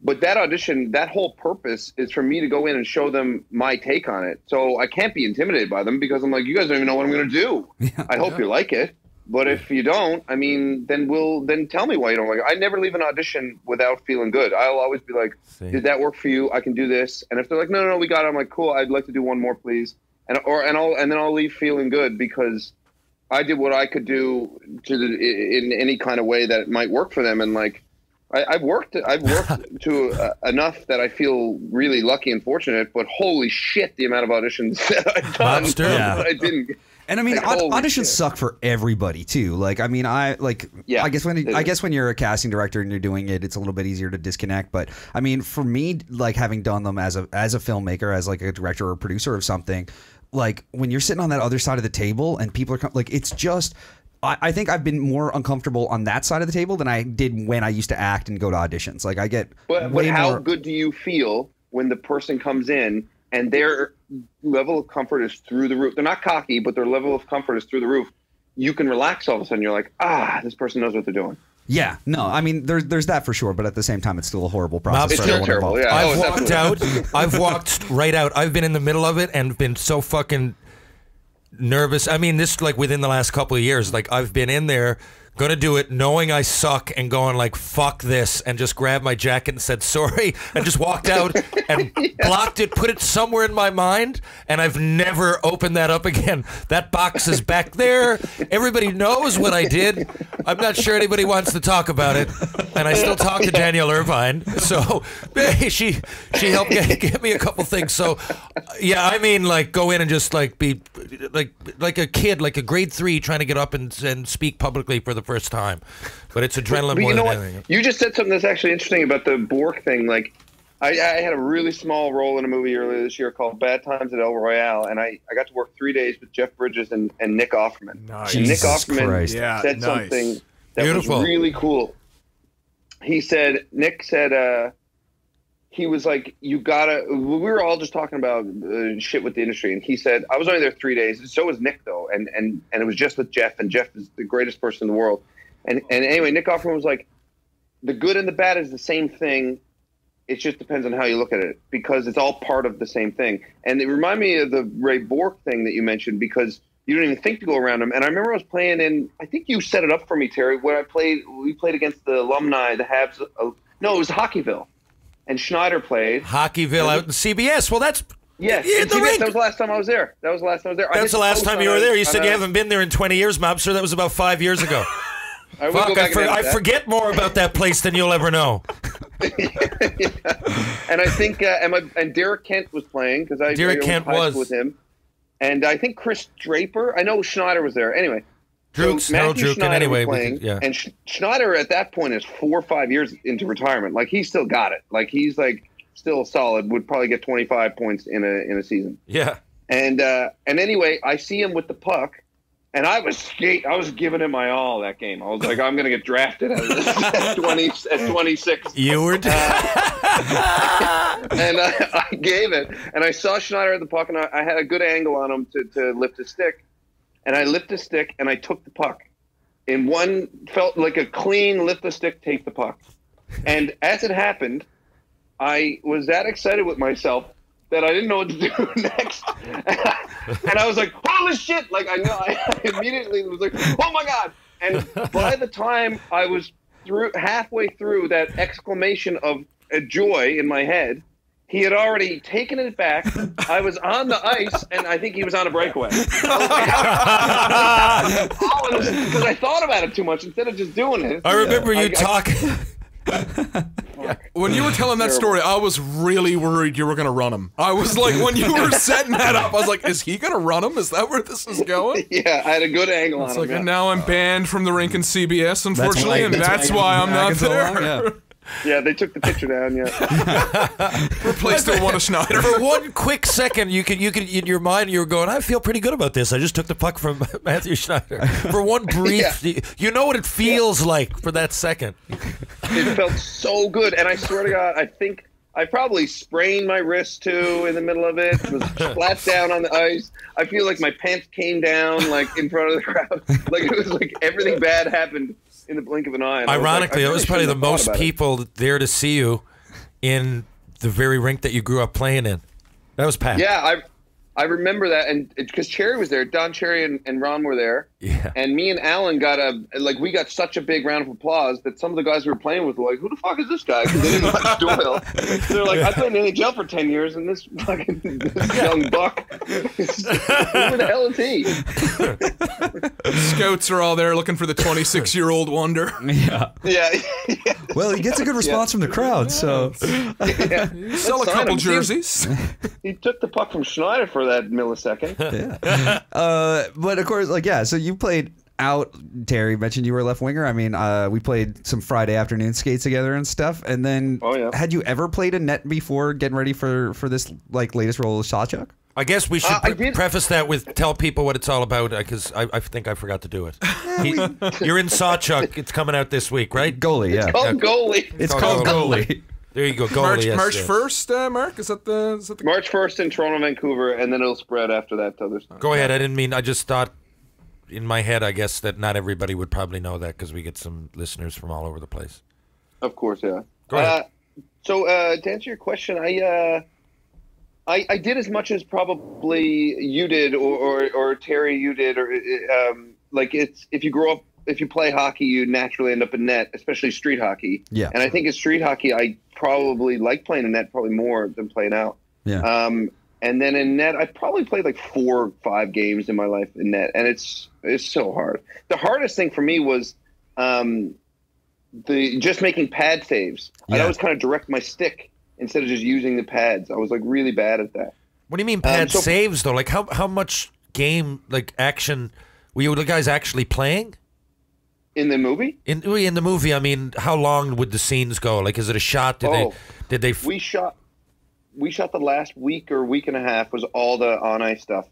But that audition, that whole purpose is for me to go in and show them my take on it. So I can't be intimidated by them, because I'm like, you guys don't even know what I'm going to do. I hope you like it. But if you don't, I mean, then tell me why you don't like it. I never leave an audition without feeling good. I'll always be like, did that work for you? I can do this. And if they're like, no, we got it, I'm like, cool. I'd like to do one more, please. And then I'll leave feeling good because I did what I could do in any kind of way that it might work for them. And like, I've worked to enough that I feel really lucky and fortunate. But holy shit, the amount of auditions that I've done that I didn't. And I mean, like, auditions suck for everybody too. Like, I mean, I guess when you're a casting director and you're doing it, it's a little bit easier to disconnect. But I mean, for me, like having done them as a filmmaker, as like a director or producer of something, like when you're sitting on that other side of the table and people are like, it's just. I think I've been more uncomfortable on that side of the table than I did when I used to act and go to auditions. Like I get. But how good do you feel when the person comes in and their level of comfort is through the roof? They're not cocky, but their level of comfort is through the roof. You can relax all of a sudden. You're like, this person knows what they're doing. Yeah, no, I mean, there's that for sure, but at the same time, it's still a horrible process. It's still terrible. Yeah. I've walked right out. I've been in the middle of it and been so fucking nervous. I mean, this like within the last couple of years, like I've been in there gonna do it knowing I suck and going like fuck this and just grabbed my jacket and said sorry and just walked out and blocked it, put it somewhere in my mind, and I've never opened that up again. That box is back there. Everybody knows what I did. I'm not sure anybody wants to talk about it, and I still talk to Danielle Irvine, so hey, she helped get me a couple things. So yeah, I mean, like go in and just like be like a kid, like a grade 3 trying to get up and speak publicly for the first time, but it's adrenaline more than anything. You just said something that's actually interesting about the Bork thing. Like, I had a really small role in a movie earlier this year called Bad Times at El Royale, and I got to work 3 days with Jeff Bridges and Nick Offerman. Nice. And Nick Offerman Christ. said something that was really cool. Nick said, he was like, we were all just talking about shit with the industry. And he said, I was only there 3 days. So was Nick, though. And it was just with Jeff. And Jeff is the greatest person in the world. And anyway, Nick Offerman was like, the good and the bad is the same thing. It just depends on how you look at it, because it's all part of the same thing. And it reminded me of the Ray Bork thing that you mentioned, because you didn't even think to go around him. And I remember I was playing in, I think you set it up for me, Terry, where we played against the alumni, the Habs. No, it was Hockeyville. And Schneider played. Hockeyville out in CBS. Well, that's... Yeah, the rink. That was the last time I was there. That's the last time you were there. You said you haven't been there in 20 years, Mobster. That was about 5 years ago. I forget more about that place than you'll ever know. And I think and Derek Kent was playing, because I Kent was with him, and I think Chris Draper. I know Schneider was there. Anyway, Drukes, Matthew Schneider was playing, and Schneider at that point is 4 or 5 years into retirement. Like, he's still got it. Like, he's like still solid. Would probably get 25 points in a season. Yeah. And anyway, I see him with the puck. And I was giving it my all that game. I was like, I'm going to get drafted at 26. You were. And I gave it. And I saw Schneider at the puck, and I had a good angle on him to lift his stick. And I lift the stick, and I took the puck. In one, felt like a clean lift the stick, take the puck. And as it happened, I was that excited with myself that I didn't know what to do next. And I was like, holy shit! Like, I immediately was like, oh my God! And by the time I was halfway through that exclamation of joy in my head, he had already taken it back. I was on the ice, and I think he was on a breakaway. Because I thought about it too much instead of just doing it. I remember you talking. When you were telling that story, I was really worried you were going to run him. I was like, when you were setting that up, I was like, is he going to run him? Is that where this is going? Yeah, I had a good angle on him. And now I'm banned from the rink and CBS, unfortunately, that's why I'm not there. Yeah, they took the picture down. Yeah, replaced it with one of Schneider. For one quick second, you could in your mind you were going, I feel pretty good about this. I just took the puck from Matthew Schneider. For one brief, you know what it feels like for that second. It felt so good, and I swear to God, I think I probably sprained my wrist too in the middle of it. Was flat down on the ice. I feel like my pants came down like in front of the crowd. Like, it was like everything bad happened in the blink of an eye. Ironically, it was probably the most people there to see you in the very rink that you grew up playing in. That was packed. Yeah, I remember that, and because Cherry was there, Don Cherry and Ron were there, and me and Alan we got such a big round of applause that some of the guys we were playing with were like, "Who the fuck is this guy?" Because they didn't watch Doyle. They're like, "I played in the NHL for 10 years, and this fucking young buck, who the hell is he?" Scouts are all there looking for the 26-year-old wonder. Yeah. Well, he gets a good response from the crowd, so You sell a couple jerseys. He took the puck from Schneider for that millisecond. But of course, so you played out. Terry mentioned you were a left winger. I mean, we played some Friday afternoon skates together and stuff. And then, had you ever played a net before getting ready for this latest role of Sawchuk? I guess we should preface that with tell people what it's all about, because I think I forgot to do it. You're in Sawchuk. It's coming out this week, right? Goalie, yeah. It's called Goalie. It's called Goalie. There you go, Goalie. March 1st, Mark? Is that the March 1st in Toronto, Vancouver, and then it'll spread after that to other stuff. Go ahead. I just thought in my head, I guess, that not everybody would probably know that because we get some listeners from all over the place. Of course, yeah. Go ahead. So to answer your question, I did as much as probably you did, or Terry, you did, or it's if you grow up. If you play hockey, you naturally end up in net, especially street hockey. Yeah. And I think in street hockey, I probably like playing in net probably more than playing out. Yeah. And then in net, I probably played 4 or 5 games in my life in net, and it's so hard. The hardest thing for me was just making pad saves. Yeah. I'd always kind of direct my stick instead of just using the pads. I was really bad at that. What do you mean pad saves though? How much game action were you guys actually playing? In the movie? In the movie, I mean, how long would the scenes go? Is it a shot? Did they? We shot the last week or week and a half was all the on ice stuff,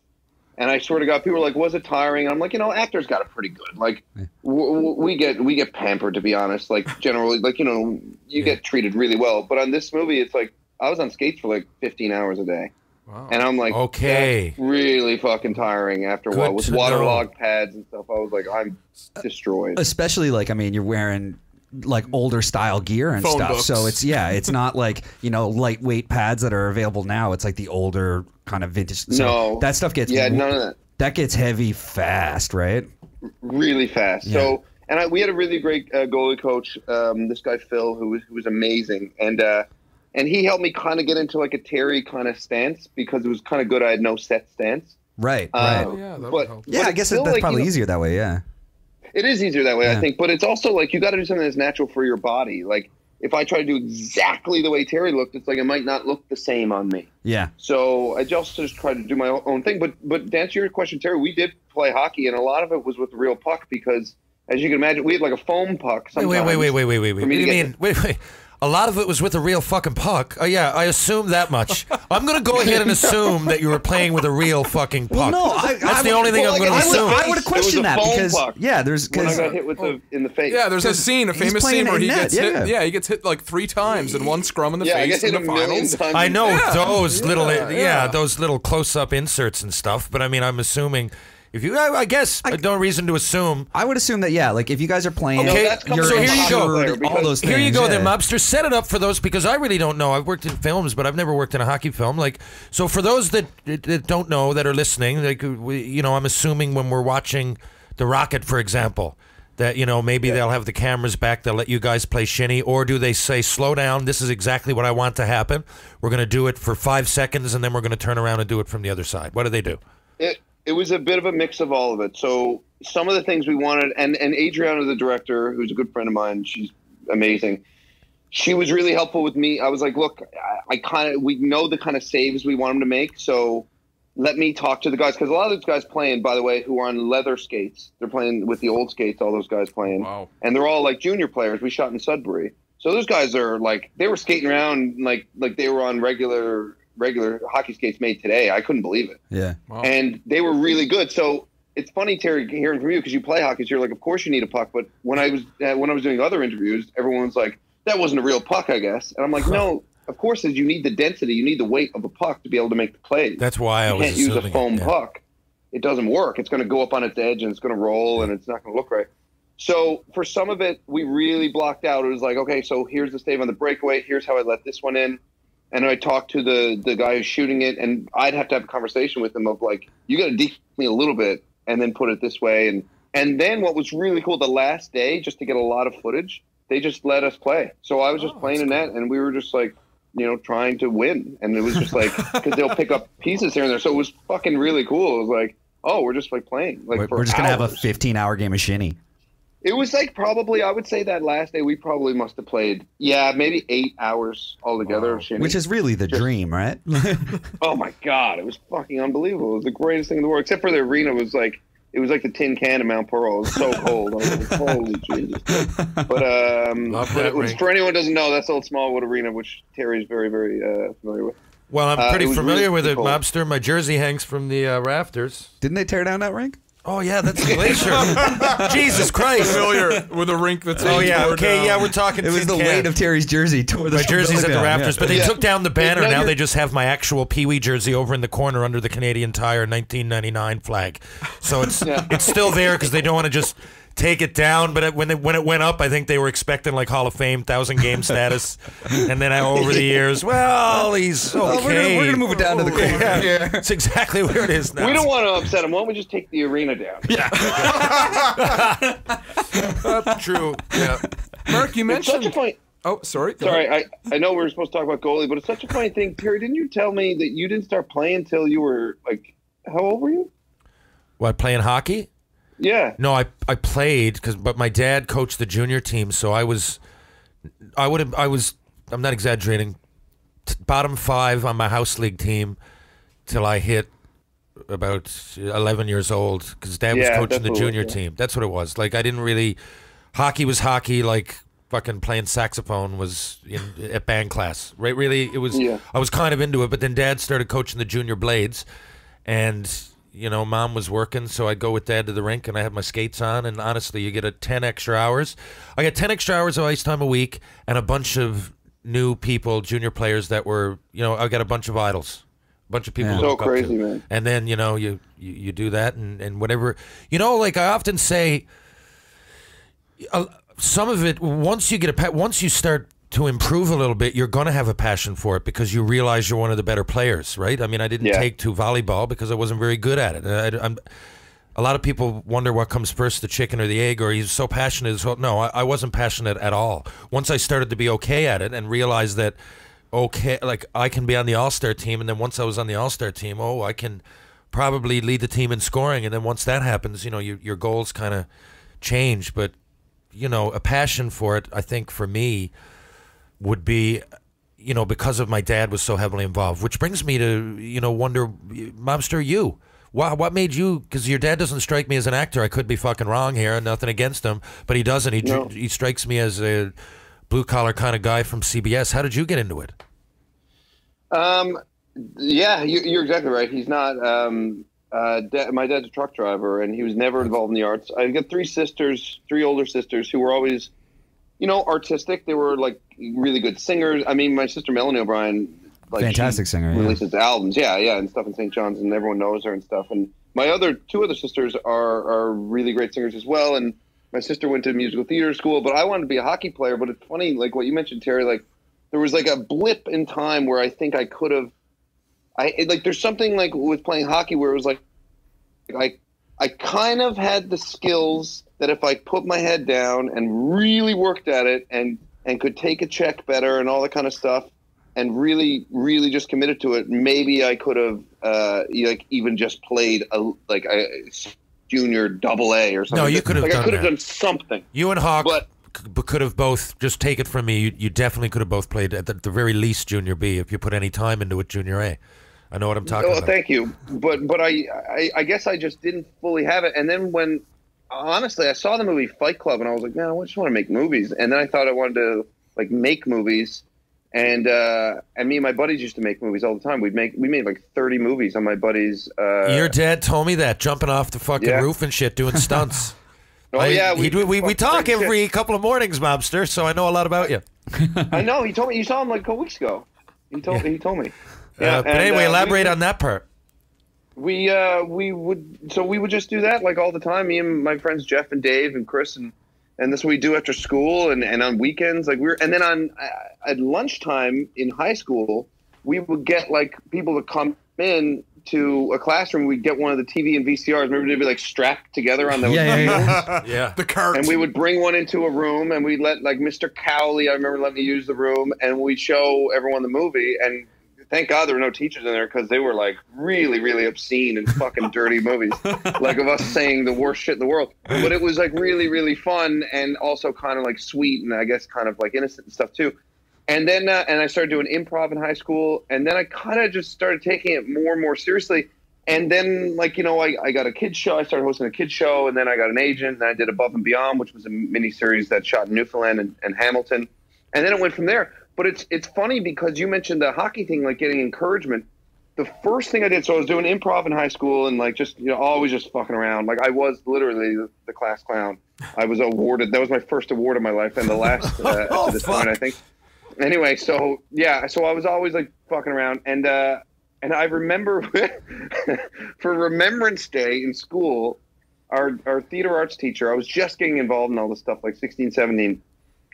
and I swear to God, people were like, "Was it tiring?" And I'm like, actors got it pretty good. We get pampered, to be honest. Generally, you get treated really well. But on this movie, it's I was on skates for 15 hours a day. Wow. And I'm okay, that's really fucking tiring after a while with waterlogged pads and stuff. I was I'm destroyed. Especially you're wearing older style gear and Phone stuff. books. So it's not lightweight pads that are available now. It's the older kind of vintage. So no, that stuff gets none of that. That gets heavy fast, right? Really fast. Yeah. So we had a really great goalie coach, this guy Phil, who was amazing, and he helped me kind of get into a Terry kind of stance because it was kind of good. I had no set stance. Right. Yeah, that would help. Yeah, I guess that's probably easier that way. Yeah. It is easier that way, I think. But it's also you got to do something that's natural for your body. If I try to do exactly the way Terry looked, it's it might not look the same on me. Yeah. So I just tried to do my own thing. But to answer your question, Terry, we did play hockey, and a lot of it was with the real puck because, as you can imagine, we had a foam puck. Wait. What do you mean? Wait. A lot of it was with a real fucking puck. Oh, yeah, I assume that much. I'm going to go ahead and assume that you were playing with a real fucking puck. Well, no, that's the only thing I'm going to assume. I would have questioned that because puck when I got hit in the face. Yeah, there's a famous scene where he gets hit. Yeah, he gets hit 3 times in one scrum in the I face get in hit the a million finals. times. I know those little, yeah. those little close-up inserts and stuff. But I mean, I'm assuming. If you, I guess, no reason to assume. I would assume that, if you guys are playing, okay, so here you go. All those things. Here you go, then, Mobster. Set it up for those because I really don't know. I've worked in films, but I've never worked in a hockey film. So for those that don't know, that are listening, I'm assuming when we're watching The Rocket, for example, that maybe they'll have the cameras back. They'll let you guys play shinny, or do they say, "Slow down. This is exactly what I want to happen. We're going to do it for 5 seconds, and then we're going to turn around and do it from the other side." What do they do? It was a bit of a mix of all of it. So some of the things we wanted, and Adriana, the director, who's a good friend of mine, she's amazing. She was really helpful with me. I was like, look, we know the kind of saves we want them to make. So let me talk to the guys. Because a lot of those guys playing, by the way, who are on leather skates, they're playing with the old skates, all those guys playing. Wow. And they're all junior players. We shot in Sudbury. So those guys are they were skating around like they were on regular hockey skates made today. I couldn't believe it. Yeah. Wow. And they were really good. So it's funny, Terry, hearing from you because you play hockey. So you're of course you need a puck. But when I was doing other interviews, everyone was like, that wasn't a real puck, I guess. And I'm like, no, of course you need the density. You need the weight of a puck to be able to make the plays. That's why I was can't use a foam puck. It doesn't work. It's going to go up on its edge and it's going to roll and it's not going to look right. So for some of it, we really blocked out. It was okay, so here's the save on the breakaway. Here's how I let this one in. and I talked to the guy who's shooting it, and I'd have to have a conversation with him of like, you got to decrease me a little bit and then put it this way. And then what was really cool, the last day, just to get a lot of footage, they just let us play. So I was just playing in net, and we were just like, trying to win. And it was just like, because they'll pick up pieces here and there. So it was fucking really cool. It was like, oh, we're just like playing. Like we're just going to have a 15-hour game of shinny. It was like probably, I would say that last day we probably must have played, maybe 8 hours altogether. Wow. Which is really the dream, right? Oh my God, it was fucking unbelievable. It was the greatest thing in the world, except for the arena was like, it was like the tin can of Mount Pearl. It was so cold. I was like, holy Jesus. But it was, for anyone who doesn't know, that's Old Smallwood Arena, which Terry's very, very familiar with. Well, I'm pretty familiar with it, Mobster. My jersey hangs from the rafters. Didn't they tear down that rink? Oh, yeah, that's a glacier. Jesus Christ. Familiar with a rink that's we're talking. It was the weight of Terry's jersey. My jersey's at the rafters, but they took down the banner. Now they just have my actual Pee Wee jersey over in the corner under the Canadian Tire 1999 flag. So it's still there because they don't want to just take it down. But when it went up, I think they were expecting like Hall of Fame 1,000-game status. And then over the years, well, he's okay. We're gonna move it down to the corner. Yeah. It's exactly where it is now. We don't want to upset him. Why don't we just take the arena down? Yeah. That's true. Yeah. Mark, you mentioned. It's such a funny. Oh, sorry. Sorry, I know we were supposed to talk about goalie, but it's such a funny thing. Terry, didn't you tell me that you didn't start playing until you were like, how old were you? What, playing hockey? Yeah. No, I played but my dad coached the junior team, so I'm not exaggerating, bottom 5 on my house league team till I hit about 11 years old because Dad was coaching the junior team. That's what it was. Like hockey was hockey, like fucking playing saxophone was at band class. Right? Really, it was. Yeah. I was kind of into it, but then Dad started coaching the junior blades, and Mom was working, so I'd go with Dad to the rink, and I had my skates on, and honestly, you get 10 extra hours. I get 10 extra hours of ice time a week, and a bunch of new people, junior players that were, I got a bunch of idols, a bunch of people. So crazy, man. And then, you do that, and whatever. Like I often say, some of it, once you start to improve a little bit, you're going to have a passion for it because you realize you're one of the better players, right? I mean, I didn't take to volleyball because I wasn't very good at it. A lot of people wonder what comes first, the chicken or the egg, or he's so passionate. No, I wasn't passionate at all. Once I started to be okay at it and realized that, like I can be on the All-Star team, and then once I was on the All-Star team, I can probably lead the team in scoring, and then once that happens, your goals kind of change. But, a passion for it, I think for me, would be, because of my dad was so heavily involved, which brings me to, wonder, Mobster, you. What made you, because your dad doesn't strike me as an actor. I could be fucking wrong here, nothing against him, but he doesn't. He strikes me as a blue-collar kind of guy from CBS. How did you get into it? Yeah, you're exactly right. He's not, my dad's a truck driver, and he was never involved in the arts. I've got 3 older sisters who were always, artistic. They were like really good singers. I mean, my sister Melanie O'Brien, like, fantastic singer, releases albums, and stuff in St. John's, and everyone knows her and stuff. And my 2 other sisters are really great singers as well. And my sister went to musical theater school, but I wanted to be a hockey player. But it's funny, like what you mentioned, Terry. Like there was like a blip in time where I think I could have. There's something like with playing hockey where it was like I kind of had the skills that if I put my head down and really worked at it and could take a check better and all that kind of stuff and really, really just committed to it, maybe I could have even just played a junior AA or something. No, you could have done I could have done something. You and Hawk could have both, just take it from me, you definitely could have both played at the very least junior B if you put any time into it junior A. I know what I'm talking about. Thank you. But I guess I just didn't fully have it. And then when, honestly, I saw the movie Fight Club and I was like, man, I just want to make movies. And then I thought I wanted to make movies. And me and my buddies used to make movies all the time. We made like 30 movies on my buddies. Your dad told me that, jumping off the fucking roof and shit, doing stunts. We talk every couple of mornings, Mobster, so I know a lot about you. I know. He told me. You saw him like a couple weeks ago. He told me. Yeah, but anyway, elaborate on that part. We would just do that like all the time. Me and my friends Jeff and Dave and Chris and that's what we do after school and on weekends. And then at lunchtime in high school, we would get like people to come in to a classroom. We'd get one of the TV and VCRs. Remember, they'd be like strapped together on the Yeah. The cart. and we would bring one into a room, and we'd let like Mr. Cowley, I remember, let me use the room, and we'd show everyone the movie. And thank God there were no teachers in there, because they were like really, really obscene and fucking dirty movies, like of us saying the worst shit in the world. But it was like really, really fun, and also kind of like sweet, and I guess kind of like innocent and stuff too. And then and I started doing improv in high school, and then I kind of just started taking it more and more seriously. And then, like, you know, I got a kids show. I started hosting a kids show, and then I got an agent, and I did Above and Beyond, which was a miniseries that shot in Newfoundland and Hamilton. And then it went from there. But it's funny because you mentioned the hockey thing, like getting encouragement. The first thing I did, so I was doing improv in high school, and like just, you know, always just fucking around. Like I was literally the class clown. I was awarded. That was my first award of my life, and the last to this point, I think. Anyway, so yeah, so I was always like fucking around, and I remember for Remembrance Day in school, our theater arts teacher, I was just getting involved in all this stuff, like 16, 17.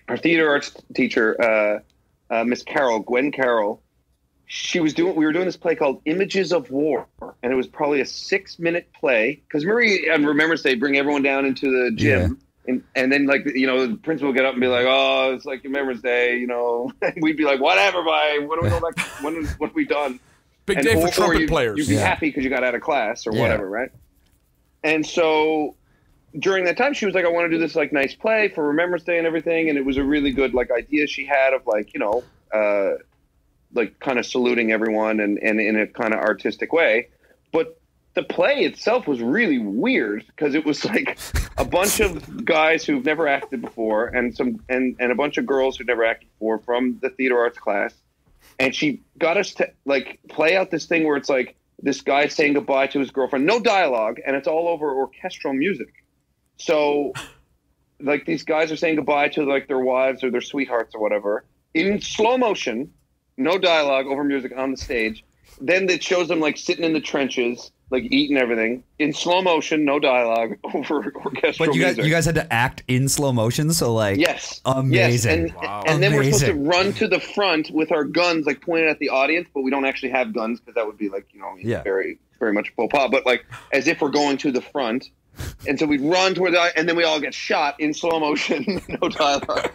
Our theater arts teacher, Miss Carroll, Gwen Carroll, we were doing this play called Images of War, and it was probably a 6-minute play, because remember on Remembrance Day, bring everyone down into the gym. Yeah. And then, like, you know, the principal would get up and be like, "Oh, it's like Remembrance Day," you know. And we'd be like, "Whatever, bye. When do we go back? What have we done?" Big day for trumpet players. You'd be happy because you got out of class or whatever, right? And so during that time, she was like, "I want to do this like nice play for Remembrance Day and everything." And it was a really good like idea she had of like, you know, like kind of saluting everyone and in a kind of artistic way, but the play itself was really weird because it was like a bunch of guys who've never acted before and a bunch of girls who've never acted before from the theater arts class. And she got us to like play out this thing where it's like this guy saying goodbye to his girlfriend, no dialogue, and it's all over orchestral music. So like these guys are saying goodbye to like their wives or their sweethearts or whatever in slow motion, no dialogue, over music on the stage. Then it shows them like sitting in the trenches, like eating everything in slow motion, no dialogue, over orchestral music. But you guys had to act in slow motion, so like yes, amazing. Yes. And then we're supposed to run to the front with our guns like pointed at the audience, but we don't actually have guns because that would be like, you know, very, very much faux pas. But like as if we're going to the front, and so we'd run toward and then we all get shot in slow motion, no dialogue,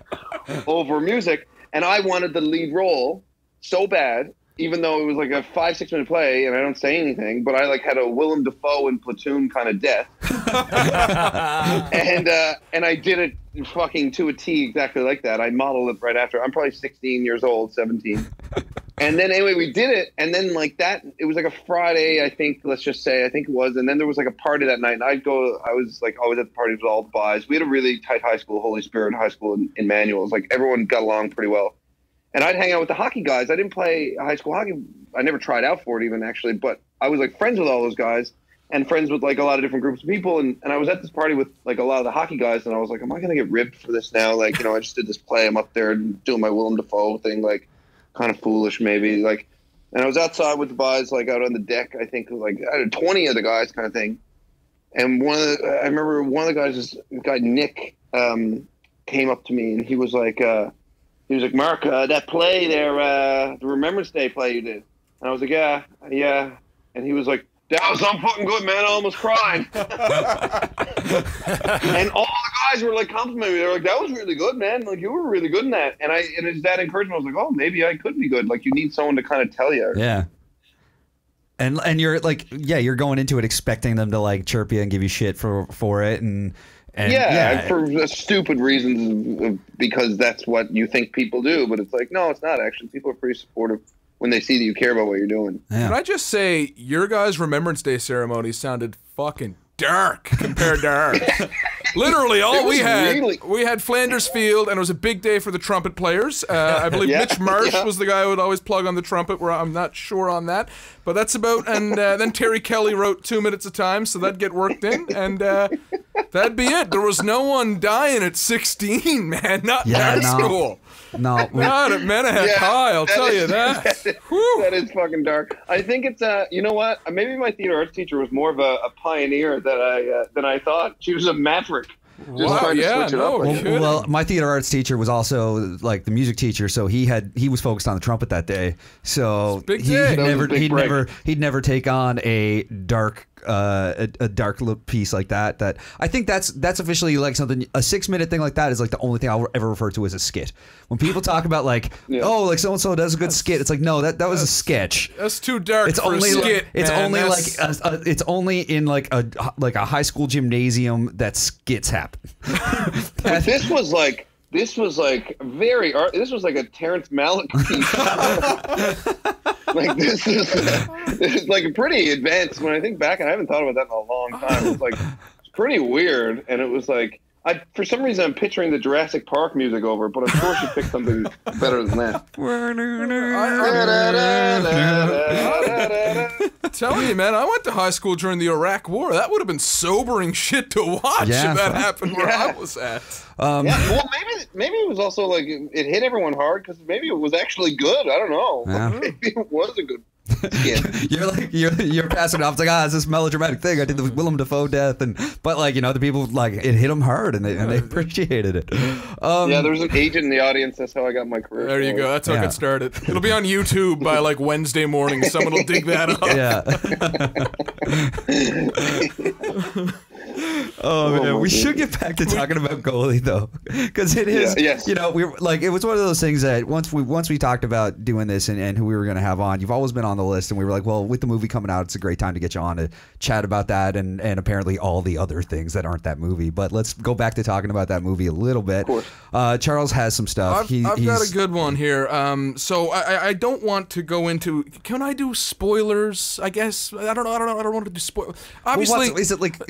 over music. And I wanted the lead role so bad, even though it was like a 5-6 minute play and I don't say anything, but I like had a Willem Dafoe in Platoon kind of death. and I did it fucking to a T exactly like that. I modeled it right after. I'm probably 16 years old, 17. And then anyway, we did it. And then like that, it was like a Friday, I think, let's just say, I think it was. And then there was like a party that night. And I was like always at the parties with all the boys. We had a really tight high school, Holy Spirit High School in Manuals. Like everyone got along pretty well. And I'd hang out with the hockey guys. I didn't play high school hockey. I never tried out for it even, actually. But I was, like, friends with all those guys and friends with, like, a lot of different groups of people. And I was at this party with, like, a lot of the hockey guys. And I was like, am I going to get ribbed for this now? Like, you know, I just did this play. I'm up there doing my Willem Dafoe thing, like, kind of foolish maybe. Like, and I was outside with the guys, like, out on the deck, I think, like, I had 20 of the guys kind of thing. And I remember one of the guys, this guy, Nick, came up to me. And he was like, Mark, that play there, the Remembrance Day play you did. And I was like, yeah. And he was like, that was so fucking good, man. I almost cried. And all the guys were like complimenting me. They were like, that was really good, man. Like, you were really good in that. And it's that encouragement. I was like, oh, maybe I could be good. Like, you need someone to kind of tell you. Yeah. And you're like, you're going into it expecting them to like chirp you and give you shit for it. And for stupid reasons, because that's what you think people do. But it's like, no, it's not actually. People are pretty supportive when they see that you care about what you're doing. Yeah. Can I just say, your guys' Remembrance Day ceremony sounded fucking dark compared to ours. Literally, all we had Flanders Field, and it was a big day for the trumpet players. I believe Mitch Marsh was the guy who would always plug on the trumpet, where I'm not sure on that. But that's about, and then Terry Kelly wrote 2 minutes a time, so that'd get worked in, and that'd be it. There was no one dying at 16, man. Not in our school. No, not at Menahat High, I'll tell you that. That is fucking dark. I think it's you know what? Maybe my theater arts teacher was more of a pioneer than I thought. She was a maverick. Just trying to switch it up. I guess. Well, my theater arts teacher was also like the music teacher, so he was focused on the trumpet that day. So Big day. he'd never take on a dark look piece like that. That I think that's officially like something. A 6-minute thing like that is like the only thing I'll ever refer to as a skit. When people talk about like, oh, like so and so does a good skit, it's like no, that was a sketch. That's too dark. It's only a skit. It's only like it's only in like a high school gymnasium that skits happen. But this was like a Terrence Malick piece. Like this is like pretty advanced. When I think back, and I haven't thought about that in a long time. It's like it's pretty weird, and it was like for some reason I'm picturing the Jurassic Park music over, but I'm sure she picked something better than that. Telling you, man, I went to high school during the Iraq War. That would have been sobering shit to watch if that happened where I was at. Well, maybe it was also like it hit everyone hard because maybe it was actually good. I don't know. Yeah. Maybe it was a good skit. you're passing it off. It's like it's this melodramatic thing. I did the Willem Dafoe death, but like the people like it hit them hard and they appreciated it. Yeah, there was an agent in the audience. That's how I got my career. There you go. That's how it started. It'll be on YouTube by like Wednesday morning. Someone will dig that up. Yeah. Oh man, we should get back to talking about Goalie though, because it is. We were like, it was one of those things that once we talked about doing this and who we were going to have on, you've always been on the list, and we were like, well, with the movie coming out, it's a great time to get you on to chat about that and apparently all the other things that aren't that movie. But let's go back to talking about that movie a little bit. Of course. Charles has some stuff. I've got a good one here. So I don't want to go into. Can I do spoilers? I guess I don't know. I don't want to do spoilers. Obviously, is it like?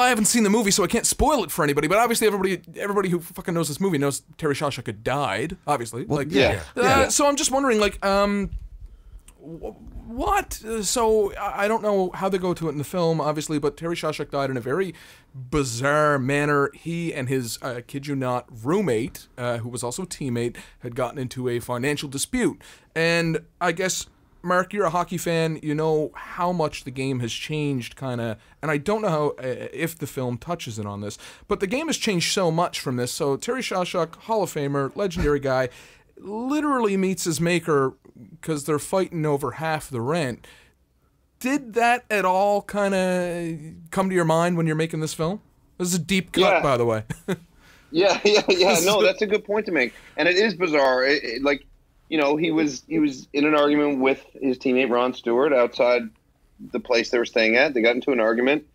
I haven't seen the movie, so I can't spoil it for anybody. But obviously, everybody who fucking knows this movie knows Terry Sawchuk had died. Obviously, so I'm just wondering, like, what? So I don't know how they go to it in the film, obviously, but Terry Sawchuk died in a very bizarre manner. He and his, kid you not, roommate, who was also a teammate, had gotten into a financial dispute. And I guess, Mark, you're a hockey fan. You know how much the game has changed, kind of, and I don't know how if the film touches it on this, but the game has changed so much from this. So Terry Sawchuk, Hall of Famer, legendary guy, literally meets his maker because they're fighting over half the rent. Did that at all kind of come to your mind when you're making this film? This is a deep cut, by the way. Yeah. No, that's a good point to make, and it is bizarre. Like. He was in an argument with his teammate Ron Stewart outside the place they were staying at. They got into an argument,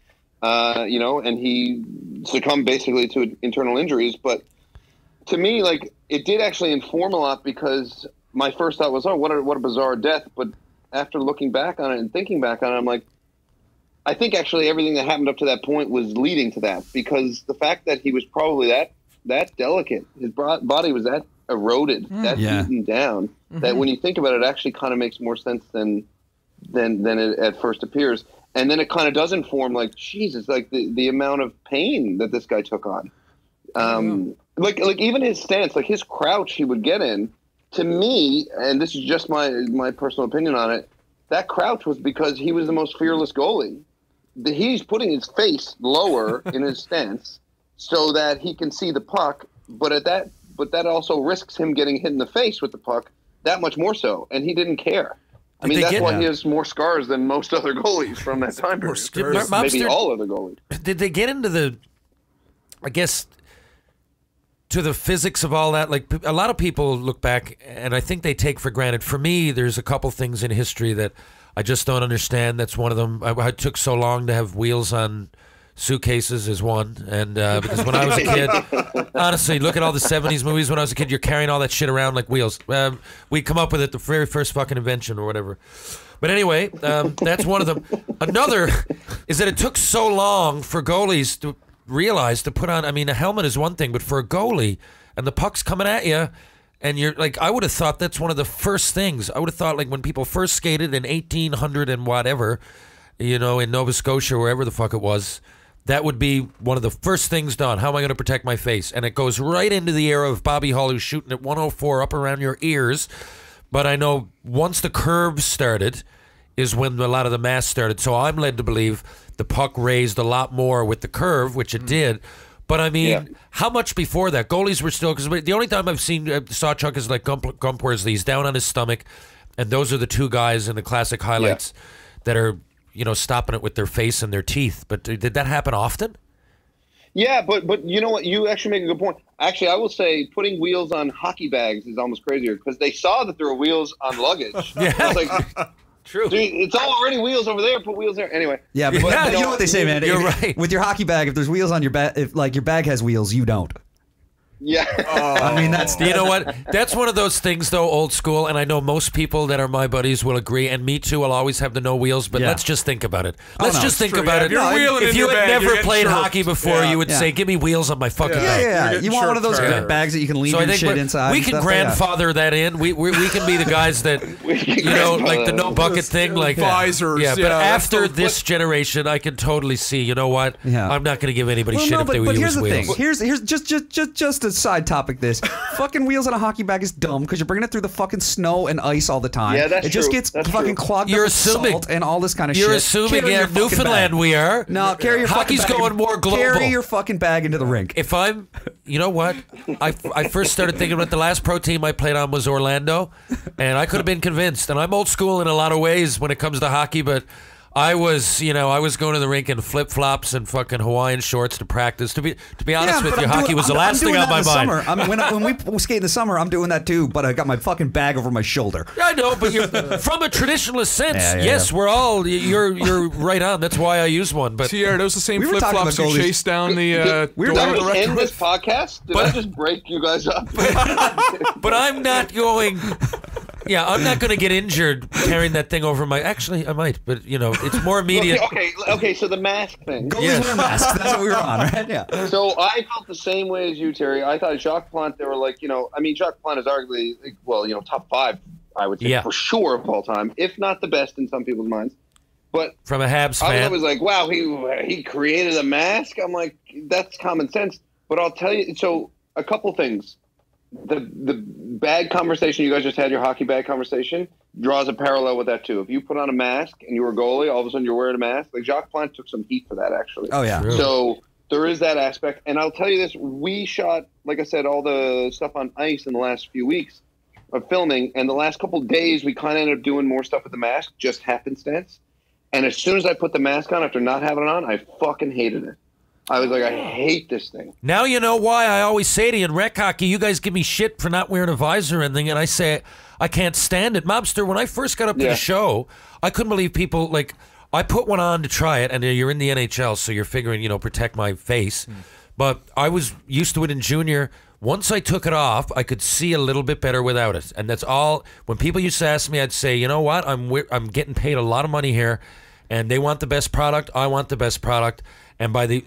and he succumbed basically to internal injuries. But to me, like, it did actually inform a lot because my first thought was, oh, what a bizarre death. But after looking back on it and thinking back on it, I'm like, I think actually everything that happened up to that point was leading to that, because the fact that he was probably that delicate, his body was that eroded, that beaten down, that when you think about it, it actually kind of makes more sense than it at first appears. And then it kind of does inform, like, Jesus, like the amount of pain that this guy took on. Like even his stance, like his crouch he would get in, to me, and this is just my personal opinion on it, that crouch was because he was the most fearless goalie. He's putting his face lower in his stance so that he can see the puck, but that also risks him getting hit in the face with the puck that much more so, and he didn't care. I mean, that's why he has more scars than most other goalies from that time period. Maybe all other goalies. Did they get into the, I guess, to the physics of all that? Like, a lot of people look back, and I think they take for granted. For me, there's a couple things in history that I just don't understand. That's one of them. I took so long to have wheels on suitcases is one, and because when I was a kid, honestly, look at all the 70s movies. When I was a kid, you're carrying all that shit around like wheels. We come up with it, the very first fucking invention or whatever. But anyway, that's one of them. Another is that it took so long for goalies to realize to put on, I mean, a helmet is one thing, but for a goalie, and the puck's coming at you, and you're like, I would have thought that's one of the first things. I would have thought, like, when people first skated in 1800 and whatever, in Nova Scotia, wherever the fuck it was, that would be one of the first things done. How am I going to protect my face? And it goes right into the era of Bobby Hull, who's shooting at 104 up around your ears. But I know once the curve started is when a lot of the mass started. So I'm led to believe the puck raised a lot more with the curve, which it did. But I mean, Yeah. how much before that? Goalies were still, because the only time I've seen Sawchuk is like Gump wears he's down on his stomach, and those are the two guys in the classic highlights that are, stopping it with their face and their teeth. But did that happen often? Yeah, but you know what? You actually make a good point. Actually, I will say putting wheels on hockey bags is almost crazier because they saw that there were wheels on luggage. Yeah. I was like, True. dude, it's already wheels over there. Put wheels there. Anyway. Yeah, but Yeah, you know what they say, man. You're right. With your hockey bag, if there's wheels on your bag, if like your bag has wheels, you don't. Yeah. I mean, that's You know what? That's one of those things, though, old school, and I know most people that are my buddies will agree, and me too, will always have the no wheels, but Yeah. let's just think about it. Oh, Let's no, just it's think true. about Yeah, it. if you're wheeling If in you your had bag, you're never getting played chirped. hockey before, Yeah. you would say, give me wheels on my fucking yeah, bag. yeah. You're You want one of those getting good bags that you can leave So I your think shit inside. we and can stuff, grandfather that in. We can be the guys that, like the no bucket thing. Like Visors, Yeah, but yeah, that's after the- this generation, I can totally see, you know what? Yeah. I'm not going to give anybody Well, shit no, if they but use here's the wheels. thing. Here's just a side topic. This fucking wheels on a hockey bag is dumb because you're bringing it through the fucking snow and ice all the time. Yeah, that's it just true. gets That's fucking true. clogged You're up with assuming- salt and all this kind of You're shit. assuming, Carry yeah, your fucking Newfoundland bag. we are. No, carry your Hockey's fucking bag. going more global. Carry your fucking bag into the rink. If I'm, you know what? I first started thinking about the last pro team I played on was Orlando, and I could have been convinced. And I'm old school in a lot of ways when it comes to hockey, but I was going to the rink in flip flops and fucking Hawaiian shorts to practice. To be honest with but you, I'm hockey doing- was the I'm last thing doing on that my in the mind. summer. I mean, when we skate in the summer, I'm doing that too. But I got my fucking bag over my shoulder. I know, but you're, from a traditionalist sense, Yeah, yes, yeah. we're all. You're right on. That's why I use one. But TR, those the same We were flip talking flops about you goalies. chase down the We were door talking of the Did we end restaurant. this podcast? Did I just break you guys up? but I'm not going. Yeah, I'm not going to get injured carrying that thing over my. Actually, I might, but it's more immediate. Okay. So the mask thing. Goalies Yes. wear masks. That's what we were on, right? Yeah. So I felt the same way as you, Terry. I thought Jacques Plante, they were like, Jacques Plante is arguably, top 5, I would say, Yeah. for sure of all time, if not the best in some people's minds. But From a Habs I fan. was like, wow, he created a mask. I'm like, that's common sense. But I'll tell you, so a couple things. The bag conversation you guys just had, your hockey bag conversation, draws a parallel with that too. If you put on a mask and you were a goalie, all of a sudden you're wearing a mask. Like Jacques Plante took some heat for that, actually. Oh yeah. True. So there is that aspect. And I'll tell you this, we shot, like I said, all the stuff on ice in the last few weeks of filming. And the last couple of days, we kind of ended up doing more stuff with the mask, just happenstance. And as soon as I put the mask on, after not having it on, I fucking hated it. I was like, I hate this thing. Now you know why I always say to you in rec hockey, you guys give me shit for not wearing a visor and thing, and I say I can't stand it. Mobster, when I first got up to Yeah. the show, I couldn't believe people like I put one on to try it, and you're in the NHL, so you're figuring, protect my face. But I was used to it in junior. Once I took it off, I could see a little bit better without it, and that's all. When people used to ask me, I'd say, you know what, I'm getting paid a lot of money here, and they want the best product. I want the best product. And by the,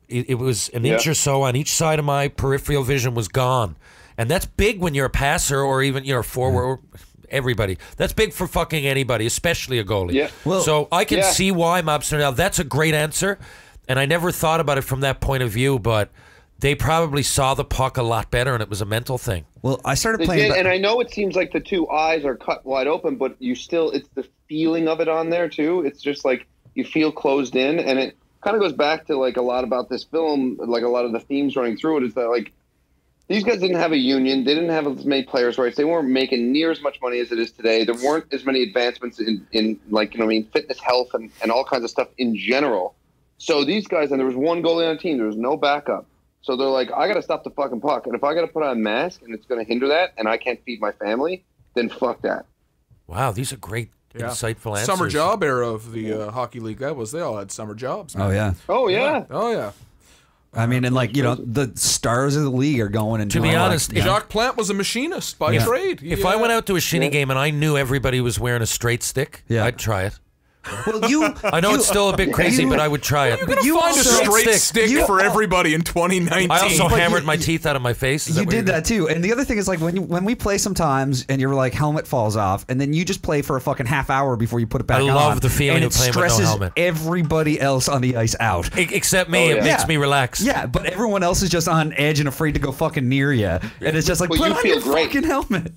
it was an inch or so on each side of my peripheral vision was gone. And that's big when you're a passer or even, forward, or everybody. That's big for fucking anybody, especially a goalie. Yeah. Well, so I can yeah. see why, Mobster. Now, that's a great answer. And I never thought about it from that point of view, but they probably saw the puck a lot better, and it was a mental thing. Well, I started They playing. did, and I know it seems like the two eyes are cut wide open, but it's the feeling of it on there too. It's just like you feel closed in, and it kind of goes back to like a lot about this film, like a lot of the themes running through it is that like these guys didn't have a union, they didn't have as many players' rights, they weren't making near as much money as it is today. There weren't as many advancements in like fitness, health, and all kinds of stuff in general. So these guys, and there was one goalie on the team, there was no backup. So they're like, I got to stop the fucking puck. And if I got to put on a mask and it's going to hinder that and I can't feed my family, then fuck that. Wow, these are great, insightful answers. Summer job era of the hockey league. That was, they all had summer jobs. Oh yeah. Oh, yeah. Oh yeah. I mean, and like the stars of the league are going and To be doing, like, honest, Jacques Plante was a machinist by Yeah. trade. If I went out to a shinny game and I knew everybody was wearing a straight stick, Yeah. I'd try it. Well, you. I know it's still a bit crazy, but I would try it. You're you find a also- straight stick you- for everybody in 2019. I also But hammered you- my teeth out of my face. Is You that what did you're that too, and the other thing is like when we play sometimes, and your like helmet falls off, and then you just play for a fucking half hour before you put it back on. I love the feeling and of it playing with no stresses helmet. everybody else on the ice out. Except me, Oh, it yeah. makes Yeah. me relax. Yeah, but everyone else is just on edge and afraid to go fucking near you, and it's just like Well, put you on feel your great. fucking helmet.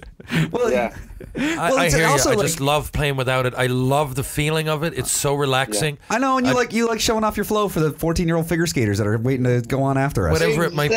Well, Yeah. I it's hear you. also I like- just love playing without it. I love the feeling of it. It's so relaxing. I know, and you like showing off your flow for the 14-year-old figure skaters that are waiting to go on after us. Whatever it might be.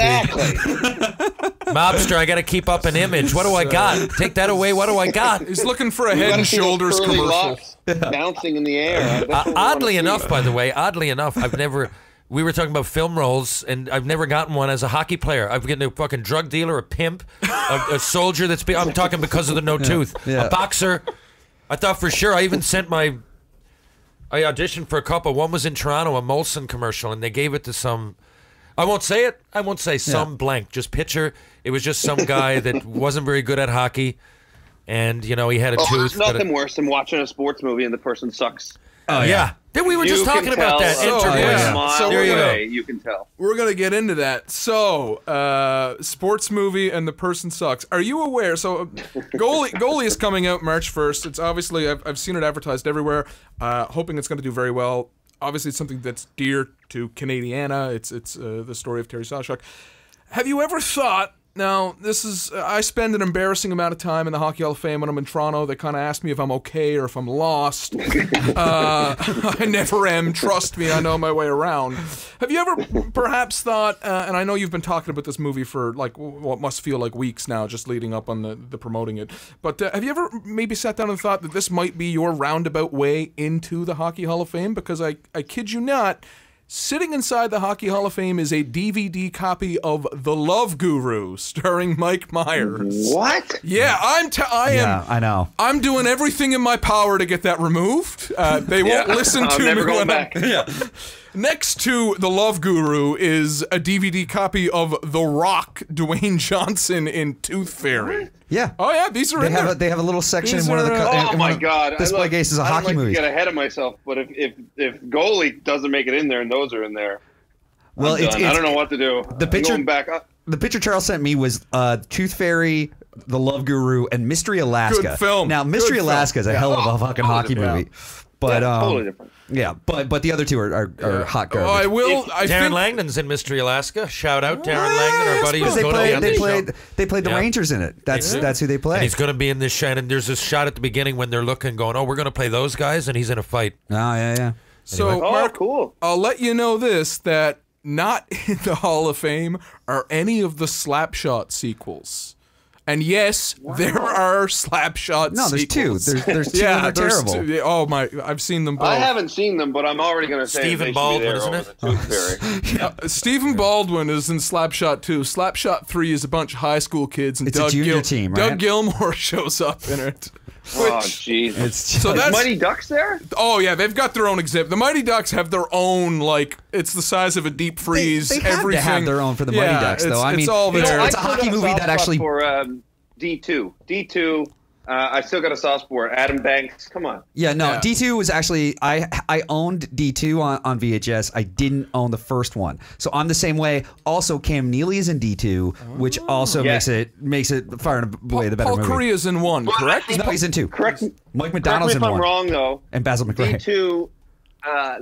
Mobster, I got to keep up an image. What do I got? Take that away. What do I got? He's looking for a Head and Shoulders commercial. Locks bouncing in the air. That's what we wanna Oddly see. enough, by the way, I've never. We were talking about film roles, and I've never gotten one as a hockey player. I've gotten a fucking drug dealer, a pimp, a soldier that's. I'm talking because of the no tooth. Yeah. A boxer. I thought for sure. I even sent I auditioned for a couple. One was in Toronto, a Molson commercial, and they gave it to some. I won't say it. I won't say some blank. Just picture. It was just some guy that wasn't very good at hockey, and he had a tooth. There's nothing worse than watching a sports movie and the person sucks. Oh yeah. Then we were just talking about that. So, Enter yeah. voice. So there you go. You can tell. We're gonna get into that. So, sports movie and the person sucks. Are you aware? So, Goalie is coming out March 1st. It's obviously I've seen it advertised everywhere. Hoping it's gonna do very well. Obviously, it's something that's dear to Canadiana. It's the story of Terry Sawchuk. Have you ever thought? Now, this is I spend an embarrassing amount of time in the Hockey Hall of Fame when I'm in Toronto. They kind of ask me if I'm okay or if I'm lost. I never am. Trust me, I know my way around. Have you ever perhaps thought, and I know you've been talking about this movie for like what must feel like weeks now, just leading up on the promoting it, but have you ever maybe sat down and thought that this might be your roundabout way into the Hockey Hall of Fame? Because I kid you not, sitting inside the Hockey Hall of Fame is a DVD copy of The Love Guru, starring Mike Myers. What? Yeah, I am. I know. I'm doing everything in my power to get that removed. They won't listen to I'm never me going when back. Next to The Love Guru is a DVD copy of The Rock, Dwayne Johnson in Tooth Fairy. Yeah. Oh yeah, these are in there. They have a little section These in one of the. are, Oh my God! Display cases of I don't hockey like movies. to get ahead of myself, but if Goalie doesn't make it in there and those are in there, Well, I'm done. I don't know what to do. The picture- I'm going back up. The picture Charles sent me was Tooth Fairy, The Love Guru, and Mystery Alaska. Good film. Now, Mystery Good film. Alaska is a hell of a fucking hockey movie. But totally different. Yeah, but the other two are hot garbage. Oh, I will. I Darren think Langdon's in Mystery Alaska. Shout out Darren Langdon, our buddy who's Because going to be on the show. they played the Yeah. Rangers in it. That's who they play. And he's going to be in this shot. And there's this shot at the beginning when they're looking, going, "Oh, we're going to play those guys," and he's in a fight. Oh yeah. so. Oh, Mark, cool. I'll let you know this: that not in the Hall of Fame are any of the Slapshot sequels. And yes, there are Slapshot No, there's two. sequels. There's two and they're there's terrible. two. Oh my, I've seen them both. I haven't seen them, but I'm already going to say Stephen they should Baldwin, be there isn't over it? the Tooth Fairy. Stephen Baldwin is in Slapshot 2. Slapshot 3 is a bunch of high school kids, and It's a junior team, right? Doug Gilmore shows up in it. Oh, jeez. It's So Is that's Mighty Ducks there? oh yeah, they've got their own exhibit. The Mighty Ducks have their own, like, it's the size of a deep freeze. They have to everything. have their own for the Mighty Ducks, though. I it's mean, all you know, there. it's a hockey movie that actually. For D2. D2, I still got a soft spot. Adam Banks, come on. Yeah, no, Yeah. D2 was actually I owned D2 on VHS. I didn't own the first one. So I'm the same way. Also, Cam Neely is in D2, which also Yeah. makes it far and away the better Paul movie. Correa's in one, correct? No, he's in two. Correct Mike me McDonald's if in I'm one. wrong, though. And Basil McRae. D2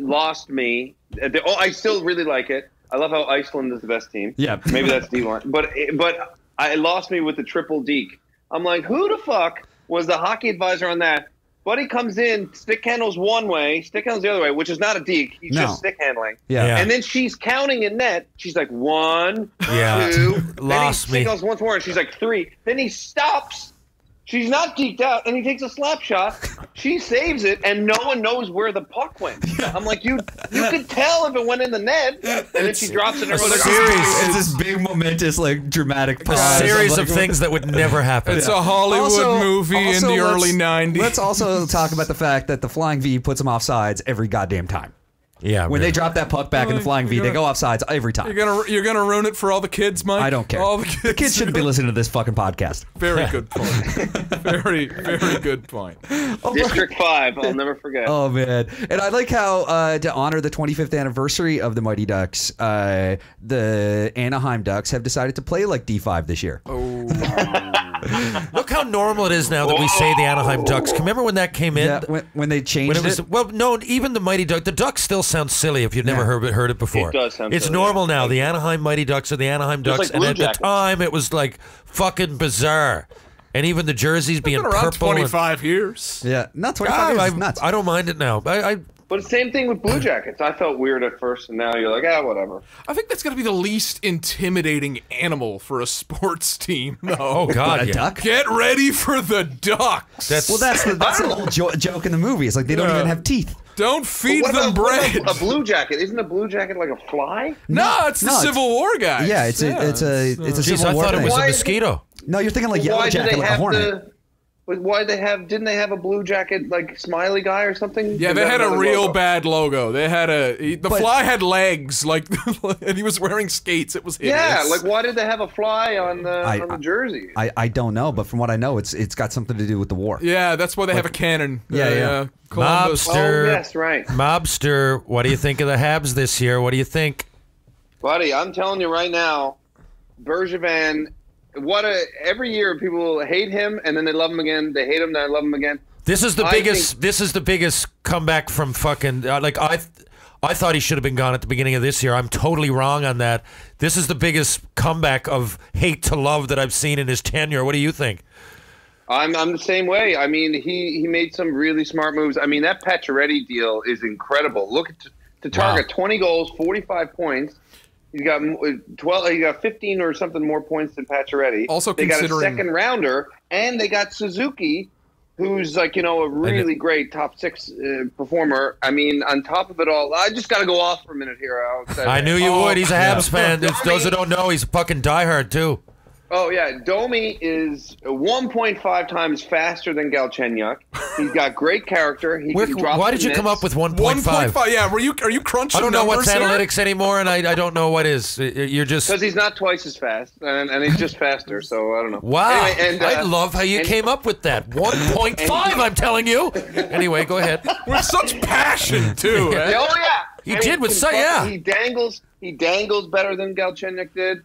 lost me. I still really like it. I love how Iceland is the best team. Yeah. Maybe that's D1. But I lost me with the triple deke. I'm like, who the fuck was the hockey advisor on that? Buddy comes in, stick handles one way, stick handles the other way, which is not a deke. He's No. just stick handling. Yeah. And then she's counting in net. She's like, 1, Yeah. 2. Lost then me. he goes once more, and she's like, 3. Then he stops. She's not deked out, and he takes a slap shot. She saves it, and no one knows where the puck went. I'm like, you could tell if it went in the net, and then she drops it. And everyone's like, It's this big, momentous, like dramatic pause. Series Like, of things that would never happen. It's a Hollywood Also- movie in also the let's- early 90s. Let's also talk about the fact that the Flying V puts them off sides every goddamn time. Yeah. When really. they drop that puck back in the Flying V, they go off sides every time. You're gonna ruin it for all the kids, Mike. I don't care. All The kids shouldn't be listening to this fucking podcast. Very good point. Very, very good point. District 5, I'll never forget. Oh man! And I like how to honor the 25th anniversary of the Mighty Ducks, the Anaheim Ducks have decided to play like D5 this year. Look how normal it is now that we say the Anaheim Ducks. Remember when that came in? Yeah, when they changed When it was, it. well, no, even the Mighty Ducks. The Ducks still sound silly if you've never heard it before. It does sound It's silly, normal yeah. now. The Anaheim Mighty Ducks are the Anaheim Just Ducks, like and Blue at the Jackets. time it was like fucking bizarre. And even the jerseys being Been around purple. 25 years. Yeah, not 25 years. It's nuts. I don't mind it now. But same thing with Blue Jackets. I felt weird at first, and now you're like, whatever. I think that's got to be the least intimidating animal for a sports team, though. Oh, God, a yeah. duck? Get ready for the ducks. That's the whole joke in the movie. It's like they don't even have teeth. Don't feed What them about bread. a Blue Jacket? Isn't a Blue Jacket like a fly? No, it's the Civil War guy. Yeah, it's a Jeez, Civil I War thought it thing. was a Why is mosquito. No, you're thinking like Yellow Jacket, like a hornet. Didn't they have a Blue Jacket like smiley guy or something? Yeah, Is they that had a another real logo? bad logo. They had the fly had legs, like, and he was wearing skates. It was hideous. Yeah, like why did they have a fly on the jersey? I don't know, but from what I know, it's got something to do with the war. Yeah, that's why they have a cannon. Yeah. Columbus. Mobster. Oh, yes, right. Mobster, what do you think of the Habs this year? What do you think? Buddy, I'm telling you right now, Bergevin. Every year people hate him and then they love him again. They hate him, then they love him again. This is the biggest. This is the biggest comeback from fucking. I thought he should have been gone at the beginning of this year. I'm totally wrong on that. This is the biggest comeback of hate to love that I've seen in his tenure. What do you think? I'm the same way. I mean, he made some really smart moves. I mean, that Pacioretty deal is incredible. Look to target 20 goals, 45 points. He's got 12. He got 15 or something more points than Pacioretty. Also, they got a considering- second rounder, and they got Suzuki, who's like a really great top six performer. I mean, on top of it all, I just got to go off for a minute here, Alex. I knew you would. He's a Habs fan. Those who don't know, he's a fucking diehard too. Oh, yeah. Domi is 1.5 times faster than Galchenyuk. He's got great character. Why did you come up with 1.5? 1.5. Yeah, are you crunching? I don't know what's numbers here? analytics anymore, and I don't know what is. You're just. Because he's not twice as fast, and he's just faster, so I don't know. Wow. Anyway, I love how you came up with that. 1.5, I'm telling you. Anyway, go ahead. With such passion, too. eh? Oh, yeah. He did with yeah. He dangles better than Galchenyuk did.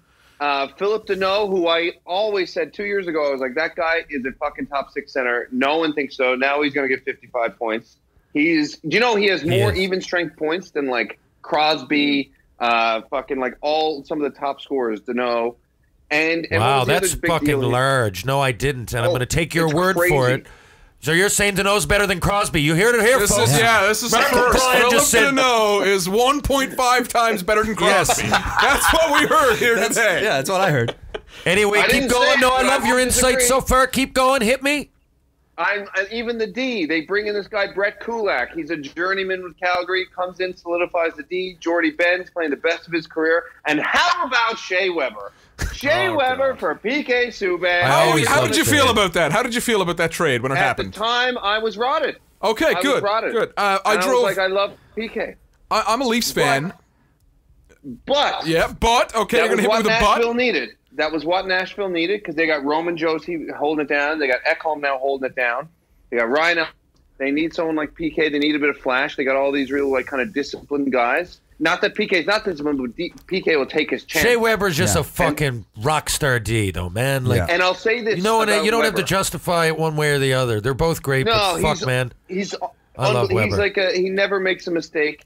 Philip Deneau, who I always said 2 years ago, I was like, that guy is a fucking top six center. No one thinks so. Now he's going to get 55 points. He has more even strength points than like Crosby, fucking like some of the top scorers, Deneau. And wow, that's fucking large. No, I didn't. And I'm going to take your word for it. So you're saying Deneau's better than Crosby. You heard it here, folks. This is first. Philip Deneau is 1.5 times better than Crosby. That's what we heard here today. Yeah, that's what I heard. Anyway, keep going. No, I love your insight so far. Keep going. Hit me. Even the D. They bring in this guy, Brett Kulak. He's a journeyman with Calgary. Comes in, solidifies the D. Jordy Ben's playing the best of his career. And how about Shea Weber? Shea Weber for PK Subban. How did you feel about that? How did you feel about that trade when it happened? At the time, I was rotted. Okay, good. Good. I drove. I love PK. I'm a Leafs fan. But okay, you're gonna hit me with a but. That was what Nashville needed because they got Roman Josi holding it down. They got Ekholm now holding it down. They got Ryan. They need someone like PK. They need a bit of flash. They got all these real kind of disciplined guys. Not that PK's not disciplined, but PK will take his chance. Shea Weber's just a fucking rock star D, though, man. And I'll say this: you don't have to justify it one way or the other. They're both great. No, but fuck, man. I love Weber. He never makes a mistake.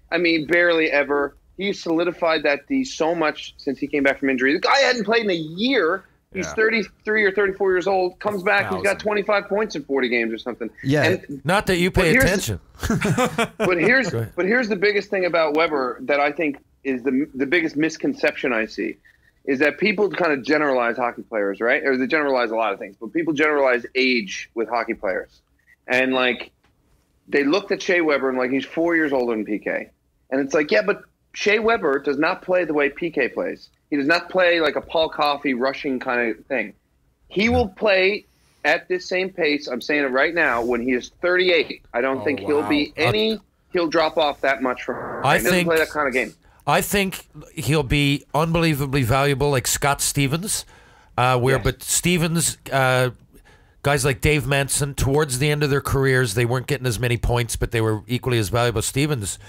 I mean, barely ever. He solidified that D so much since he came back from injury. The guy hadn't played in a year. He's 33 or 34 years old. Comes back, he's got 25 points in 40 games or something. Yeah, not that you pay attention. But here's the biggest thing about Weber that I think is the biggest misconception I see is that people kind of generalize hockey players, right? Or they generalize a lot of things, but people generalize age with hockey players. And they looked at Shea Weber and he's 4 years older than PK. And it's like, yeah, but Shea Weber does not play the way PK plays. He does not play like a Paul Coffey rushing kind of thing. He will play at this same pace. I'm saying it right now. When he is 38, I don't think he'll be he'll drop off that much from. He doesn't play that kind of game. I think he'll be unbelievably valuable, like Scott Stevens. But Stevens, guys like Dave Manson, towards the end of their careers, they weren't getting as many points, but they were equally as valuable. Stevens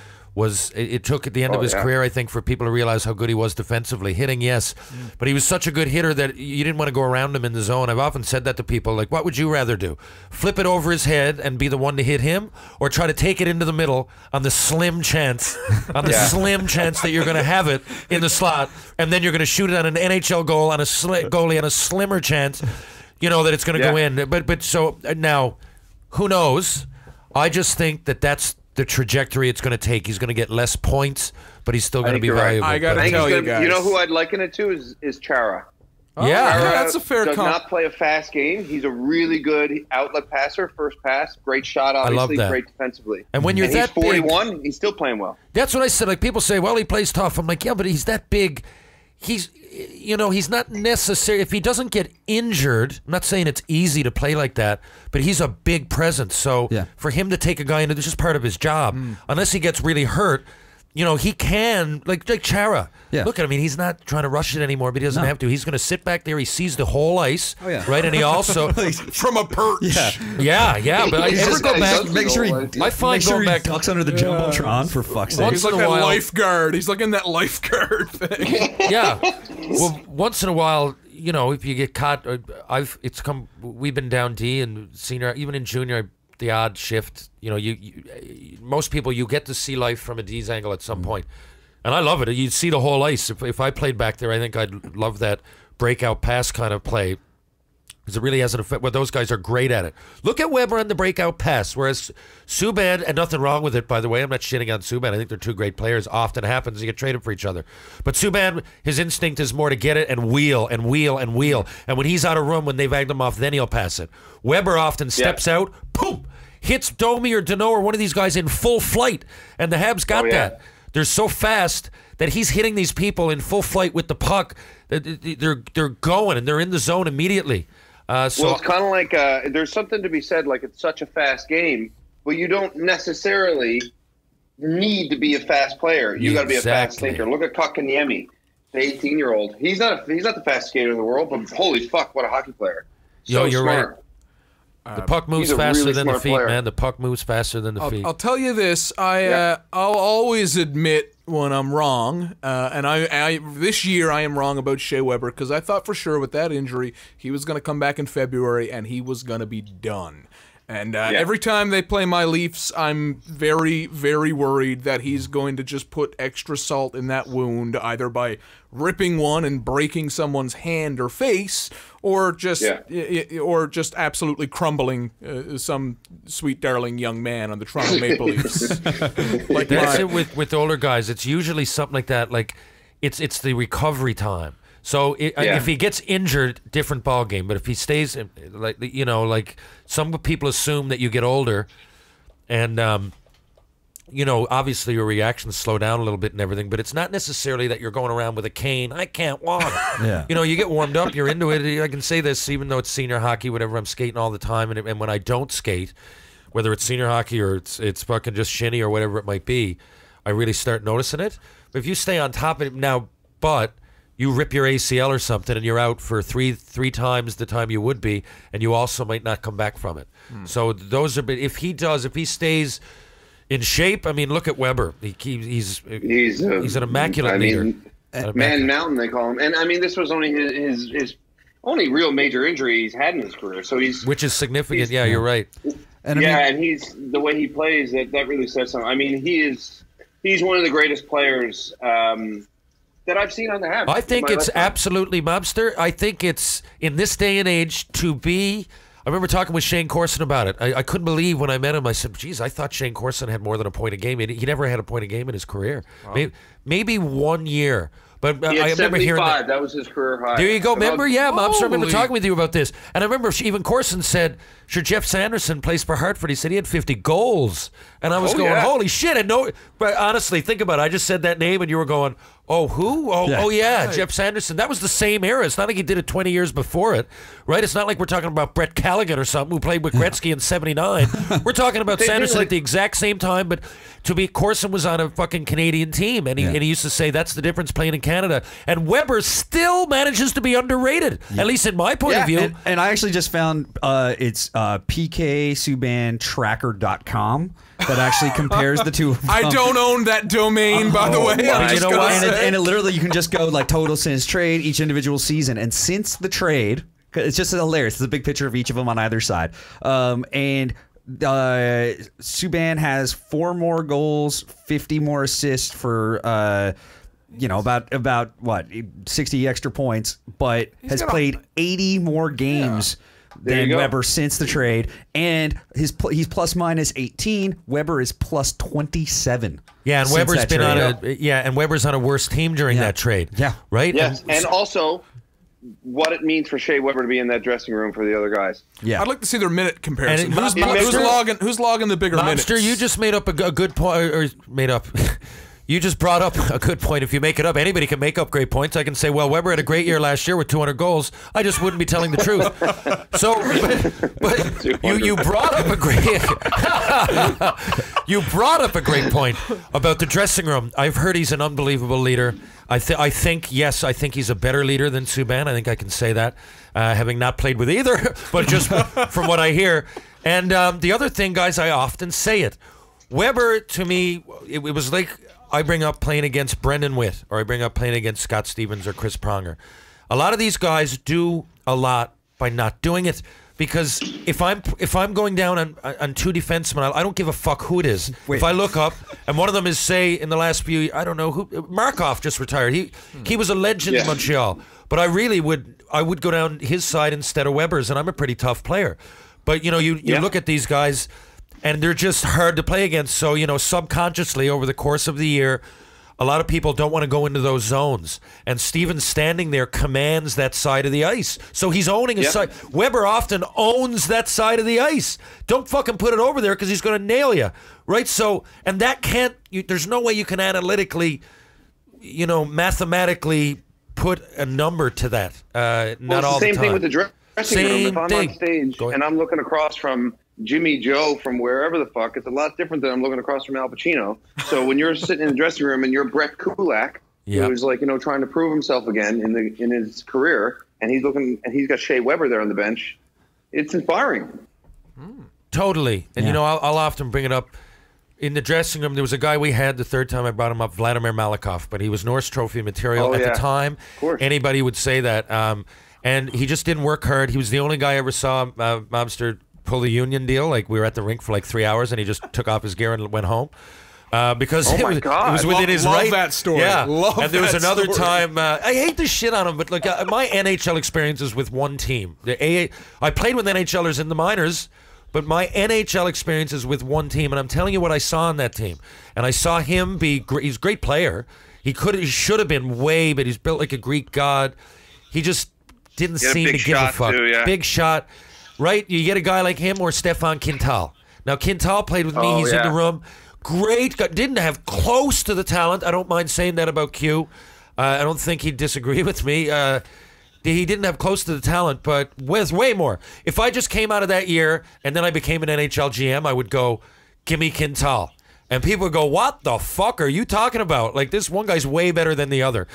it took at the end of his career, I think, for people to realize how good he was defensively. Hitting, yes, but he was such a good hitter that you didn't want to go around him in the zone. I've often said that to people, like, what would you rather do? Flip it over his head and be the one to hit him, or try to take it into the middle on the slim chance, that you're going to have it in the slot, and then you're going to shoot it on an NHL goal on a goalie on a slimmer chance. you know, that it's going to go in. But so now, who knows? I just think that that's the trajectory it's going to take. He's going to get less points, but he's still going to be valuable. Right. I got to tell you guys. You know who I'd liken it to is Chara. Yeah, that's a fair does comp. not play a fast game. He's a really good outlet passer, first pass, great shot, obviously, I love that. great defensively. And when you're that he's 41, big, he's still playing well. That's what I said. Like, people say, well, he plays tough. I'm like, yeah, but he's that big. He's, you know, he's not necessary. If he doesn't get injured, I'm not saying it's easy to play like that, but he's a big presence. So for him to take a guy in, it's just part of his job. Unless he gets really hurt, you know, he can, like Chara. Yeah. Look at him. I mean, he's not trying to rush it anymore, but he doesn't have to. He's going to sit back there. He sees the whole ice, right? And he also from a perch. Yeah. But I ever go back. Make sure he going back ducks under the jumbotron for fuck's sake. He's like that lifeguard. He's like in that lifeguard thing. Yeah. Well, once in a while, you know, if you get caught, we've been down D and senior, even in junior, the odd shift. You know, most people, you get to see life from a D's angle at some point. And I love it. You see the whole ice. If I played back there, I think I'd love that breakout pass kind of play, because it really has an effect. Well, those guys are great at it. Look at Weber on the breakout pass, whereas Subban, and nothing wrong with it, by the way. I'm not shitting on Subban. I think they're two great players. Often happens, you get traded for each other. But Subban, his instinct is more to get it and wheel and wheel and wheel. And when he's out of room, when they've egged him off, then he'll pass it. Weber often steps out, boom, hits Domi or Dano or one of these guys in full flight. And the Habs got that. They're so fast that he's hitting these people in full flight with the puck. They're going, and they're in the zone immediately. Well, it's kind of like there's something to be said, like it's such a fast game, but you don't necessarily need to be a fast player. You got to be a fast thinker. Look at Kotkaniemi, the 18-year-old. He's not the fastest skater in the world, but holy fuck, what a hockey player. So you're smart. right. The puck moves faster than the feet, man. The puck moves faster than the feet. I'll tell you this. I'll always admit when I'm wrong, and I this year I am wrong about Shea Weber, because I thought for sure with that injury he was going to come back in February and he was going to be done. And every time they play my Leafs, I'm very, very worried that he's going to just put extra salt in that wound, either by ripping one and breaking someone's hand or face, or just absolutely crumbling some sweet, darling young man on the Toronto Maple Leafs. Like that's it with older guys. It's usually something like that. Like it's the recovery time. So if he gets injured, different ball game. But if he stays, like some people assume that you get older, and obviously your reactions slow down a little bit and everything. But it's not necessarily that you're going around with a cane. I can't walk. You get warmed up, you're into it. I can say this, even though it's senior hockey, whatever. I'm skating all the time, and when I don't skate, whether it's senior hockey or it's fucking just shinny or whatever it might be, I really start noticing it. But if you stay on top of it now, you rip your ACL or something and you're out for three times the time you would be, and you also might not come back from it. So those are, if he stays in shape, I mean, look at Weber. He's an immaculate leader. Man Mountain, they call him. And I mean, this was only his only real major injury he's had in his career. So which is significant. Yeah, you're right. And and he's the way he plays, that really says something. I mean, he's one of the greatest players that I've seen on the Habs. I think it's absolutely mobster. I think it's, in this day and age, to be... I remember talking with Shane Corson about it. I couldn't believe when I met him. I said, geez, I thought Shane Corson had more than a point a game. He never had a point a game in his career. Oh. Maybe 1 year. But I remember hearing that. That was his career high. There you go. Remember? Yeah, Mobster. I remember talking with you about this. And I remember even Corson said, sure, Jeff Sanderson plays for Hartford. He said he had 50 goals. And I was going, holy shit. And but honestly, think about it. I just said that name and you were going, oh, who? Oh, yeah, Jeff Sanderson. That was the same era. It's not like he did it 20 years before it, right? It's not like we're talking about Brett Callaghan or something who played with Gretzky in '79. We're talking about Sanderson at the exact same time, but Corson was on a fucking Canadian team, and he used to say that's the difference playing in Canada. And Weber still manages to be underrated, at least in my point of view. And I actually just found it's pksubbantracker.com. That actually compares the two of them. I don't own that domain, by the way. You know what? And it literally, you can just go like total since trade, each individual season. And since the trade, it's just hilarious. There's a big picture of each of them on either side. And Subban has 4 more goals, 50 more assists for about what 60 extra points, but has played 80 more games than Weber since the trade, and he's plus minus 18. Weber is plus 27. Yeah, and Weber's been and Weber's on a worse team during that trade. Yeah, right. Yes, and also what it means for Shea Weber to be in that dressing room for the other guys. Yeah, I'd like to see their minute comparison. And Who's logging the bigger minutes? Monster, you just made up a good point, or made up. You just brought up a good point. If you make it up, anybody can make up great points. I can say, well, Weber had a great year last year with 200 goals. I just wouldn't be telling the truth. So, but you brought up a great point about the dressing room. I've heard he's an unbelievable leader. I think he's a better leader than Subban. I think I can say that, having not played with either, but just from what I hear. And the other thing, guys, I often say it. Weber, to me, it was like I bring up playing against Brendan Witt, or I bring up playing against Scott Stevens or Chris Pronger. A lot of these guys do a lot by not doing it, because if I'm going down on two defensemen, I don't give a fuck who it is. If I look up and one of them is, say, in the last few, I don't know who, Markov just retired. He was a legend in Montreal, but I would go down his side instead of Weber's, and I'm a pretty tough player. But you look at these guys, and they're just hard to play against. So, subconsciously over the course of the year, a lot of people don't want to go into those zones. And Steven's standing there commands that side of the ice. So he's owning his side. Weber often owns that side of the ice. Don't fucking put it over there because he's going to nail you. Right? So, and that there's no way you can analytically, mathematically put a number to that. Not all the time. Same thing with the dressing room. If I'm on stage and I'm looking across from Jimmy Joe from wherever the fuck, it's a lot different than I'm looking across from Al Pacino. So when you're sitting in the dressing room and you're Brett Kulak, who's trying to prove himself again in his career, and he's got Shea Weber there on the bench, it's inspiring. Totally. And I'll often bring it up in the dressing room. There was a guy we had the third time I brought him up, Vladimir Malakov, but he was Norris Trophy material at the time. Of course. Anybody would say that. And he just didn't work hard. He was the only guy I ever saw, Mobster, pull the union deal. Like, we were at the rink for like 3 hours and he just took off his gear and went home. Because it was within his right. Love that story. Yeah. And there was another time, I hate this shit on him, but look, my NHL experience is with one team. I played with NHLers in the minors, but my NHL experience is with one team, and I'm telling you what I saw on that team. And I saw him be great. He's a great player. He should have been way, but he's built like a Greek god. He just didn't seem to give a fuck. Big shot. Right? You get a guy like him or Stefan Quintal. Now, Quintal played with me. He's in the room. Great. Didn't have close to the talent. I don't mind saying that about Q. I don't think he'd disagree with me. He didn't have close to the talent, but with way more. If I just came out of that year and then I became an NHL GM, I would go, give me Quintal. And people would go, what the fuck are you talking about? Like, this one guy's way better than the other.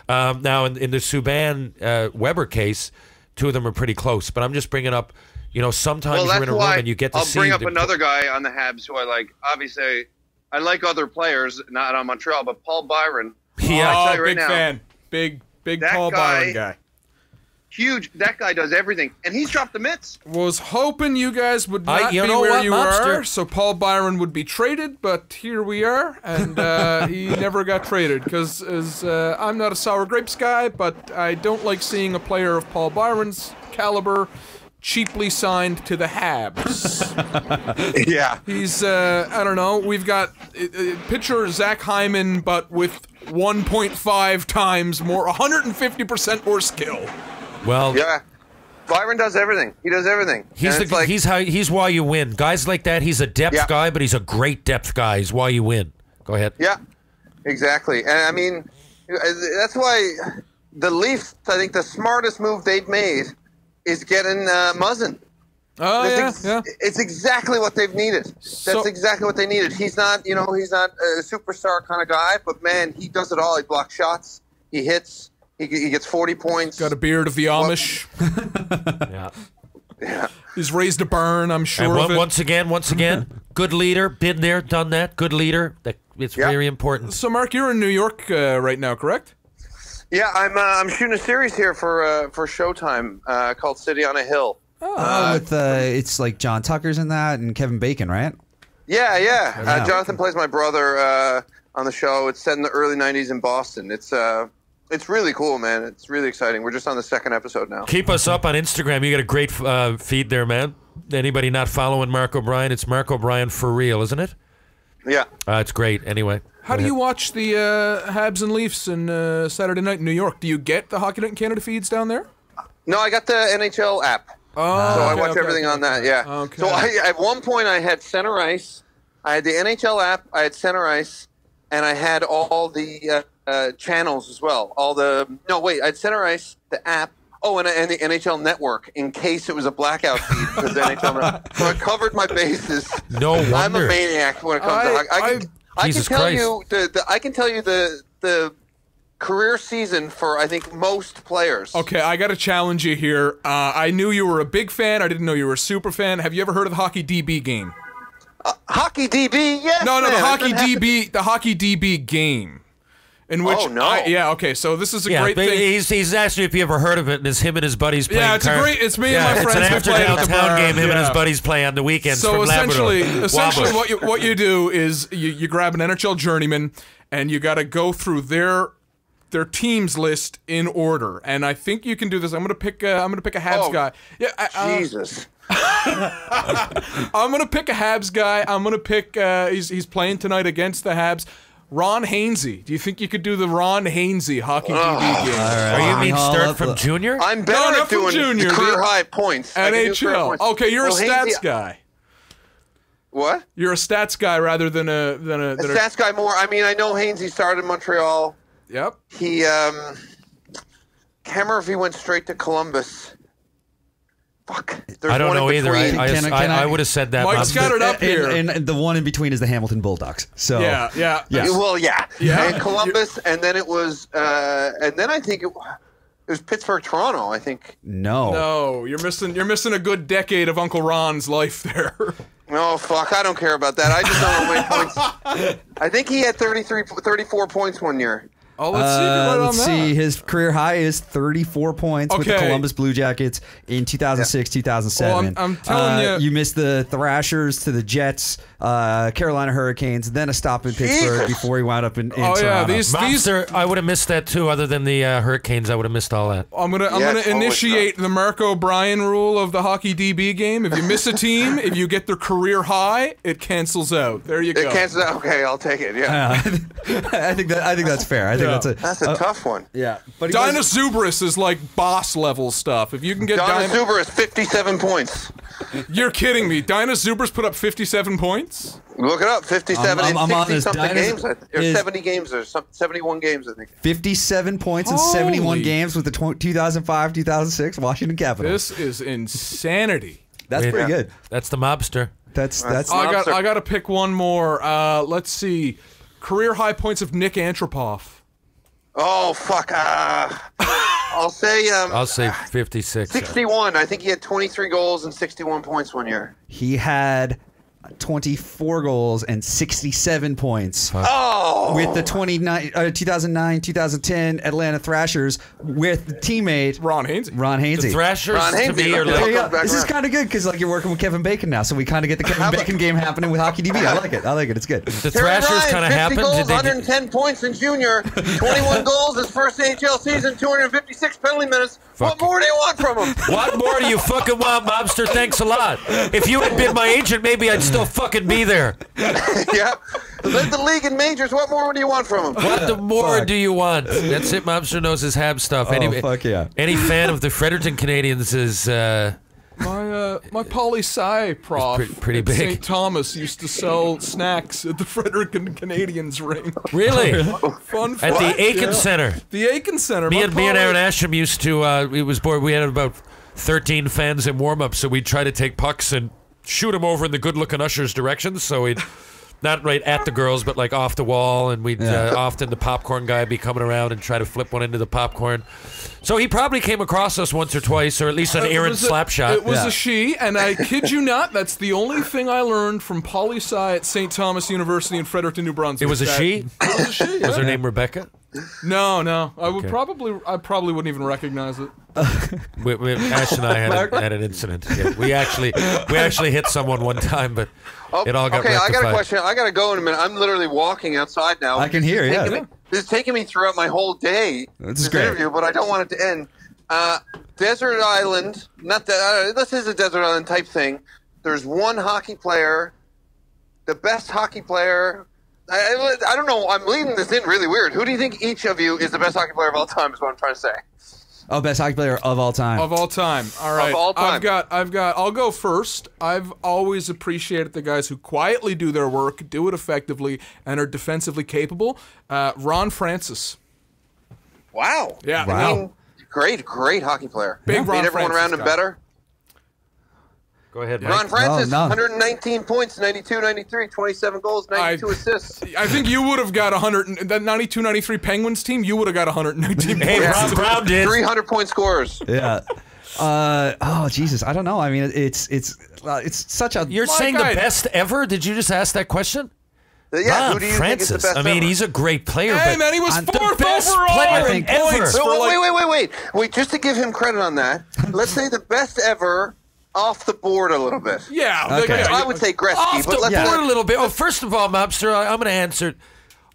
Now, in the Subban Weber case, two of them are pretty close. But I'm just bringing up, sometimes you're in a room and you get to see. I'll bring up another guy on the Habs who I like. Obviously, I like other players, not on Montreal, but Paul Byron. Yeah, big fan. Big Paul Byron guy. Huge. That guy does everything, and he's dropped the mitts. Was hoping you guys would not be where you are, so Paul Byron would be traded, but here we are, and he never got traded because I'm not a sour grapes guy, but I don't like seeing a player of Paul Byron's caliber cheaply signed to the Habs. Yeah. He's, I don't know, we've got pitcher Zach Hyman, but with 1.5 times more, 150% more skill. Well, yeah, Byron does everything. He does everything. He's why you win. Guys like that. He's a depth guy, but he's a great depth guy. He's why you win. Go ahead. Yeah, exactly. And I mean, that's why the Leafs, I think, the smartest move they've made is getting Muzzin. Oh yeah. It's exactly what they've needed. That's exactly what they needed. He's not, he's not a superstar kind of guy, but man, he does it all. He blocks shots. He hits. He gets 40 points. Got a beard of the Amish. Yeah. He's raised a burn, I'm sure of it. Once again, good leader. Been there, done that. Good leader. It's very important. So, Mark, you're in New York right now, correct? Yeah, I'm shooting a series here for Showtime called City on a Hill. It's like John Tucker's in that and Kevin Bacon, right? Yeah. Jonathan plays my brother on the show. It's set in the early '90s in Boston. It's really cool, man. It's really exciting. We're just on the second episode now. Keep us up on Instagram. You got a great feed there, man. Anybody not following Mark O'Brien? It's Mark O'Brien for real, isn't it? Yeah. It's great. Anyway. How do you watch the Habs and Leafs in Saturday night in New York? Do you get the Hockey Night in Canada feeds down there? No, I got the NHL app. Oh, so okay, I watch everything on that, yeah. Okay. So at one point I had Center Ice, I had the NHL app, I had Center Ice, and I had all the channels as well. I had Center Ice, the app, and the NHL Network in case it was a blackout feed because the NHL Network. So I covered my bases. No wonder. I'm a maniac when it comes to hockey. I can tell you the career season for, I think, most players. Okay, I got to challenge you here. I knew you were a big fan. I didn't know you were a super fan. Have you ever heard of the Hockey DB game? Hockey DB? Yes, No, man. the Hockey DB game. In which, okay, so this is a great thing. He's asked you if you ever heard of it, and it's him and his buddies playing. Yeah, it's me and my friends. It's an after downtown game. Him and his buddies play on the weekends. So from essentially, Labrador. what you do is you grab an NHL journeyman, and you got to go through their teams list in order. And I think you can do this. I'm gonna pick a Habs guy. Yeah, Jesus. I'm gonna pick a Habs guy. I'm gonna pick. He's playing tonight against the Habs. Ron Hainsey. Do you think you could do the Ron Hainsey Hockey DB game? Right. You mean start from junior? I'm better at doing junior, career high points. NHL. Okay, you're a stats guy. What? You're a stats guy rather than a stats guy more. I mean, I know Hainsey started in Montreal. Yep. He can't remember if he went straight to Columbus. Fuck. I don't know either. I would have said that. Mike's got it up here. And the one in between is the Hamilton Bulldogs. So yeah. Well, yeah. And Columbus, and then it was, and then I think it was Pittsburgh, Toronto. I think. No, you're missing a good decade of Uncle Ron's life there. Oh, fuck. I don't care about that. I just don't know how many points. I think he had 34 points one year. Oh, let's see if you're right on that. Let's see. His career high is 34 points with the Columbus Blue Jackets in 2006, 2007. Well, I'm telling you. You missed the Thrashers to the Jets, Carolina Hurricanes, then a stop in Pittsburgh before he wound up in Toronto. Yeah, these are. I would have missed that too. Other than the Hurricanes, I would have missed all that. I'm gonna initiate the Mark O'Brien rule of the Hockey DB game. If you miss a team, if you get their career high, it cancels out. There you go. It cancels out. Okay, I'll take it. Yeah. I think that's fair. I think that's a tough one. Yeah, but Dinah Zubris is like boss level stuff. If you can get Dinah Zubris, 57 points. You're kidding me. Dinah Zubris put up 57 points? Look it up. 57 in 60-something games. Or 70 games or 71 games, I think. 57 points in 71 games with the 2005-2006 Washington Capitals. This is insanity. That's pretty good. That's the mobster. That's. I got to pick one more. Let's see. Career high points of Nick Antropov. Oh, fuck. I'll say 56. 61. I think he had 23 goals and 61 points one year. He had 24 goals and 67 points. Oh! With the 2009-2010 Atlanta Thrashers with teammate Ron Hainsey. The Thrashers to me are like... This is kind of good because you're working with Kevin Bacon now, so we kind of get the Kevin Bacon game happening with Hockey DB. I like it. It's good. The Thrashers kind of happened. 50 goals, 110 points in junior, 21 goals his first AHL season, 256 penalty minutes. What more do you want from him? What more do you fucking want, mobster? Thanks a lot. If you had been my agent, maybe I'd still fucking be there. Yep. Led the league in majors. What more do you want from him? What more do you want? That's it. Mobster knows his Habs stuff. Fuck yeah. Any fan of the Fredericton Canadians is... My poli-sci prof pretty big. St. Thomas used to sell snacks at the Fredericton Canadians rink. Really? Fun At the Aiken Center. The Aiken Center. Me and Aaron Asham used to, it was bored. We had about 13 fans in warm-up, so we'd try to take pucks and shoot them over in the good-looking ushers' directions. So we'd, not right at the girls, but like off the wall, and we'd often the popcorn guy be coming around and try to flip one into the popcorn. So he probably came across us once or twice, or at least an errant slap shot. It was a she, and I kid you not, that's the only thing I learned from poli-sci at St. Thomas University in Fredericton, New Brunswick. It was a she? It was a she, Was her name Rebecca? No. I probably wouldn't even recognize it. Ash and I had an incident. Yeah, we actually hit someone one time, but it all got rectified. I got a question. I got to go in a minute. I'm literally walking outside now. I can hear, This is taking me throughout my whole day, this is great. interview, but I don't want it to end. Desert Island, this is a desert island type thing. There's one hockey player, the best hockey player. I don't know. I'm leading this in really weird. Who do you think each of you is the best hockey player of all time? Is what I'm trying to say. Oh, best hockey player of all time. Of all time. All right. Of all time. I'll go first. I've always appreciated the guys who quietly do their work, do it effectively, and are defensively capable. Ron Francis. Wow. Yeah. Wow. I mean, great hockey player. Big Ron Made everyone Francis around him guy. better. Go ahead, Mike. Ron Francis, No. 119 points, 92, 93, 27 goals, 92 assists. I think you would have got 100. That 92-93 Penguins team, you would have got 119 Hey, points. Rob Brown did. 300-point scorers. Yeah. Oh Jesus, I don't know. I mean, it's such a. You're My saying guy- the best ever? Did you just ask that question? Yeah, Ron who do you Francis. think is the best I mean, ever? he's a great player. Hey, but man, he was the fourth best overall player in ever. points. For like- Wait, just to give him credit on that, let's say the best ever off the board a little bit. Yeah. Okay. I would say Gretzky, Off but the let's board a little bit. Oh, first of all, Mobster, I'm going to answer.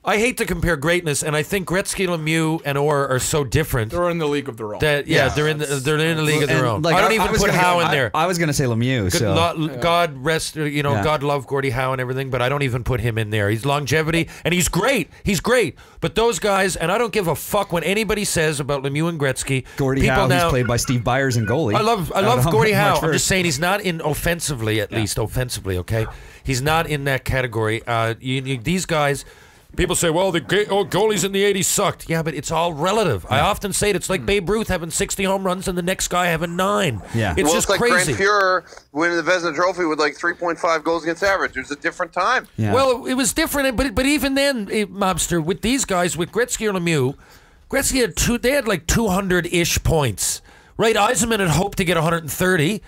I hate to compare greatness, and I think Gretzky, Lemieux, and Orr are so different. They're in the league of their own. That they're in the league of their And, own. like, I don't even was put gonna Howe go- in there. I was gonna say Lemieux. Good So God rest, God love Gordie Howe and everything, but I don't even put him in there. He's longevity, and he's great. He's great. But those guys, and I don't give a fuck what anybody says about Lemieux and Gretzky. Gordie People Howe, now, who's played by Steve Byers and goalie. I love Gordie Howe. I'm just saying he's not in offensively, at least offensively. Okay, he's not in that category. These guys. People say, well, the goalies in the 80s sucked. Yeah, but it's all relative. I often say it's like Babe Ruth having 60 home runs and the next guy having 9. Yeah. It's just like crazy. Grant Fuhrer winning the Vezina Trophy with like 3.5 goals against average. It was a different time. Yeah. Well, it was different, but even then, Mobster, with these guys, with Gretzky or Lemieux, Gretzky had like 200-ish points. Right? Yzerman had hoped to get 130,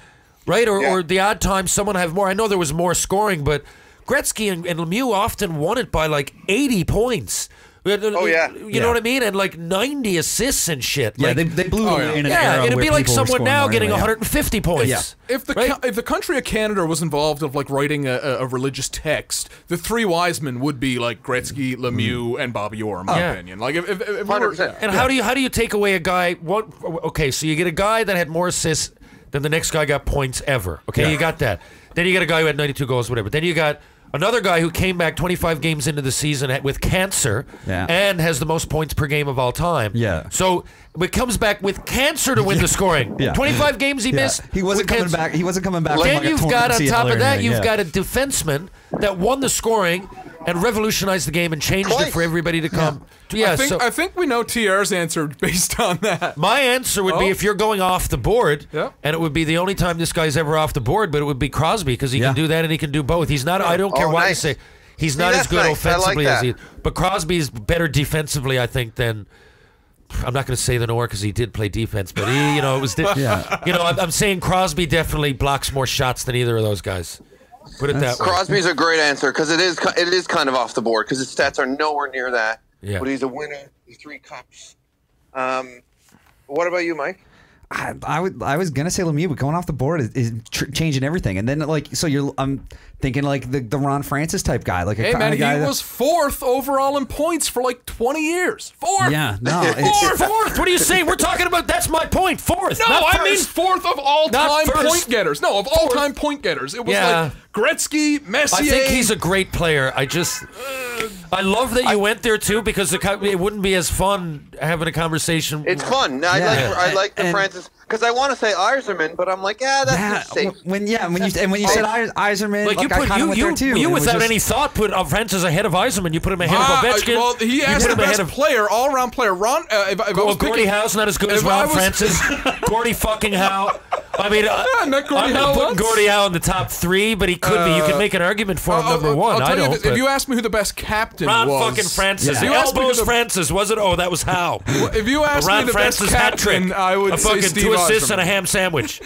right? Or the odd time someone have more. I know there was more scoring, but Gretzky and Lemieux often won it by like 80 points. Oh, yeah. You know what I mean? And like 90 assists and shit. Yeah, Like, they blew in an era yeah, it'd where be like people were someone scoring now more getting anyway. 150 points. Yeah. If the country of Canada was involved of like writing a religious text, the three wise men would be like Gretzky, Lemieux, and Bobby Orr, in my opinion. Like if we were, 100%. And how do you take away a guy? Okay, so you get a guy that had more assists than the next guy got points ever. Okay, you got that. Then you get a guy who had 92 goals, whatever. Then you got another guy who came back 25 games into the season with cancer and has the most points per game of all time. Yeah. So it comes back with cancer to win the scoring. Yeah. 25 games he missed. He wasn't with coming cancer. back. He wasn't coming back. Then from like you've a got torn on top ACL or of that, anything, you've got a defenseman that won the scoring and revolutionized the game and changed it for everybody to come. Yeah, I think we know TR's answer based on that. my answer would be if you're going off the board, and it would be the only time this guy's ever off the board, but it would be Crosby because he can do that and he can do both. He's not. I don't care what you say. He's not as good offensively as he. But Crosby's better defensively, I think, than. I'm not going to say the Orr because he did play defense, but he, it was. I'm saying Crosby definitely blocks more shots than either of those guys. Put it that way. Crosby's a great answer because it is kind of off the board because his stats are nowhere near that. Yeah. But he's a winner. He's 3 cups. What about you, Mike? I was gonna say Lemieux, but going off the board is changing everything. And then I'm thinking like the Ron Francis type guy, like Hey man, he was 4th overall in points for like 20 years. 4th. Yeah, no, Fourth. What do you say? We're talking about. That's my point. 4th. No, not I mean first. 4th of all Not time first. point getters. No, of all time point getters. It was like Gretzky, Messier. I think he's a great player. I love that you went there too because it wouldn't be as fun having a conversation. It's fun. I like the Francis because I want to say Yzerman, but I'm like, that's safe. When you said Yzerman, Like I kind of went there too. You It was without just- any thought put Francis ahead of Yzerman. You put him ahead of Ovechkin. Well, he asked the best player, all-around player. Ron, if I was Gordie picking, Howe's not as good as if I Ron was- Francis. Gordie fucking Howe. I mean, I'm not putting Gordie Howe in the top 3, but he could be. You can make an argument for him number 1. I don't. If you ask me who the best captain Ron was, fucking Francis. Yeah. Elbows Francis, was it? Oh, that was Howe. If you ask me the Francis best captain, I would say fucking Steve 2 assists Osterman. and a ham sandwich.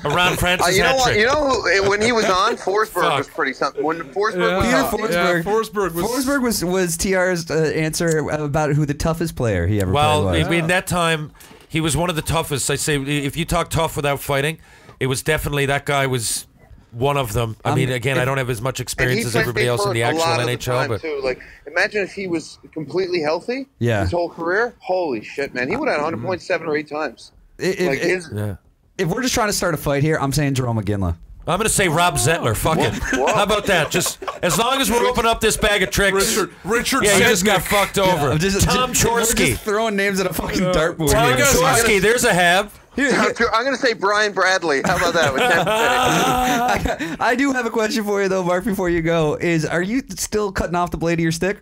A Ron Francis you know hat what? trick. You know who, when he was on, Forsberg was pretty something. When Forsberg was on, Forsberg was TR's answer about who the toughest player he ever played was. In that time, he was one of the toughest. I say, if you talk tough without fighting, it was definitely that guy was one of them. I mean, again, I don't have as much experience as everybody else in the actual NHL, but too. Like, imagine if he was completely healthy. Yeah. His whole career. Holy shit, man! He would have 100 points 7 or 8 times. If we're just trying to start a fight here, I'm saying Jerome McGinley. I'm going to say Rob Zettler. Fuck it. How about that? Just as long as we're opening up this bag of tricks. Richard yeah, you just got Sedgwick. fucked over. Tom Chorsky. We're just throwing names at a fucking dartboard. Tom Chorsky, there's a have. I'm going to say Brian Bradley. How about that? With Tampa Bay? I do have a question for you, though, Mark, before you go. Are you still cutting off the blade of your stick?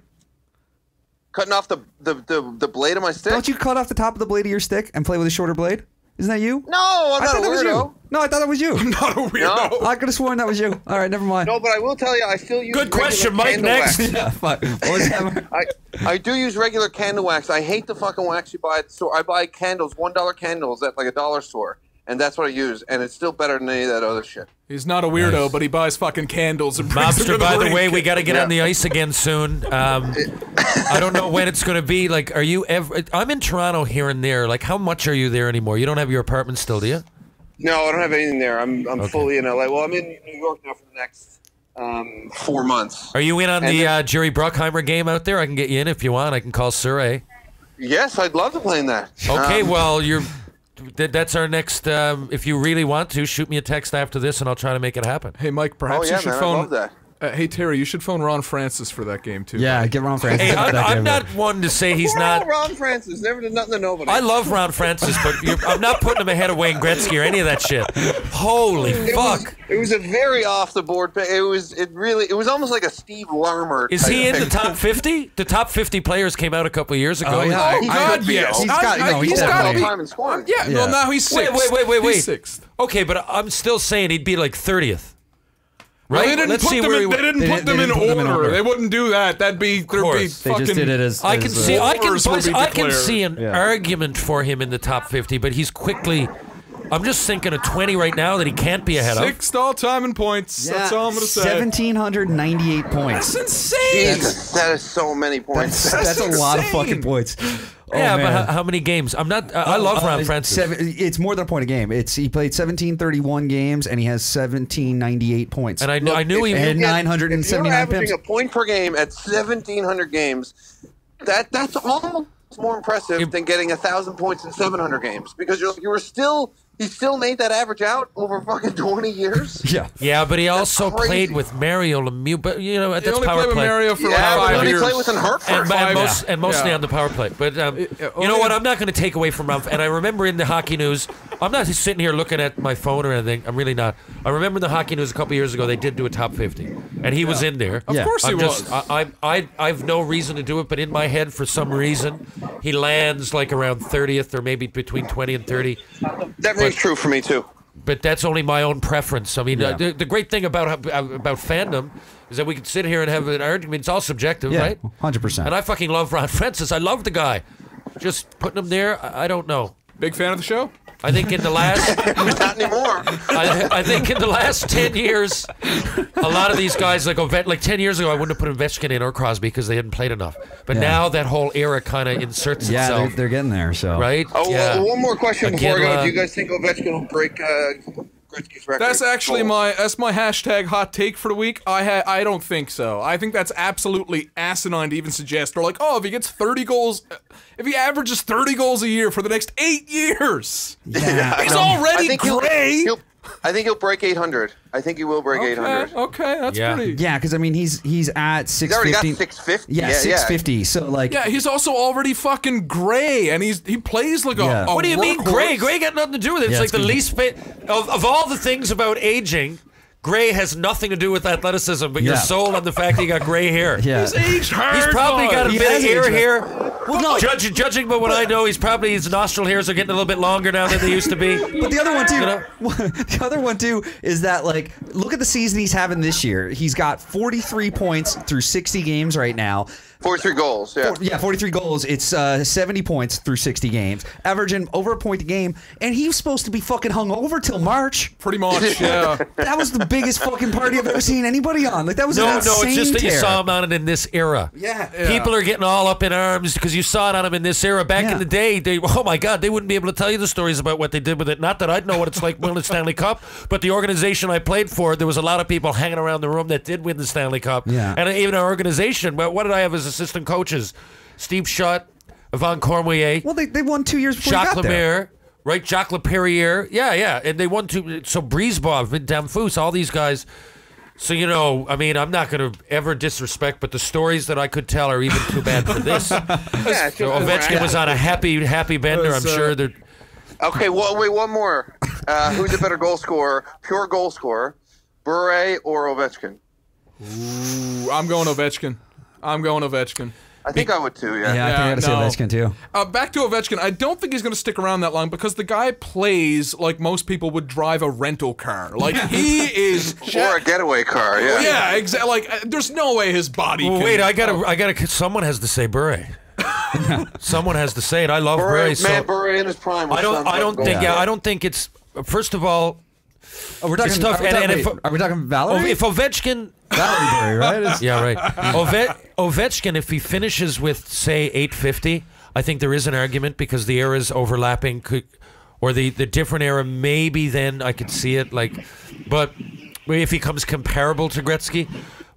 Cutting off the blade of my stick? Don't you cut off the top of the blade of your stick and play with a shorter blade? Isn't that you? No, I'm not a weirdo. No, I thought that was you. I'm not a weirdo. No. I could have sworn that was you. All right, never mind. No, but I will tell you, I still use Good question, Mike. candle Next. wax. Yeah, fuck. What was that? I do use regular candle wax. I hate the fucking wax you buy at the store. I buy candles, $1 candles at like a dollar store. And that's what I use, and it's still better than any of that other shit. He's not a weirdo, but he buys fucking candles and brings them to Mobster, the by the rink. way, we got to get on the ice again soon. I don't know when it's going to be. Like, are you ever? I'm in Toronto here and there. Like, how much are you there anymore? You don't have your apartment still, do you? No, I don't have anything there. I'm fully in LA. Well, I'm in New York now for the next 4 months. Are you in on the Jerry Bruckheimer game out there? I can get you in if you want. I can call Surrey. Yes, I'd love to play in that. Okay, well, that's our next. If you really want to, shoot me a text after this, and I'll try to make it happen. Hey, Mike, perhaps you should man, phone. I love that. Hey, Terry, you should phone Ron Francis for that game, too. Yeah, get Ron Francis. Hey, I'm not one to say he's not. Ron Francis never did nothing to nobody. I love Ron Francis, but I'm not putting him ahead of Wayne Gretzky or any of that shit. Holy fuck! It was a very off the board pick. It was almost like a Steve Larmer. Is he in the top 50? The top 50 players came out a couple of years ago. Oh, God, yes. He's got to be. Time in scoring. Yeah, well, now he's sixth. Wait. He's sixth. Okay, but I'm still saying he'd be like 30th. Right? Right? They didn't put them in order. They wouldn't do that. There'd be fucking. They just did it as. I can see. I can declared. see an argument for him in the top 50, but he's quickly. I'm just thinking of 20 right now that he can't be ahead of. Sixth all time in points. Yeah, That's all I'm gonna say. 1,798 points. That's insane. Jesus, that is so many points. That's a lot of insane. fucking points. Oh, Yeah, man. but how many games? I'm not. I love Ron Francis. It's more than a point a game. He played 1731 games and he has 1798 points. And I knew he had If 979 you're averaging pimps. a point per game at 1,700 games, that's almost more impressive than getting 1,000 points in 700 games because he still made that average out over fucking 20 years. Yeah. Yeah, but he also crazy. played with Mario Lemieux. But you know, He that's only power played with play. Mario for like Yeah, but 5 he years. played with Hertford. And mostly on the power play. But you know what? I'm not going to take away from Ron. And I remember in the hockey news, I'm not just sitting here looking at my phone or anything. I'm really not. I remember in the hockey news a couple years ago, they did do a top 50. And he was in there. Of course he was. I've no reason to do it, but in my head, for some reason, he lands like around 30th or maybe between 20 and 30. That rings true for me too. But that's only my own preference. I mean, the great thing about fandom is that we can sit here and have an argument. It's all subjective, Yeah, right? 100%. And I fucking love Ron Francis. I love the guy. Just putting him there, I don't know. Big fan of the show? I think in the last, Not anymore. I think in the last 10 years, a lot of these guys like 10 years ago, I wouldn't have put Ovechkin in or Crosby because they hadn't played enough. But now that whole era kind of inserts itself. Yeah, they're getting there. So right? Oh, yeah. well, one more question before I go. Again, Do you guys think Ovechkin will break Gretzky's record? That's actually my hashtag hot take for the week. I don't think so. I think that's absolutely asinine to even suggest. Or like, oh, if he gets 30 goals, if he averages 30 goals a year for the next 8 years, he's already great. I think he'll break 800. I think he will break 800. Okay, that's pretty. Yeah, because I mean he's at 650. He's already got 650. Yeah, 650. So like, Yeah, he's also already fucking gray, and he plays like a What do you mean workhorse. Gray? Gray got nothing to do with it. It's like the least of all the things about aging. Gray has nothing to do with athleticism, but you're sold on the fact that he got gray hair. Yeah. He's aged hard. He's probably got a bit of hair here. Well, no. Judging by what I know, his nostril hairs are getting a little bit longer now than they used to be. But the other one too, You know? the other one too is that like look at the season he's having this year. He's got 43 points through 60 games right now. 43 goals, yeah. Yeah, 43 goals. It's 70 points through 60 games, averaging over a point a game. And he was supposed to be fucking hung over till March. Pretty much, yeah. That was the biggest fucking party I've ever seen anybody on. Like that was an No, insane it's just that you tear. saw him on it in this era. Yeah. People are getting all up in arms because you saw it on him in this era. Back in the day, oh my God, they wouldn't be able to tell you the stories about what they did with it. Not that I'd know what it's like winning the Stanley Cup, but the organization I played for, there was a lot of people hanging around the room that did win the Stanley Cup. Yeah. And even our organization, but what did I have as assistant coaches? Steve Schutt, Yvonne Cormier, Well, they won 2 years before Jacques he got there. Lemaire, right? Jacques Leperrier. Yeah. And they won 2. So Breezebov, Damfus, all these guys. So, you know, I mean, I'm not going to ever disrespect, but the stories that I could tell are even too bad for this. Yeah, So Ovechkin was on a happy bender. I'm sure that. Okay, well, wait, one more. Who's a better goal scorer, pure goal scorer, Bure or Ovechkin? Ooh, I'm going Ovechkin. I think I would too, Yeah, I think I gotta say Ovechkin too. Back to Ovechkin. I don't think he's going to stick around that long because the guy plays like most people would drive a rental car. Like he is, Or a getaway car, yeah. yeah, exactly. Like there's no way his body. Well, can, wait, I gotta. Someone has to say Bure. Someone has to say it. I love Bure. Man, Bure in his prime. I don't think it's. First of all, Oh, we're talking. It's tough, Are we talking Valerie? if Ovechkin. Valerie, right? It's- Yeah, right. Ovechkin, if he finishes with, say, 850, I think there is an argument because the eras overlapping, or the different era, maybe then I could see it. But if he comes comparable to Gretzky.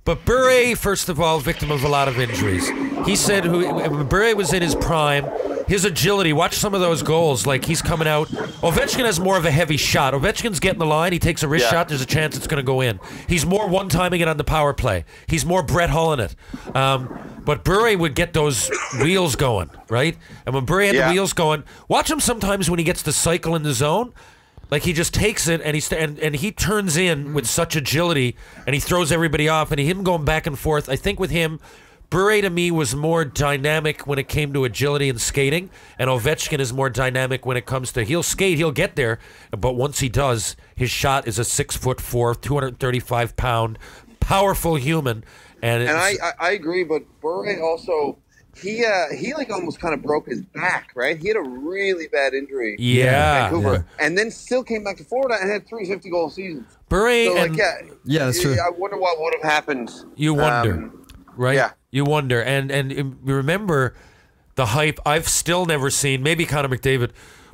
But Bure, first of all, victim of a lot of injuries. He said when Bure was in his prime, his agility, watch some of those goals, like he's coming out. Ovechkin has more of a heavy shot. Ovechkin's getting the line, he takes a wrist shot, there's a chance it's going to go in. He's more one-timing it on the power play. He's more Brett Hull in it. But Bure would get those wheels going, right? And when Bure had the wheels going, watch him sometimes when he gets the cycle in the zone. Like he just takes it and he turns in with such agility and he throws everybody off and him going back and forth. I think with him, Bure to me was more dynamic when it came to agility and skating, and Ovechkin is more dynamic when it comes to he'll skate, he'll get there, but once he does, his shot is a 6'4", 235-pound, powerful human. And I agree, but Bure also. He like almost kind of broke his back, right? He had a really bad injury in Vancouver, and then still came back to Florida and had 3 50-goal seasons. Bure, So, Yeah, that's true. I wonder what would have happened. You wonder, right? Yeah. You wonder, and remember the hype. I've still never seen, maybe Connor McDavid,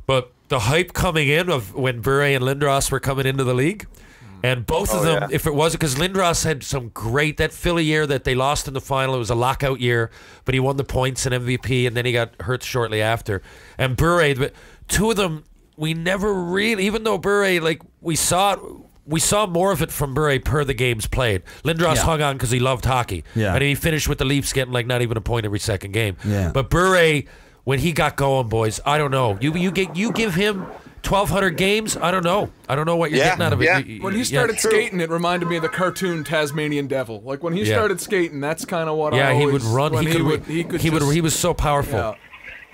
but the hype coming in of when Bure and Lindros were coming into the league. And both of them, if it was, because Lindros had some great, that Philly year that they lost in the final, it was a lockout year, but he won the points and MVP, and then he got hurt shortly after. And Bure, but two of them, we never really, even though Bure, like, we saw more of it from Bure per the games played. Lindros hung on because he loved hockey. Yeah. And he finished with the Leafs getting, like, not even a point every second game. Yeah. But Bure, when he got going, boys, I don't know. You give him 1,200 games. I don't know what you're getting out of it. Yeah. When he started skating, it reminded me of the cartoon Tasmanian Devil. Like when he started skating, that's kind of what. I he always, would run. He was so powerful.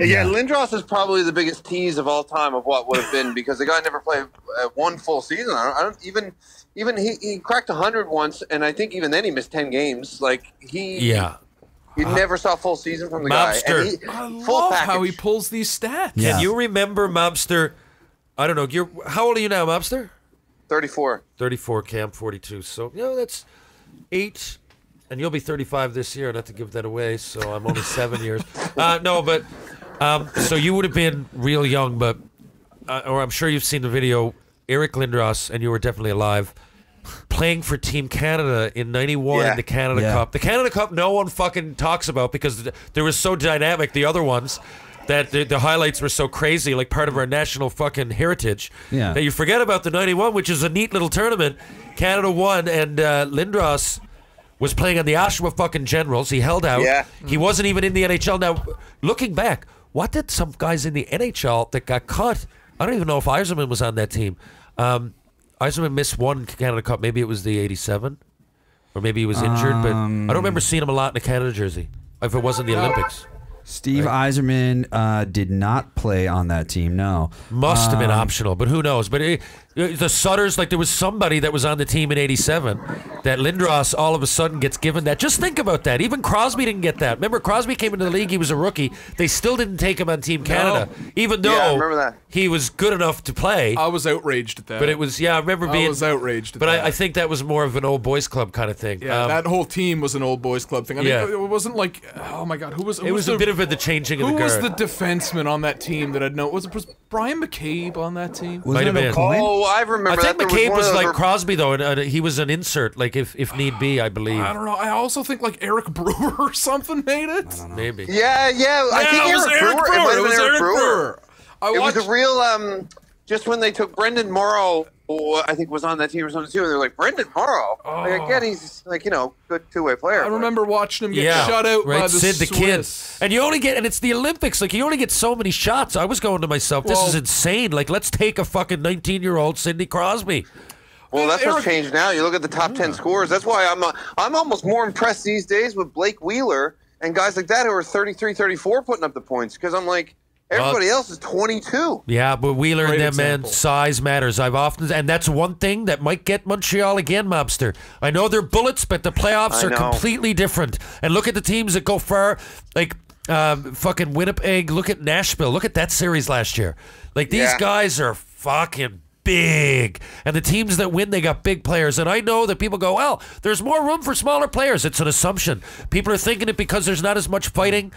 Yeah, Lindros is probably the biggest tease of all time of what would have been because the guy never played one full season. I don't even he cracked 100 once, and I think even then he missed 10 games. Like you never saw a full season from the Mobster. guy. I love how he pulls these stats. Yeah. Can you remember Mobster? I don't know. How old are you now, Mobster? 34. 34, Cam, 42. So, that's 8, and you'll be 35 this year. Not to give that away, so I'm only 7 years. So you would have been real young, but, or I'm sure you've seen the video, Eric Lindros, and you were definitely alive, playing for Team Canada in 91 in the Canada Cup. The Canada Cup no one fucking talks about because they were so dynamic, the other ones, that the highlights were so crazy, like part of our national fucking heritage, that you forget about the 91, which is a neat little tournament. Canada won, and Lindros was playing on the Oshawa fucking Generals. He held out. Yeah. He wasn't even in the NHL. Now, looking back, what did some guys in the NHL that got cut? I don't even know if Eiserman was on that team. Yzerman missed one Canada Cup. Maybe it was the '87, or maybe he was injured. But I don't remember seeing him a lot in a Canada jersey. If it wasn't the Olympics. Steve Yzerman did not play on that team, no. Must have been optional, but who knows? But the Sutters, like there was somebody that was on the team in '87 that Lindros all of a sudden gets given that. Just think about that. Even Crosby didn't get that. Remember, Crosby came into the league, he was a rookie. They still didn't take him on Team Canada, even though I remember that. he was good enough to play. I was outraged at that. But it was, I remember being... I was outraged at but that. I think that was more of an old boys club kind of thing. Yeah, that whole team was an old boys club thing. I mean, it wasn't like, oh my God, who was... It was a bit of the changing of the guard. Who was the defenseman on that team that I'd know? Was Brian McCabe on that team? Might have been. Oh, I remember that. I think McCabe was like Crosby, though, and he was an insert, like if need be, I believe. I don't know. I also think like Eric Brewer or something made it. Maybe. Yeah. I think it was Eric Brewer. It was Eric Brewer. It was a real, just when they took Brendan Morrow, I think was on that team or something too, and they're like, Brendan Morrow? Like, again, he's like, good two-way player. I remember watching him get shut out by the Sid the Kid. Swiss. And you only get, and it's the Olympics, like you only get so many shots. I was going to myself, this is insane. Like, let's take a fucking 19-year-old Sidney Crosby. Well, that's what's changed now. You look at the top 10 scorers. That's why I'm almost more impressed these days with Blake Wheeler and guys like that who are 33, 34 putting up the points, because I'm like, everybody else is 22. Yeah, but Wheeler and them, example. man, size matters. And that's one thing that might get Montreal again, Mobster. I know they're bullets, but the playoffs are completely different. And look at the teams that go far, like fucking Winnipeg. Look at Nashville. Look at that series last year. Like, these guys are fucking big. And the teams that win, they got big players. And I know that people go, well, there's more room for smaller players. It's an assumption. People are thinking it because there's not as much fighting.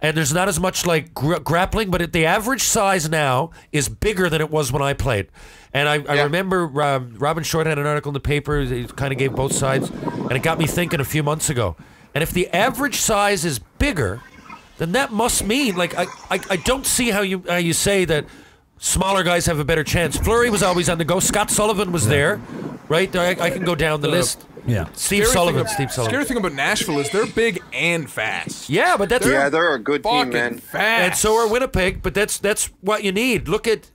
And there's not as much like grappling, but the average size now is bigger than it was when I played. And I remember Robin Short had an article in the paper. He kind of gave both sides, and it got me thinking a few months ago. And if the average size is bigger, then that must mean, like, I don't see how you say that smaller guys have a better chance. Fleury was always on the go. Scott Sullivan was there, right? I can go down the list. Yeah. Steve Sullivan. Scary thing about Nashville is they're big and fast. Yeah, but that's... they're a good team, man. Fast. And so are Winnipeg, but that's what you need. Look at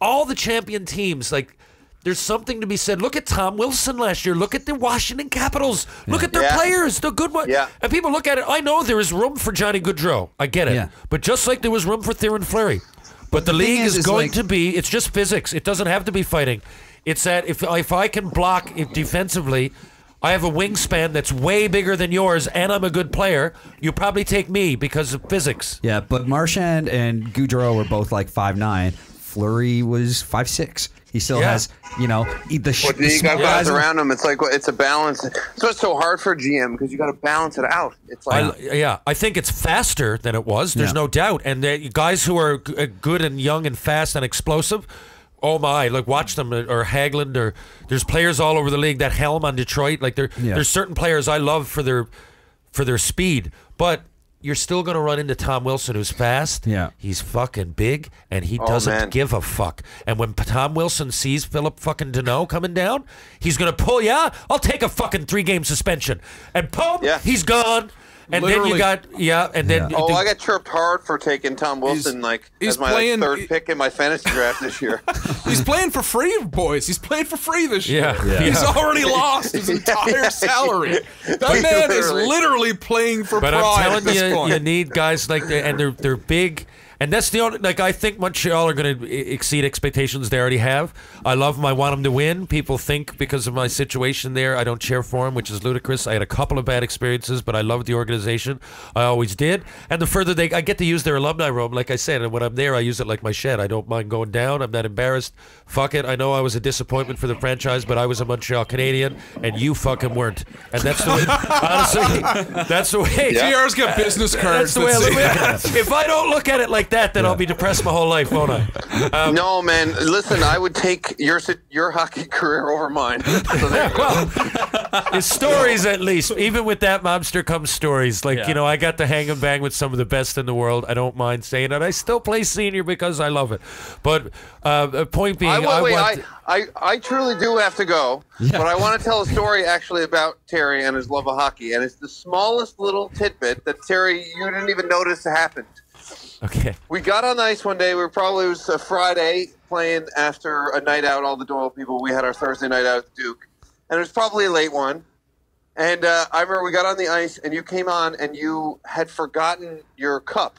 all the champion teams. Like, there's something to be said. Look at Tom Wilson last year. Look at the Washington Capitals. Look at their players. They're good ones. Yeah. And people look at it. I know there is room for Johnny Gaudreau. I get it. Yeah. But just like there was room for Theoren Fleury. But the league is going to be, it's just physics. It doesn't have to be fighting. It's that if I can block defensively, I have a wingspan that's way bigger than yours, and I'm a good player, you probably take me because of physics. Yeah, but Marchand and Gaudreau were both like 5'9". Fleury was 5'6". He still has, you got guys around him. It's like it's a balance. So it's so hard for a GM because you got to balance it out. It's like I think it's faster than it was. There's no doubt. And the guys who are good and young and fast and explosive. Oh my! Like, watch them, or Hagelin, or there's players all over the league. That Helm on Detroit, like there's certain players I love for their speed, but you're still going to run into Tom Wilson, who's fast. Yeah, he's fucking big, and he doesn't give a fuck. And when Tom Wilson sees Philip fucking Deneau coming down, he's going to pull. Yeah, I'll take a fucking 3-game suspension, and boom, he's gone. And Literally. then you got, and then I got chirped hard for taking Tom Wilson as my third pick in my fantasy draft this year. He's playing for free, boys. He's playing for free this year. Yeah. He's already lost his entire salary. That man is literally playing for pride. I'm at this telling point. you need guys like that, and they're big. And that's the only, I think Montreal are going to exceed expectations they already have. I love them. I want them to win. People think because of my situation there, I don't cheer for them, which is ludicrous. I had a couple of bad experiences, but I loved the organization. I always did. And the further I get to use their alumni room, like I said, and when I'm there, I use it like my shed. I don't mind going down. I'm not embarrassed. Fuck it. I know I was a disappointment for the franchise, but I was a Montreal Canadian, and you fucking weren't. And that's the way, honestly, that's the way. GR's got business cards. That's the way I look at it. If I don't look at it like that, then I'll be depressed my whole life, won't I? No, man. Listen, I would take your hockey career over mine. So well, it's stories at least. Even with that mobster comes stories. Like, I got to hang and bang with some of the best in the world. I don't mind saying it. I still play senior because I love it. But point being, I truly do have to go. But I want to tell a story actually about Terry and his love of hockey. And it's the smallest little tidbit that Terry, you didn't even notice happened. Okay. We got on the ice one day. It was a Friday playing after a night out. All the Doyle people. We had our Thursday night out at the Duke, and it was probably a late one. And I remember we got on the ice, and you came on, and you had forgotten your cup.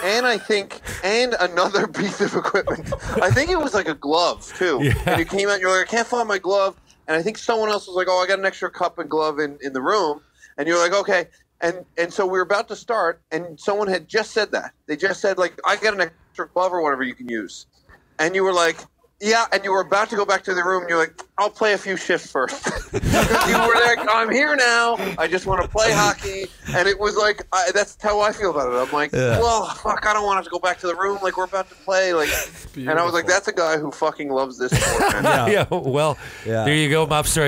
And I think, and another piece of equipment. I think it was like a glove, too. Yeah. And you came out, you're like, I can't find my glove. And I think someone else was like, oh, I got an extra cup and glove in the room. And you're like, okay. And so we were about to start, and someone had just said that. They just said, like, I got an extra glove or whatever you can use. And you were like, yeah, and you were about to go back to the room, and you're like, I'll play a few shifts first. You were like, I'm here now. I just want to play hockey. And it was like, that's how I feel about it. I'm like, well, fuck, I don't want to have to go back to the room. Like, we're about to play. Like, and I was like, that's a guy who fucking loves this sport, man. There you go, Mobster.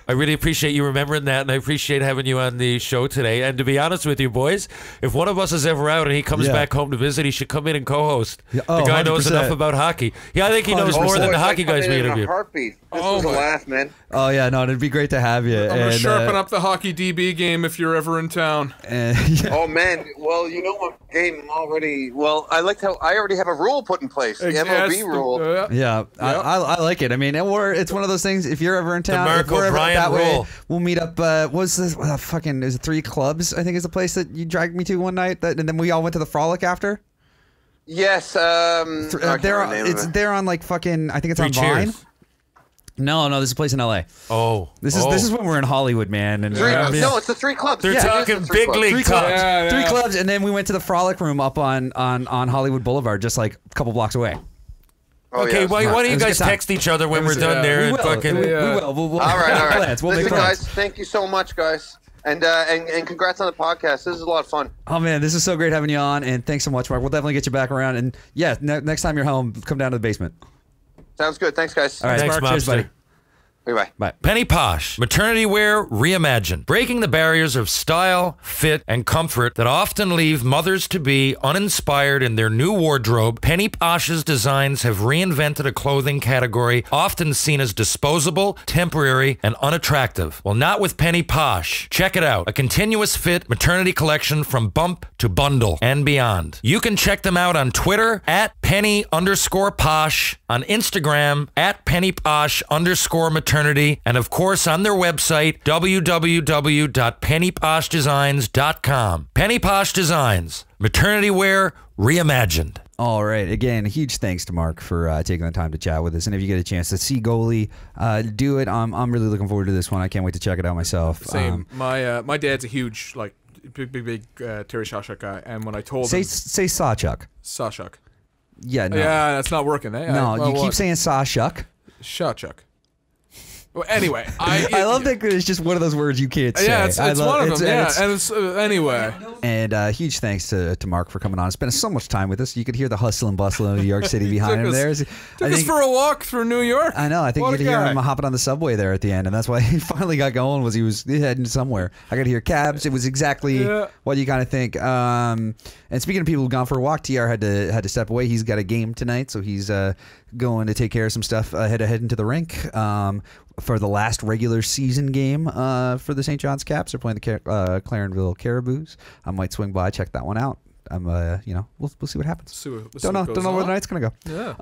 I really appreciate you remembering that, and I appreciate having you on the show today. And to be honest with you, boys, if one of us is ever out and he comes back home to visit, he should come in and co-host. The guy 100%. Knows enough about hockey. Yeah, I think he knows more than the hockey guys we interviewed. Heartbeat. This was a laugh, man. Oh, yeah, no, it'd be great to have you. I'm going to sharpen up the hockey DB game if you're ever in town. Oh, man. Well, you know what game already... Well, I liked how I already have a rule put in place. The MLB rule. I like it. I mean, it's one of those things, if you're ever in town, the Mark O'Brien rule. We'll meet up. What's this? Is it 3 Clubs? I think is the place that you dragged me to one night. And then we all went to the Frolic after. Yes. They're on like fucking. I think it's on Vine. No, this is a place in LA. Oh, this is when we're in Hollywood, man. And no, it's the 3 Clubs. They're talking big league clubs. 3 Clubs, and then we went to the Frolic Room up on Hollywood Boulevard, just like a couple blocks away. Oh, okay, why don't you guys text each other when we're done there? We will. We'll all right. Plans. We'll Listen, make plans. guys, thank you so much, guys. And congrats on the podcast. This is a lot of fun. Oh, man, this is so great having you on, and thanks so much, Mark. We'll definitely get you back around. And, yeah, next time you're home, come down to the basement. Sounds good. Thanks, guys. All right, thanks, Mark. Cheers, buddy. Bye. Penny Posh, maternity wear reimagined. Breaking the barriers of style, fit, and comfort that often leave mothers-to-be uninspired in their new wardrobe, Penny Posh's designs have reinvented a clothing category often seen as disposable, temporary, and unattractive. Well, not with Penny Posh. Check it out. A continuous fit maternity collection from bump to bundle and beyond. You can check them out on Twitter at Penny_Posh, on Instagram at PennyPosh_maternity, and of course on their website www.pennyposhdesigns.com. Penny Posh Designs, maternity wear reimagined. All right. Again, huge thanks to Mark for taking the time to chat with us. And if you get a chance to see Goalie, do it. I'm really looking forward to this one. I can't wait to check it out myself. Same. My dad's a huge big Terry Sawchuk guy, and when I told say him Sawchuk. Sawchuk. Yeah. No. Yeah, that's not working. You keep saying Sawchuk. Sawchuk. Well, anyway, I love that it's just one of those words you can't say. Yeah, it's one of them. Anyway. And huge thanks to Mark for coming on. Spending so much time with us. You could hear the hustle and bustle of New York City behind him. Took us for a walk through New York. I know. I think you could hear him hopping on the subway there at the end, and that's why he finally got going. He was heading somewhere. I could hear cabs. It was exactly what you kind of think. And speaking of people who've gone for a walk, TR had to step away. He's got a game tonight, so he's going to take care of some stuff head into the rink for the last regular season game for the St. John's Caps. They're playing the Clarenville Caribous. I might swing by, check that one out. We'll see what happens. Don't know where the night's gonna go. Yeah.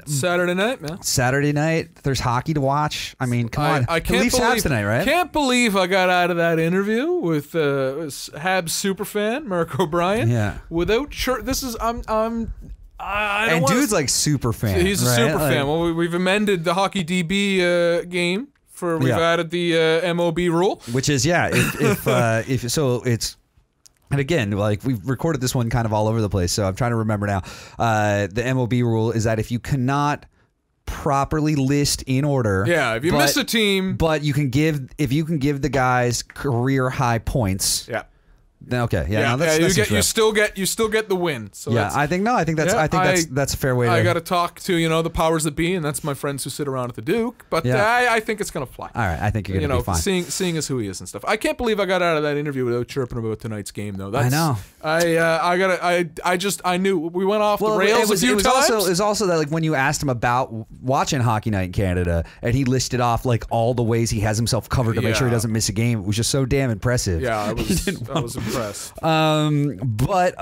Saturday night, man. Saturday night. There's hockey to watch. I mean, come on. I can't believe Habs tonight, right? Can't believe I got out of that interview with Habs superfan Mark O'Brien. Yeah. Without shirt. This is dude's like super fan. He's a super fan. Well, we've amended the hockey DB game. We've added the MOB rule, which is if so it's. And again, like we've recorded this one kind of all over the place, so I'm trying to remember now. The MOB rule is that if you cannot properly list in order, if you miss a team, but you can give the guys career high points, okay, you still get the win. So I think that's a fair way. I got to talk to the powers that be, and that's my friends who sit around at the Duke. But I think it's gonna fly. All right, I think you're gonna be fine. Seeing as who he is and stuff. I can't believe I got out of that interview without chirping about tonight's game, though. I know. I knew we went off the rails a few times. It was also that like when you asked him about watching Hockey Night in Canada, and he listed off like all the ways he has himself covered to make sure he doesn't miss a game. It was just so damn impressive. Yeah, I was impressed. But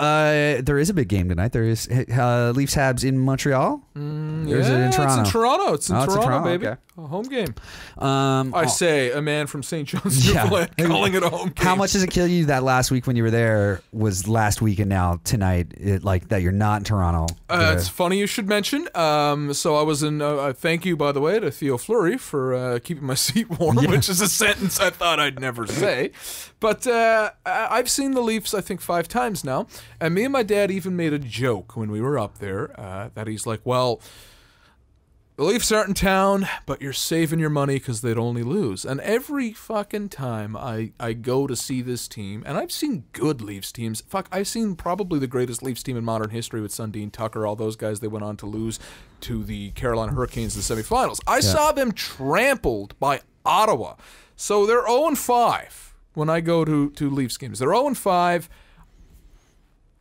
there is a big game tonight. There is Leafs Habs in Montreal. Or is it in Toronto? It's in Toronto. It's in Toronto, baby. Okay. A home game. I say a man from St. John's, Newfoundland, calling it a home game. How much does it kill you that last week when you were there was last week and now tonight, like that you're not in Toronto? It's funny you should mention. So I was in. Thank you, by the way, to Theo Fleury for keeping my seat warm, which is a sentence I thought I'd never say. But I've seen the Leafs, I think, 5 times now, and me and my dad even made a joke when we were up there that he's like, well, the Leafs aren't in town, but you're saving your money because they'd only lose. And every fucking time I go to see this team, and I've seen good Leafs teams. Fuck, I've seen probably the greatest Leafs team in modern history with Sundin Tucker, all those guys they went on to lose to the Carolina Hurricanes in the semifinals. I saw them trampled by Ottawa. So they're 0-5 when I go to Leafs games. They're 0-5.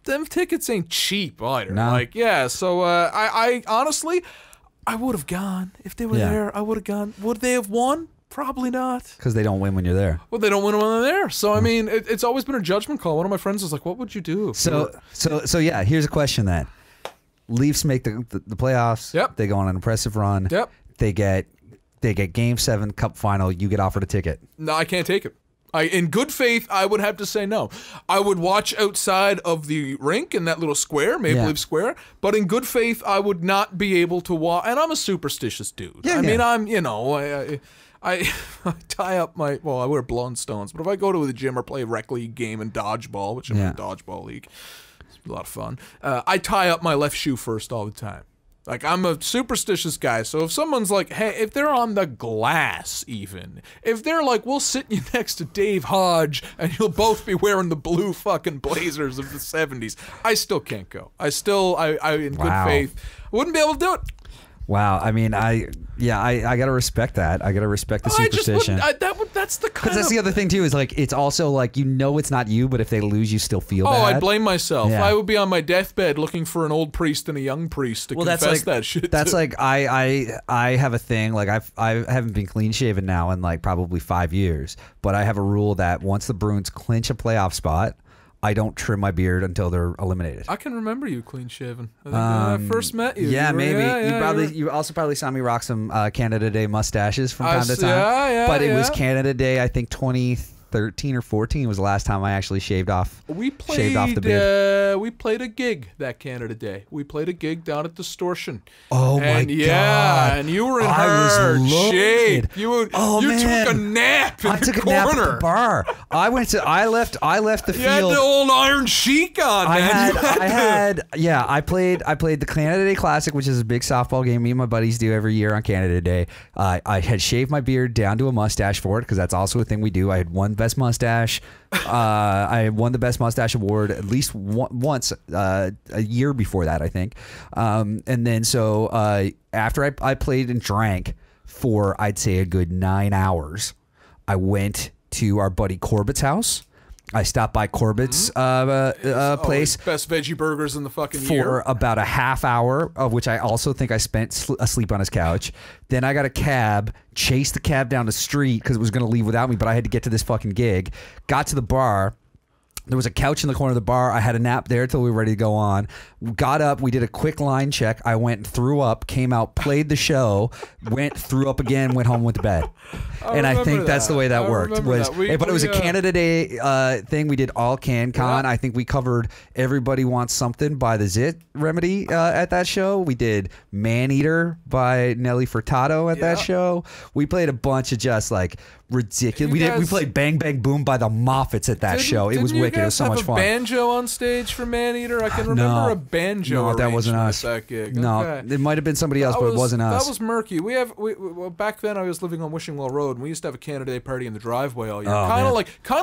Them tickets ain't cheap either. No. Like, yeah, so I honestly... I would have gone. If they were there, I would have gone. Would they have won? Probably not. Because they don't win when you're there. Well, they don't win when they're there. So, I mean, it's always been a judgment call. One of my friends was like, what would you do? So yeah, here's a question then. Leafs make the playoffs. Yep. They go on an impressive run. Yep. They get Game 7 Cup final. You get offered a ticket. No, I can't take it. In good faith, I would have to say no. I would watch outside of the rink in that little square, Maple Leaf Square, but in good faith, I would not be able to watch. And I'm a superstitious dude. Yeah, I mean, I'm, I tie up my, well, I wear blonde stones, but if I go to the gym or play a rec league game and dodgeball, which I'm in a dodgeball league, it's a lot of fun, I tie up my left shoe first all the time. Like, I'm a superstitious guy, so if someone's like, hey, if they're on the glass even, if they're like, we'll sit you next to Dave Hodge and you'll both be wearing the blue fucking blazers of the 70s, I still can't go. I in good faith, wouldn't be able to do it. Wow. I mean, I got to respect that. I got to respect the superstition. That's the kind Because that's the other thing, too, is like, it's also like, it's not you, but if they lose, you still feel bad. Oh, I blame myself. Yeah. I would be on my deathbed looking for an old priest and a young priest to confess that shit. That's to. like, I have a thing, like, I haven't been clean shaven now in like probably 5 years, but I have a rule that once the Bruins clinch a playoff spot, I don't trim my beard until they're eliminated. I can remember you clean shaven. I think when I first met you. Yeah, maybe. Yeah, you also probably saw me rock some Canada Day mustaches from time to time. Yeah, but it was Canada Day, I think 2013 or 14 was the last time I actually shaved off the beard. We played a gig that Canada Day. We played a gig down at Distortion. Oh my god! Yeah, and you were in hard shape. You took a nap in the corner. I took a nap at the bar. I left the field. You had the old Iron Sheik on, man. I played the Canada Day Classic, which is a big softball game me and my buddies do every year on Canada Day. I had shaved my beard down to a mustache for it because that's also a thing we do. I had won best mustache. I won the best mustache award at least once a year before that, I think. And then so after I played and drank for, I'd say, a good 9 hours, I went to our buddy Corbett's house. I stopped by Corbett's place. Best veggie burgers in the fucking for year. about a half hour, of which I also think I spent asleep on his couch. Then I got a cab, chased the cab down the street because it was going to leave without me, but I had to get to this fucking gig. Got to the bar. There was a couch in the corner of the bar. I had a nap there till we were ready to go on. Got up. We did a quick line check. I went and threw up, came out, played the show, threw up again, went home, went to bed. I think that's the way that worked. But it was a Canada Day thing. We did all CanCon. I think we covered Everybody Wants Something by the Zit Remedy at that show. We did Maneater by Nelly Furtado at that show. We played a bunch of just like ridiculous. We played Bang Bang Boom by the Moffats at that show. It was wicked. It was so much fun. Have a banjo on stage for Maneater? I can remember a banjo. No, that wasn't us. At that gig. No, okay. It might have been somebody else, but it wasn't us. That was murky. Well, back then I was living on Wishingwell Road, and we used to have a Canada Day party in the driveway all year. Kind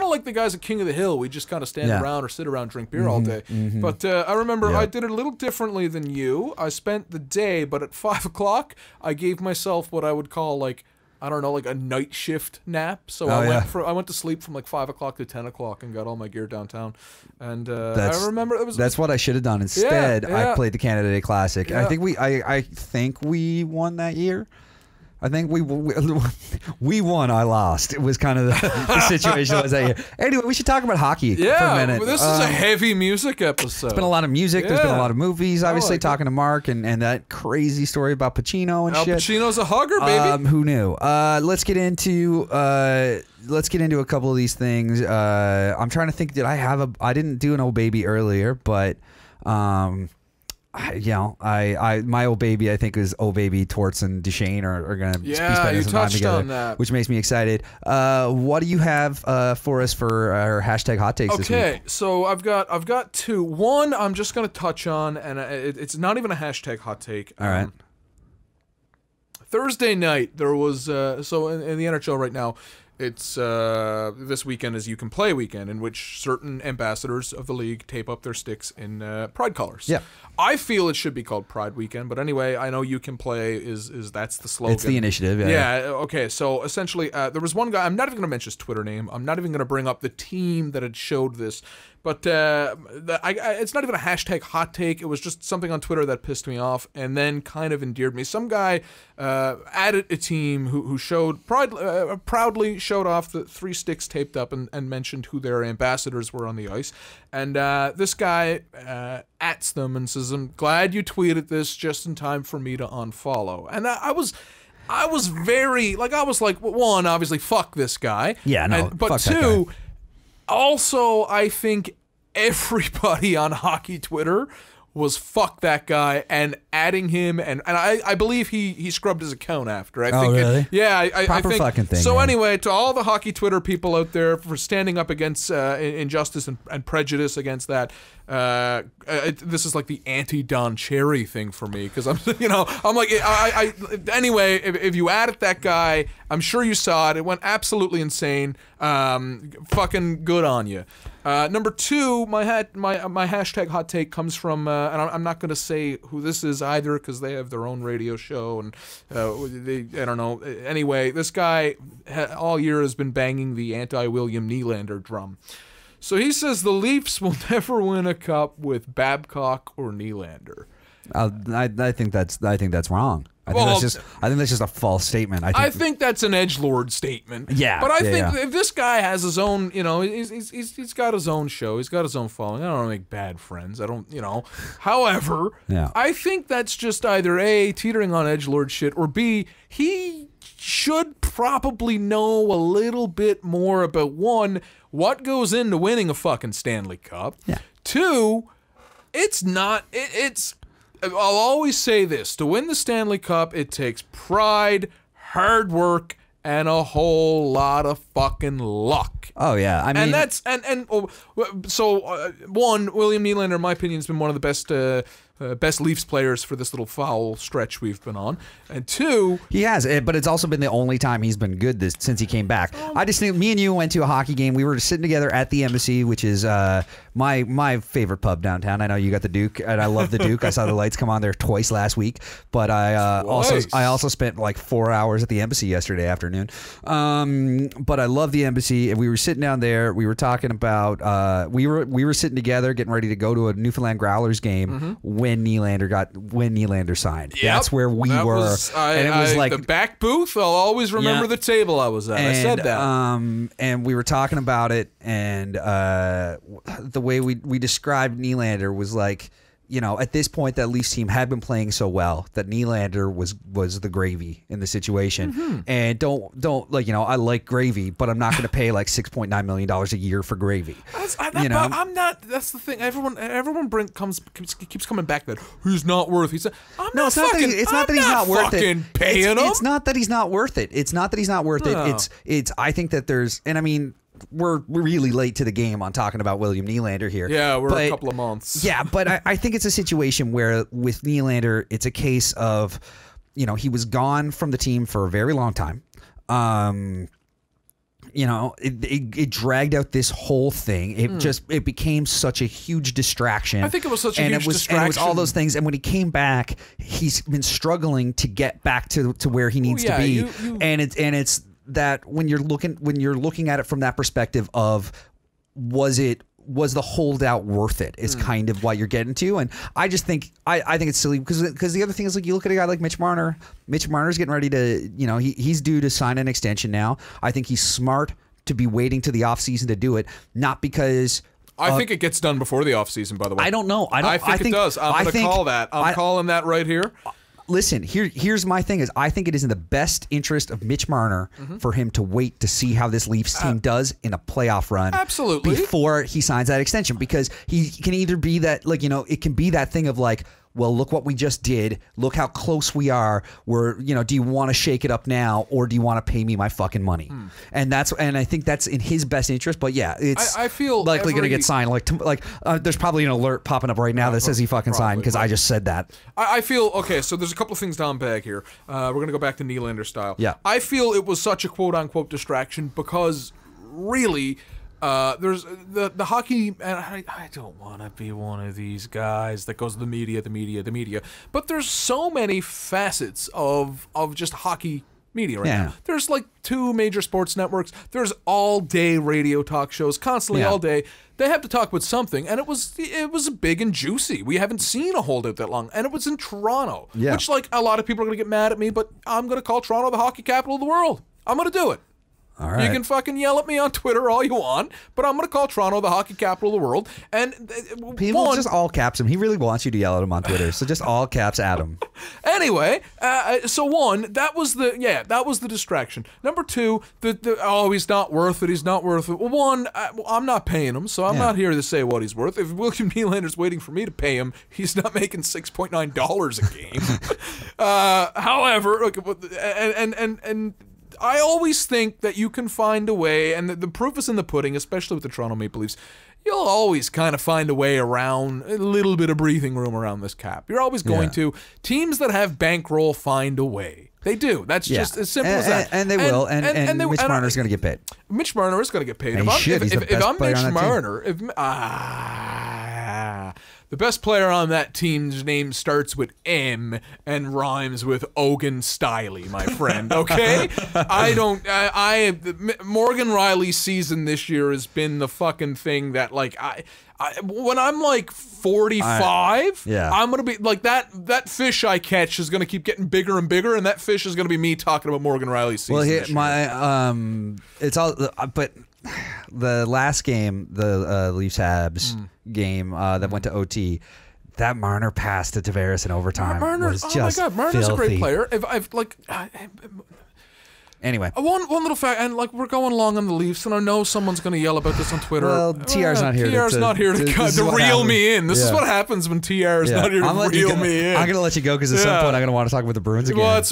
of like the guys at King of the Hill. We just kind of stand around or sit around, drink beer all day. But I remember I did it a little differently than you. I spent the day, but at 5 o'clock, I gave myself what I would call like, I don't know, like a night shift nap. So I went to sleep from like 5 o'clock to 10 o'clock and got all my gear downtown. And I remember that's what I should have done. Instead, I played the Canada Day Classic. I think we won that year. I think we won. I lost. It was kind of the situation was that year. Anyway, we should talk about hockey for a minute. Well, this is a heavy music episode. There's been a lot of music. There's been a lot of movies. Obviously, like talking to Mark and that crazy story about Pacino and Al shit. Pacino's a hugger, baby. Who knew? Let's get into a couple of these things. I'm trying to think. I didn't do an old baby earlier, but my old baby, I think, is old baby Torts and Duchesne are going to be spending some time together, on that. which makes me excited. What do you have for us for our hashtag hot takes this week? Okay, so I've got two. One I'm just going to touch on, and it's not even a hashtag hot take. All right. Thursday night there was so in the NHL right now. It's this weekend is You Can Play weekend, in which certain ambassadors of the league tape up their sticks in pride colors. Yeah. I feel it should be called Pride Weekend, but anyway, I know You Can Play is that's the slogan. It's the initiative. Okay. So essentially, there was one guy. I'm not even going to mention his Twitter name. I'm not even going to bring up the team that had showed this. But it's not even a hashtag hot take. It was just something on Twitter that pissed me off and then kind of endeared me. Some guy added a team who showed proudly showed off the 3 sticks taped up and mentioned who their ambassadors were on the ice. And this guy ats them and says, "I'm glad you tweeted this just in time for me to unfollow." And I was very I was like, one, obviously, fuck this guy. Yeah, no. But two, also, I think everybody on hockey Twitter was fuck that guy and adding him, and I believe he scrubbed his account after. I think really? I think fucking thing. So man. anyway, to all the hockey Twitter people out there for standing up against injustice and prejudice against that, this is like the anti-Don Cherry thing for me, because I'm like anyway, if you added that guy, I'm sure you saw it. It went absolutely insane. Fucking good on you. Number 2, my hashtag hot take comes from, and I'm not going to say who this is either, because they have their own radio show, and I don't know. Anyway, this guy all year has been banging the anti-William Nylander drum. So he says the Leafs will never win a cup with Babcock or Nylander. I think that's wrong. I think that's just a false statement. I think that's an edgelord statement. Yeah, but I think if this guy has his own, he's got his own show, he's got his own following. I don't want to make bad friends. I don't, However, I think that's just either A, teetering on edgelord shit, or B, he should probably know a little bit more about, one, what goes into winning a fucking Stanley Cup. Yeah. 2, it's I'll always say this: to win the Stanley Cup, it takes pride, hard work, and a whole lot of fucking luck. Oh yeah, I mean, and that's one, William Nylander, in my opinion, has been one of the best Leafs players for this little foul stretch we've been on. And 2, he has, but it's also been the only time he's been good since he came back. I just think me and you went to a hockey game. We were sitting together at the Embassy, which is my favorite pub downtown. I know you got the Duke, and I love the Duke. I saw the lights come on there twice last week, but I also spent like 4 hours at the Embassy yesterday afternoon. But I love the Embassy, and we were sitting down there. We were talking about we were sitting together, getting ready to go to a Newfoundland Growlers game when Nylander signed. Yep, That's where we were. And it was like the back booth. I'll always remember the table I was at. I said that. And we were talking about it, and the way we described Nylander was like, at this point that Leafs team had been playing so well that Nylander was the gravy in the situation. And don't I like gravy, but I'm not going to pay like $6.9 million a year for gravy. I'm not. That's the thing. Everyone keeps coming back that he's not worth. It's not that he's not worth it. Paying him. It's not that he's not worth it. It's not that he's not worth it. It's. I think that there's, and I mean, we're really late to the game on talking about William Nylander here. Yeah, we're a couple of months. Yeah, but I think it's a situation where with Nylander, it's a case of, he was gone from the team for a very long time. It dragged out this whole thing. It became such a huge distraction. I think it was such a huge distraction. And it was all those things. And when he came back, he's been struggling to get back to where he needs to be. And it's that when you're looking at it from that perspective of, was it was the holdout worth it is kind of what you're getting to. And I just think I think it's silly because the other thing is, like, you look at a guy like Mitch Marner. Mitch Marner's getting ready to, you know, he's due to sign an extension now. I think he's smart to be waiting to the offseason to do it, not because I think it gets done before the offseason, by the way. I don't know. I think it does. I'm going to call that. I'm calling that right here. Listen, here's my thing is I think it is in the best interest of Mitch Marner for him to wait to see how this Leafs team does in a playoff run. Absolutely. Before he signs that extension, because he can either be that, like, you know, it can be that thing of like, well, look what we just did. Look how close we are. We're, you know, do you want to shake it up now, or do you want to pay me my fucking money? And I think that's in his best interest. But yeah, it's I feel likely going to get signed. There's probably an alert popping up right now that says he fucking signed because I just said that. I feel okay. So there's a couple of things down bag here. We're going to go back to Nylander style. Yeah. I feel it was such a quote unquote distraction because really. There's the hockey, and I don't want to be one of these guys that goes to the media, but there's so many facets of just hockey media right now. There's like 2 major sports networks. There's all-day radio talk shows, constantly all day. They have to talk about something, and it was big and juicy. We haven't seen a holdout that long, and it was in Toronto, which, like, a lot of people are going to get mad at me, but I'm going to call Toronto the hockey capital of the world. I'm going to do it. All right. You can fucking yell at me on Twitter all you want, but I'm going to call Toronto the hockey capital of the world. And people just all caps him. He really wants you to yell at him on Twitter, so just all caps at him. Anyway, so one, that was the distraction. Number 2, he's not worth it. He's not worth it. Well, one, I'm not paying him, so I'm not here to say what he's worth. If William Nylander's waiting for me to pay him, he's not making $6.9 a game. However, look, and I always think that you can find a way, and the proof is in the pudding, especially with the Toronto Maple Leafs. You'll always kind of find a way around, a little bit of breathing room around this cap. You're always going to. Teams that have bankroll find a way. They do. That's just as simple as that. And they will. And Mitch Marner's going to get paid. Mitch Marner is going to get paid. And If I'm Mitch Marner, the best player on that team's name starts with M and rhymes with Ogun Stiley, my friend. Okay, Morgan Riley's season this year has been the fucking thing that, like, when I'm like 45, I'm gonna be like that fish I catch is gonna keep getting bigger and bigger, and that fish is gonna be me talking about Morgan Riley's season. Well, it's all, but the last game, the Leafs Habs game that went to OT, that Marner pass to Tavares in overtime was just oh my God, Marner's filthy. a great player. Anyway, one little fact, and like we're going along on the Leafs, and I know someone's going to yell about this on Twitter. Well, TR's not here. TR's not here to reel me in. This is what happens when TR is not here to reel me in. I'm going to let you go because at some point I'm going to want to talk about the Bruins again. Well, at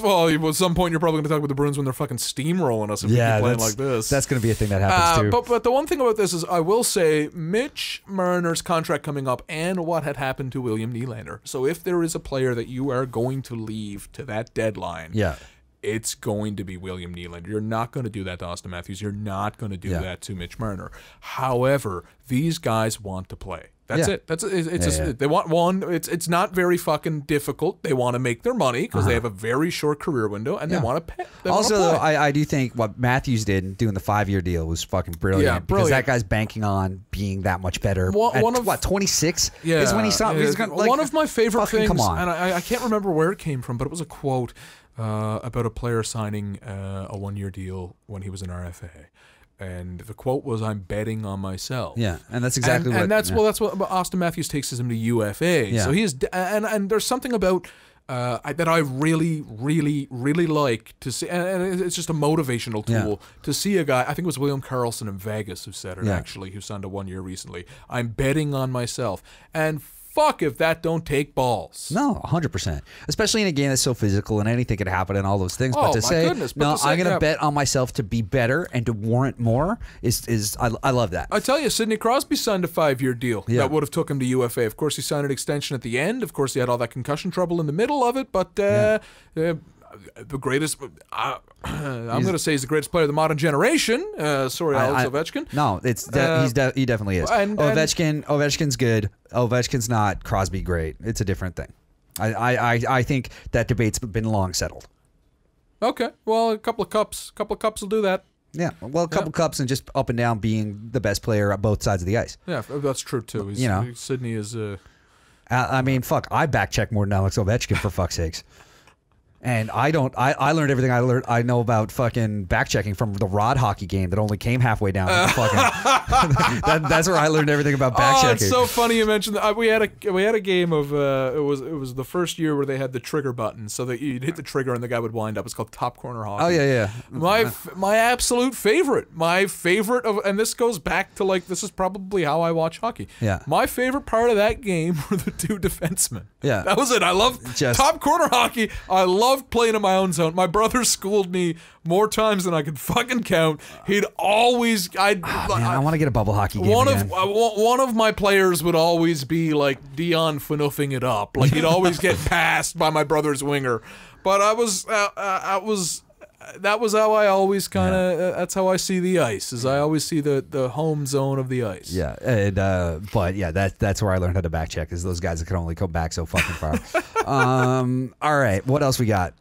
some point you're probably going to talk about the Bruins when they're fucking steamrolling us if we keep playing like this. That's going to be a thing that happens too. But the one thing about this is I will say Mitch Marner's contract coming up and what had happened to William Nylander. So if there is a player that you are going to leave to that deadline, it's going to be William Nylander. You're not going to do that to Austin Matthews. You're not going to do that to Mitch Marner. However, these guys want to play. That's it. That's it. They want one. It's not very fucking difficult. They want to make their money because they have a very short career window, and they want to pay. Also, though, I do think what Matthews did doing the 5-year deal was fucking brilliant. Yeah, because that guy's banking on being that much better. What 26 is when he stopped. One of my favorite things, come on. and I can't remember where it came from, but it was a quote about a player signing a 1-year deal when he was an RFA. And the quote was, "I'm betting on myself." Yeah, and that's exactly that's what Austin Matthews takes him to UFA. Yeah. So he's and there's something about that I really, really, really like to see, and it's just a motivational tool to see a guy. I think it was William Karlsson in Vegas who said it actually, who signed a 1-year recently. I'm betting on myself, and fuck if that don't take balls. No, 100%. Especially in a game that's so physical and anything could happen and all those things. Oh, but to say, no, I'm going to bet on myself to be better and to warrant more is I love that. I tell you, Sidney Crosby signed a 5-year deal that would have took him to UFA. Of course, he signed an extension at the end. Of course, he had all that concussion trouble in the middle of it. But the greatest, I'm going to say he's the greatest player of the modern generation. Sorry, Alex Ovechkin. No, he definitely is. Ovechkin's good. Ovechkin's not Crosby great. It's a different thing. I think that debate's been long settled. Okay, well, a couple of cups will do that. Yeah, well, a couple cups and just up and down being the best player at both sides of the ice. Yeah, that's true too. Sydney is. I mean, fuck, I back check more than Alex Ovechkin for fuck's sakes. And I learned everything I know about fucking back checking from the Rod hockey game that only came halfway down. That's where I learned everything about back checking. It's so funny you mentioned that. We had a game of it was the first year where they had the trigger button, so that you'd hit the trigger and the guy would wind up. It's called Top Corner Hockey. Oh yeah. My absolute favorite, and this goes back to this is probably how I watch hockey. Yeah. My favorite part of that game were the two defensemen. Yeah. That was it. I love Top Corner Hockey. I love playing in my own zone. My brother schooled me more times than I could fucking count. He'd always man, I want to get a bubble hockey game again. One of my players would always be like Dion Phaneufing it up. Like he'd always get passed by my brother's winger. But that was how I always kind of that's how I see the ice. Is I always see the home zone of the ice. Yeah, and but yeah, that's where I learned how to back check. Is those guys that can only come back so fucking far. All right, what else we got?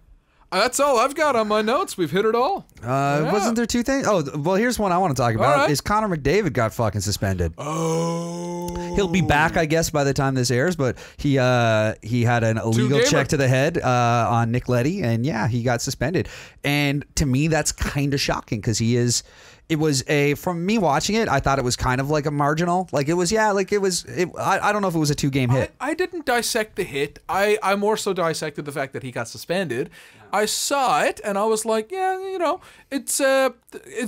That's all I've got on my notes. We've hit it all. Wasn't there two things? Oh, well, here's one I want to talk about. Right. Is Connor McDavid got fucking suspended? Oh, he'll be back, I guess, by the time this airs. But he had an illegal check to the head on Nick Leddy, and yeah, he got suspended. And to me, that's kind of shocking because he is. It was from me watching it, I thought it was kind of like a marginal. I don't know if it was a 2-game hit. I didn't dissect the hit. I more so dissected the fact that he got suspended. I saw it and I was like, it's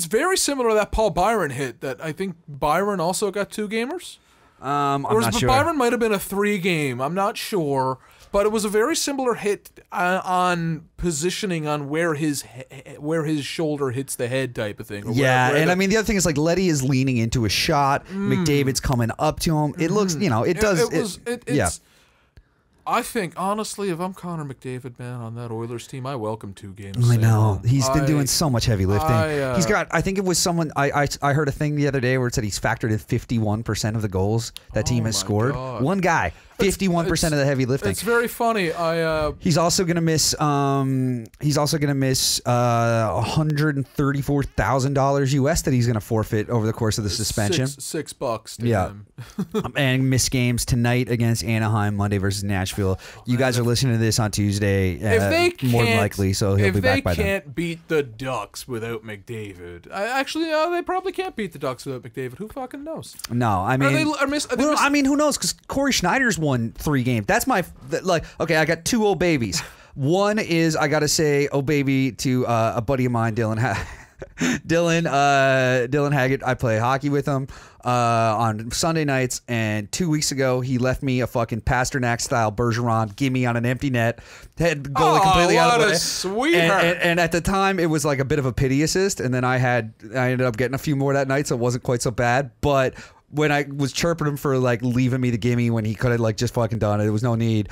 very similar to that Paul Byron hit that I think Byron also got 2-gamers. I'm not sure. Byron might have been a 3-game. I'm not sure. But it was a very similar hit on positioning on where his shoulder hits the head type of thing. I mean the other thing is Leddy is leaning into a shot. McDavid's coming up to him. It looks, I think honestly, if I'm Connor McDavid, man, on that Oilers team, I welcome 2 games. I know he's been doing so much heavy lifting. He's got. I think it was someone. I heard a thing the other day where it said he's factored in 51% of the goals that team has scored. God. One guy. 51% of the heavy lifting. It's very funny. He's also gonna miss. $134,000 US that he's gonna forfeit over the course of the suspension. $6 to him. And miss games tonight against Anaheim, Monday versus Nashville. You guys are listening to this on Tuesday. More than likely, so he'll be back by then. If they can't beat the Ducks without McDavid, they probably can't beat the Ducks without McDavid. Who fucking knows? No, I mean, who knows? Because Corey Schneider's won 3 games. That's my okay. I got 2 old babies. One is I gotta say, oh baby, to a buddy of mine, Dylan Haggett. I play hockey with him on Sunday nights, and 2 weeks ago he left me a fucking Pasternak style Bergeron gimme on an empty net. Had the goalie completely out of the way. Sweetheart. And at the time it was like a bit of a pity assist, and then I ended up getting a few more that night, so it wasn't quite so bad. But when I was chirping him for leaving me the gimme when he could have just fucking done it, there was no need.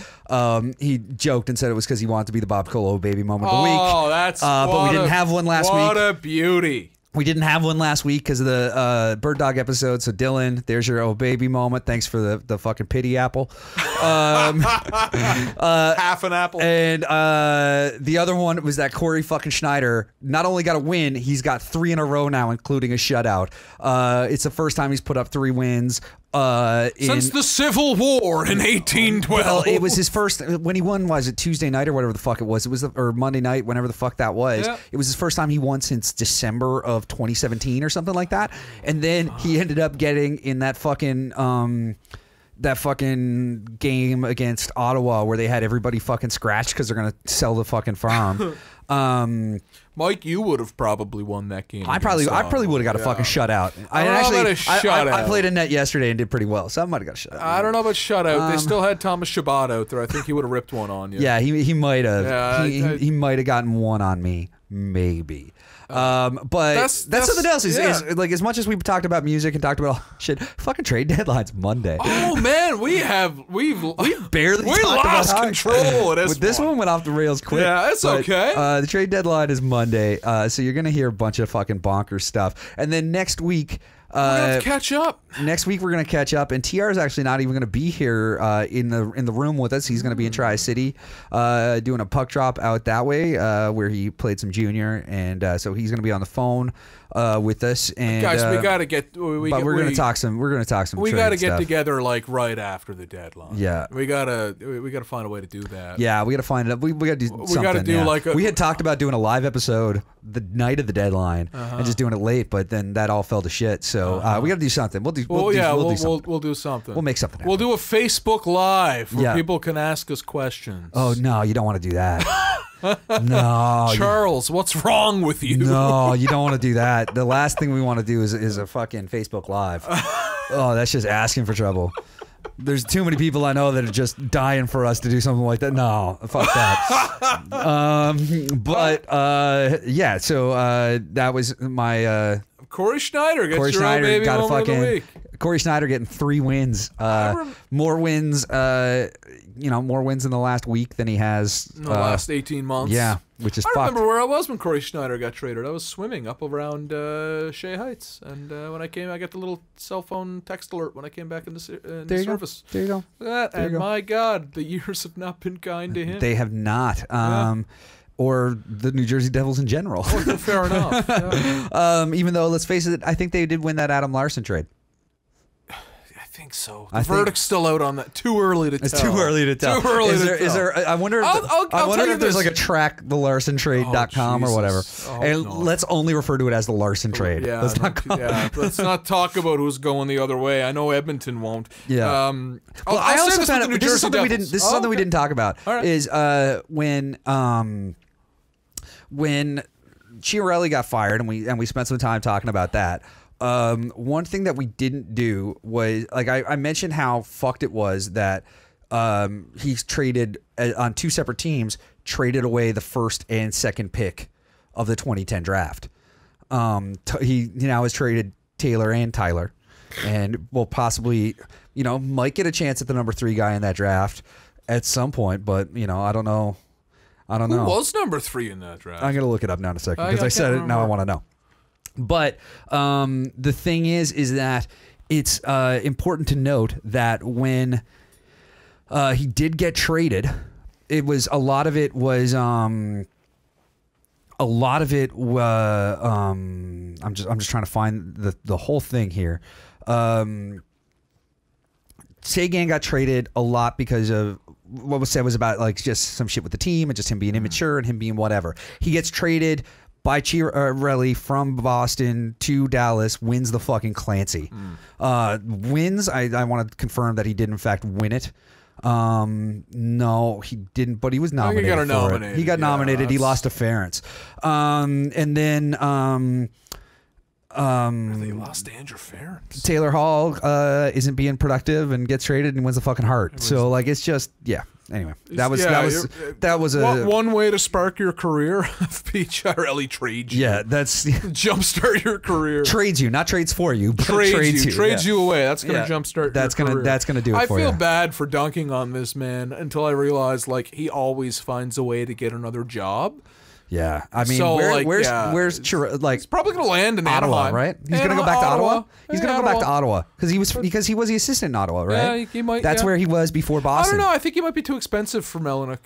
He joked and said it was because he wanted to be the Bob Colo baby moment of the week. Oh, that's but we didn't have one last week. What a beauty. We didn't have one last week because of the Bird Dog episode. So Dylan, there's your oh baby moment. Thanks for the fucking pity apple. Half an apple. And the other one was that Corey fucking Schneider not only got a win, he's got 3 in a row now, including a shutout. It's the first time he's put up 3 wins. Since the Civil War in 1812. Well, it was his first when he won. Was it Tuesday night or whatever the fuck it was? It was or Monday night, whenever the fuck that was. Yeah. It was his first time he won since December of 2017 or something like that. And then he ended up getting in that fucking game against Ottawa where they had everybody fucking scratched because they're gonna sell the fucking farm. Mike, you would have probably won that game. I probably would have got a fucking shutout. I played a net yesterday and did pretty well, so I might have got a shutout. I don't know about shutout. They still had Thomas Chabot out there. I think he would have ripped one on you. Yeah, he might have. Yeah, he might have gotten one on me, maybe. But that's something else. Is as much as we've talked about music and talked about shit, fucking trade deadline's Monday. Oh man, we've barely lost control. With this one went off the rails quick. Yeah, it's okay. The trade deadline is Monday, so you're gonna hear a bunch of fucking bonkers stuff, and then next week. We're gonna have to catch up. Next week we're gonna catch up, and TR is actually not even gonna be here in the room with us. He's gonna be in Tri-City doing a puck drop out that way where he played some junior, and so he's gonna be on the phone with us. And guys, we gotta get. We're gonna talk some. We're gonna talk some. We gotta get stuff. together like right after the deadline. Yeah, we gotta find a way to do that. Yeah, we gotta find it. We gotta do something. We gotta do like we had talked about doing a live episode the night of the deadline and just doing it late, but then that all fell to shit. So we gotta do something. We'll do something. We'll make something happen. We'll do a Facebook Live where people can ask us questions. Oh no, you don't want to do that. No, Charles, what's wrong with you? No, you don't want to do that. The last thing we want to do is a fucking Facebook Live. Oh, that's just asking for trouble. There's too many people I know that are just dying for us to do something like that. No, fuck that. Yeah. So that was my. Corey Schneider gets your old baby moment of the week. Corey Schneider getting 3 wins. More wins. More wins in the last week than he has in the last 18 months. Yeah, which is. I remember where I was when Corey Schneider got traded. I was swimming up around Shea Heights, and when I came, I got the little cell phone text alert when I came back into service. There you go. Look at that, and my God, the years have not been kind to him. They have not. Or the New Jersey Devils in general. Fair enough. Yeah. Even though, let's face it, I think they did win that Adam Larson trade. I think so. The verdict's still out on that. Too early to tell. It's too early to tell. Is there? I wonder. I wonder if there's like a track the LarsonTrade.com or whatever. Let's only refer to it as the Larson trade. Yeah, let's not talk about who's going the other way. I know Edmonton won't. Yeah. I also found out this is something we didn't. This is something we didn't talk about. Right. Is when Chiarelli got fired, and we spent some time talking about that. One thing that we didn't do was, like, I mentioned how fucked it was that he's traded on 2 separate teams, traded away the first and second pick of the 2010 draft. He now has traded Taylor and Tyler, and will possibly, might get a chance at the number 3 guy in that draft at some point, but I don't know. Who was number 3 in that draft? I'm gonna look it up now in a second because I said it. Now I want to know. But the thing is that it's important to note that when he did get traded, a lot of it was I'm just trying to find the whole thing here. Sagan got traded a lot because of what was said was about like just some shit with the team and just him being immature and him being whatever. He gets traded by Chiarelli from Boston to Dallas, wins the fucking Clancy. Wins, I want to confirm that he did in fact win it. No, he didn't, but he was nominated for it. He got nominated. He lost to Ferentz. And then they lost to Andrew Ferentz. Taylor Hall isn't being productive and gets traded and wins the fucking Hart. So like it's just Anyway, that was one way to spark your career. Chiarelli trades you. Yeah, that's jumpstart your career. Trades you, not trades for you, but trades you away. That's gonna jumpstart. That's your career. That's gonna do it for you. I feel bad for dunking on this man until I realized like he always finds a way to get another job. Yeah, I mean, so, where's he's probably gonna land in Ottawa, Anaheim, right? He's gonna go back to Ottawa. He's gonna go back to Ottawa because he was the assistant in Ottawa, right? Yeah, he might. That's where he was before Boston. I don't know. I think he might be too expensive for Melnyk.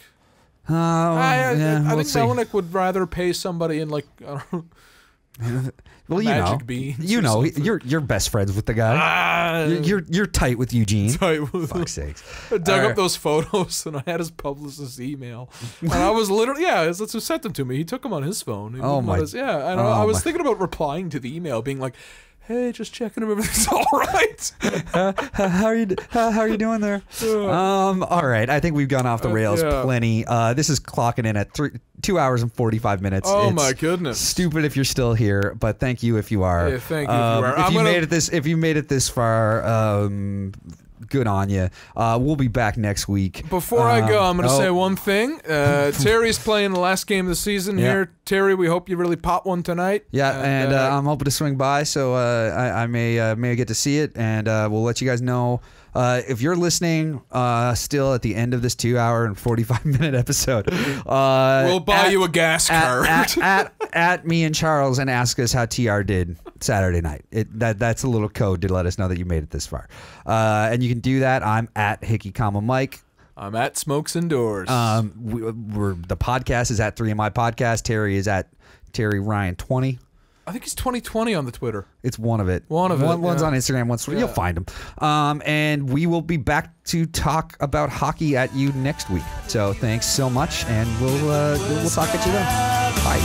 I think Melnyk would rather pay somebody in like I don't know. Well, Magic beans. You're best friends with the guy. You're tight with Eugene. Fuck's sakes. I dug up those photos and I had his publicist's email, and I was literally that's who sent them to me. He took them on his phone. I was thinking about replying to the email, being like, "Hey, just checking if everything's all right." How are you doing there? All right. I think we've gone off the rails plenty. This is clocking in at 2 hours and 45 minutes. Oh it's my goodness! Stupid if you're still here, but thank you if you are. Yeah, thank you if you are. If you made it this far, good on you. We'll be back next week. Before I go, I'm going to say one thing. Terry's playing the last game of the season here. Terry, we hope you really pop one tonight. Yeah, and I'm hoping to swing by, so I may get to see it, and we'll let you guys know If you're listening still at the end of this 2-hour and 45-minute episode, we'll buy you a gas card. At me and Charles and ask us how TR did Saturday night. That's a little code to let us know that you made it this far. And you can do that. I'm at Hickey, Mike. I'm at Smokes Indoors. The podcast is at 3 of My Podcast. Terry is at Terry Ryan 20. I think he's 2020 on the Twitter. It's one of it. One's on Instagram. You'll find him. And we will be back to talk about hockey at you next week. So thanks so much, and we'll talk at you then. Bye.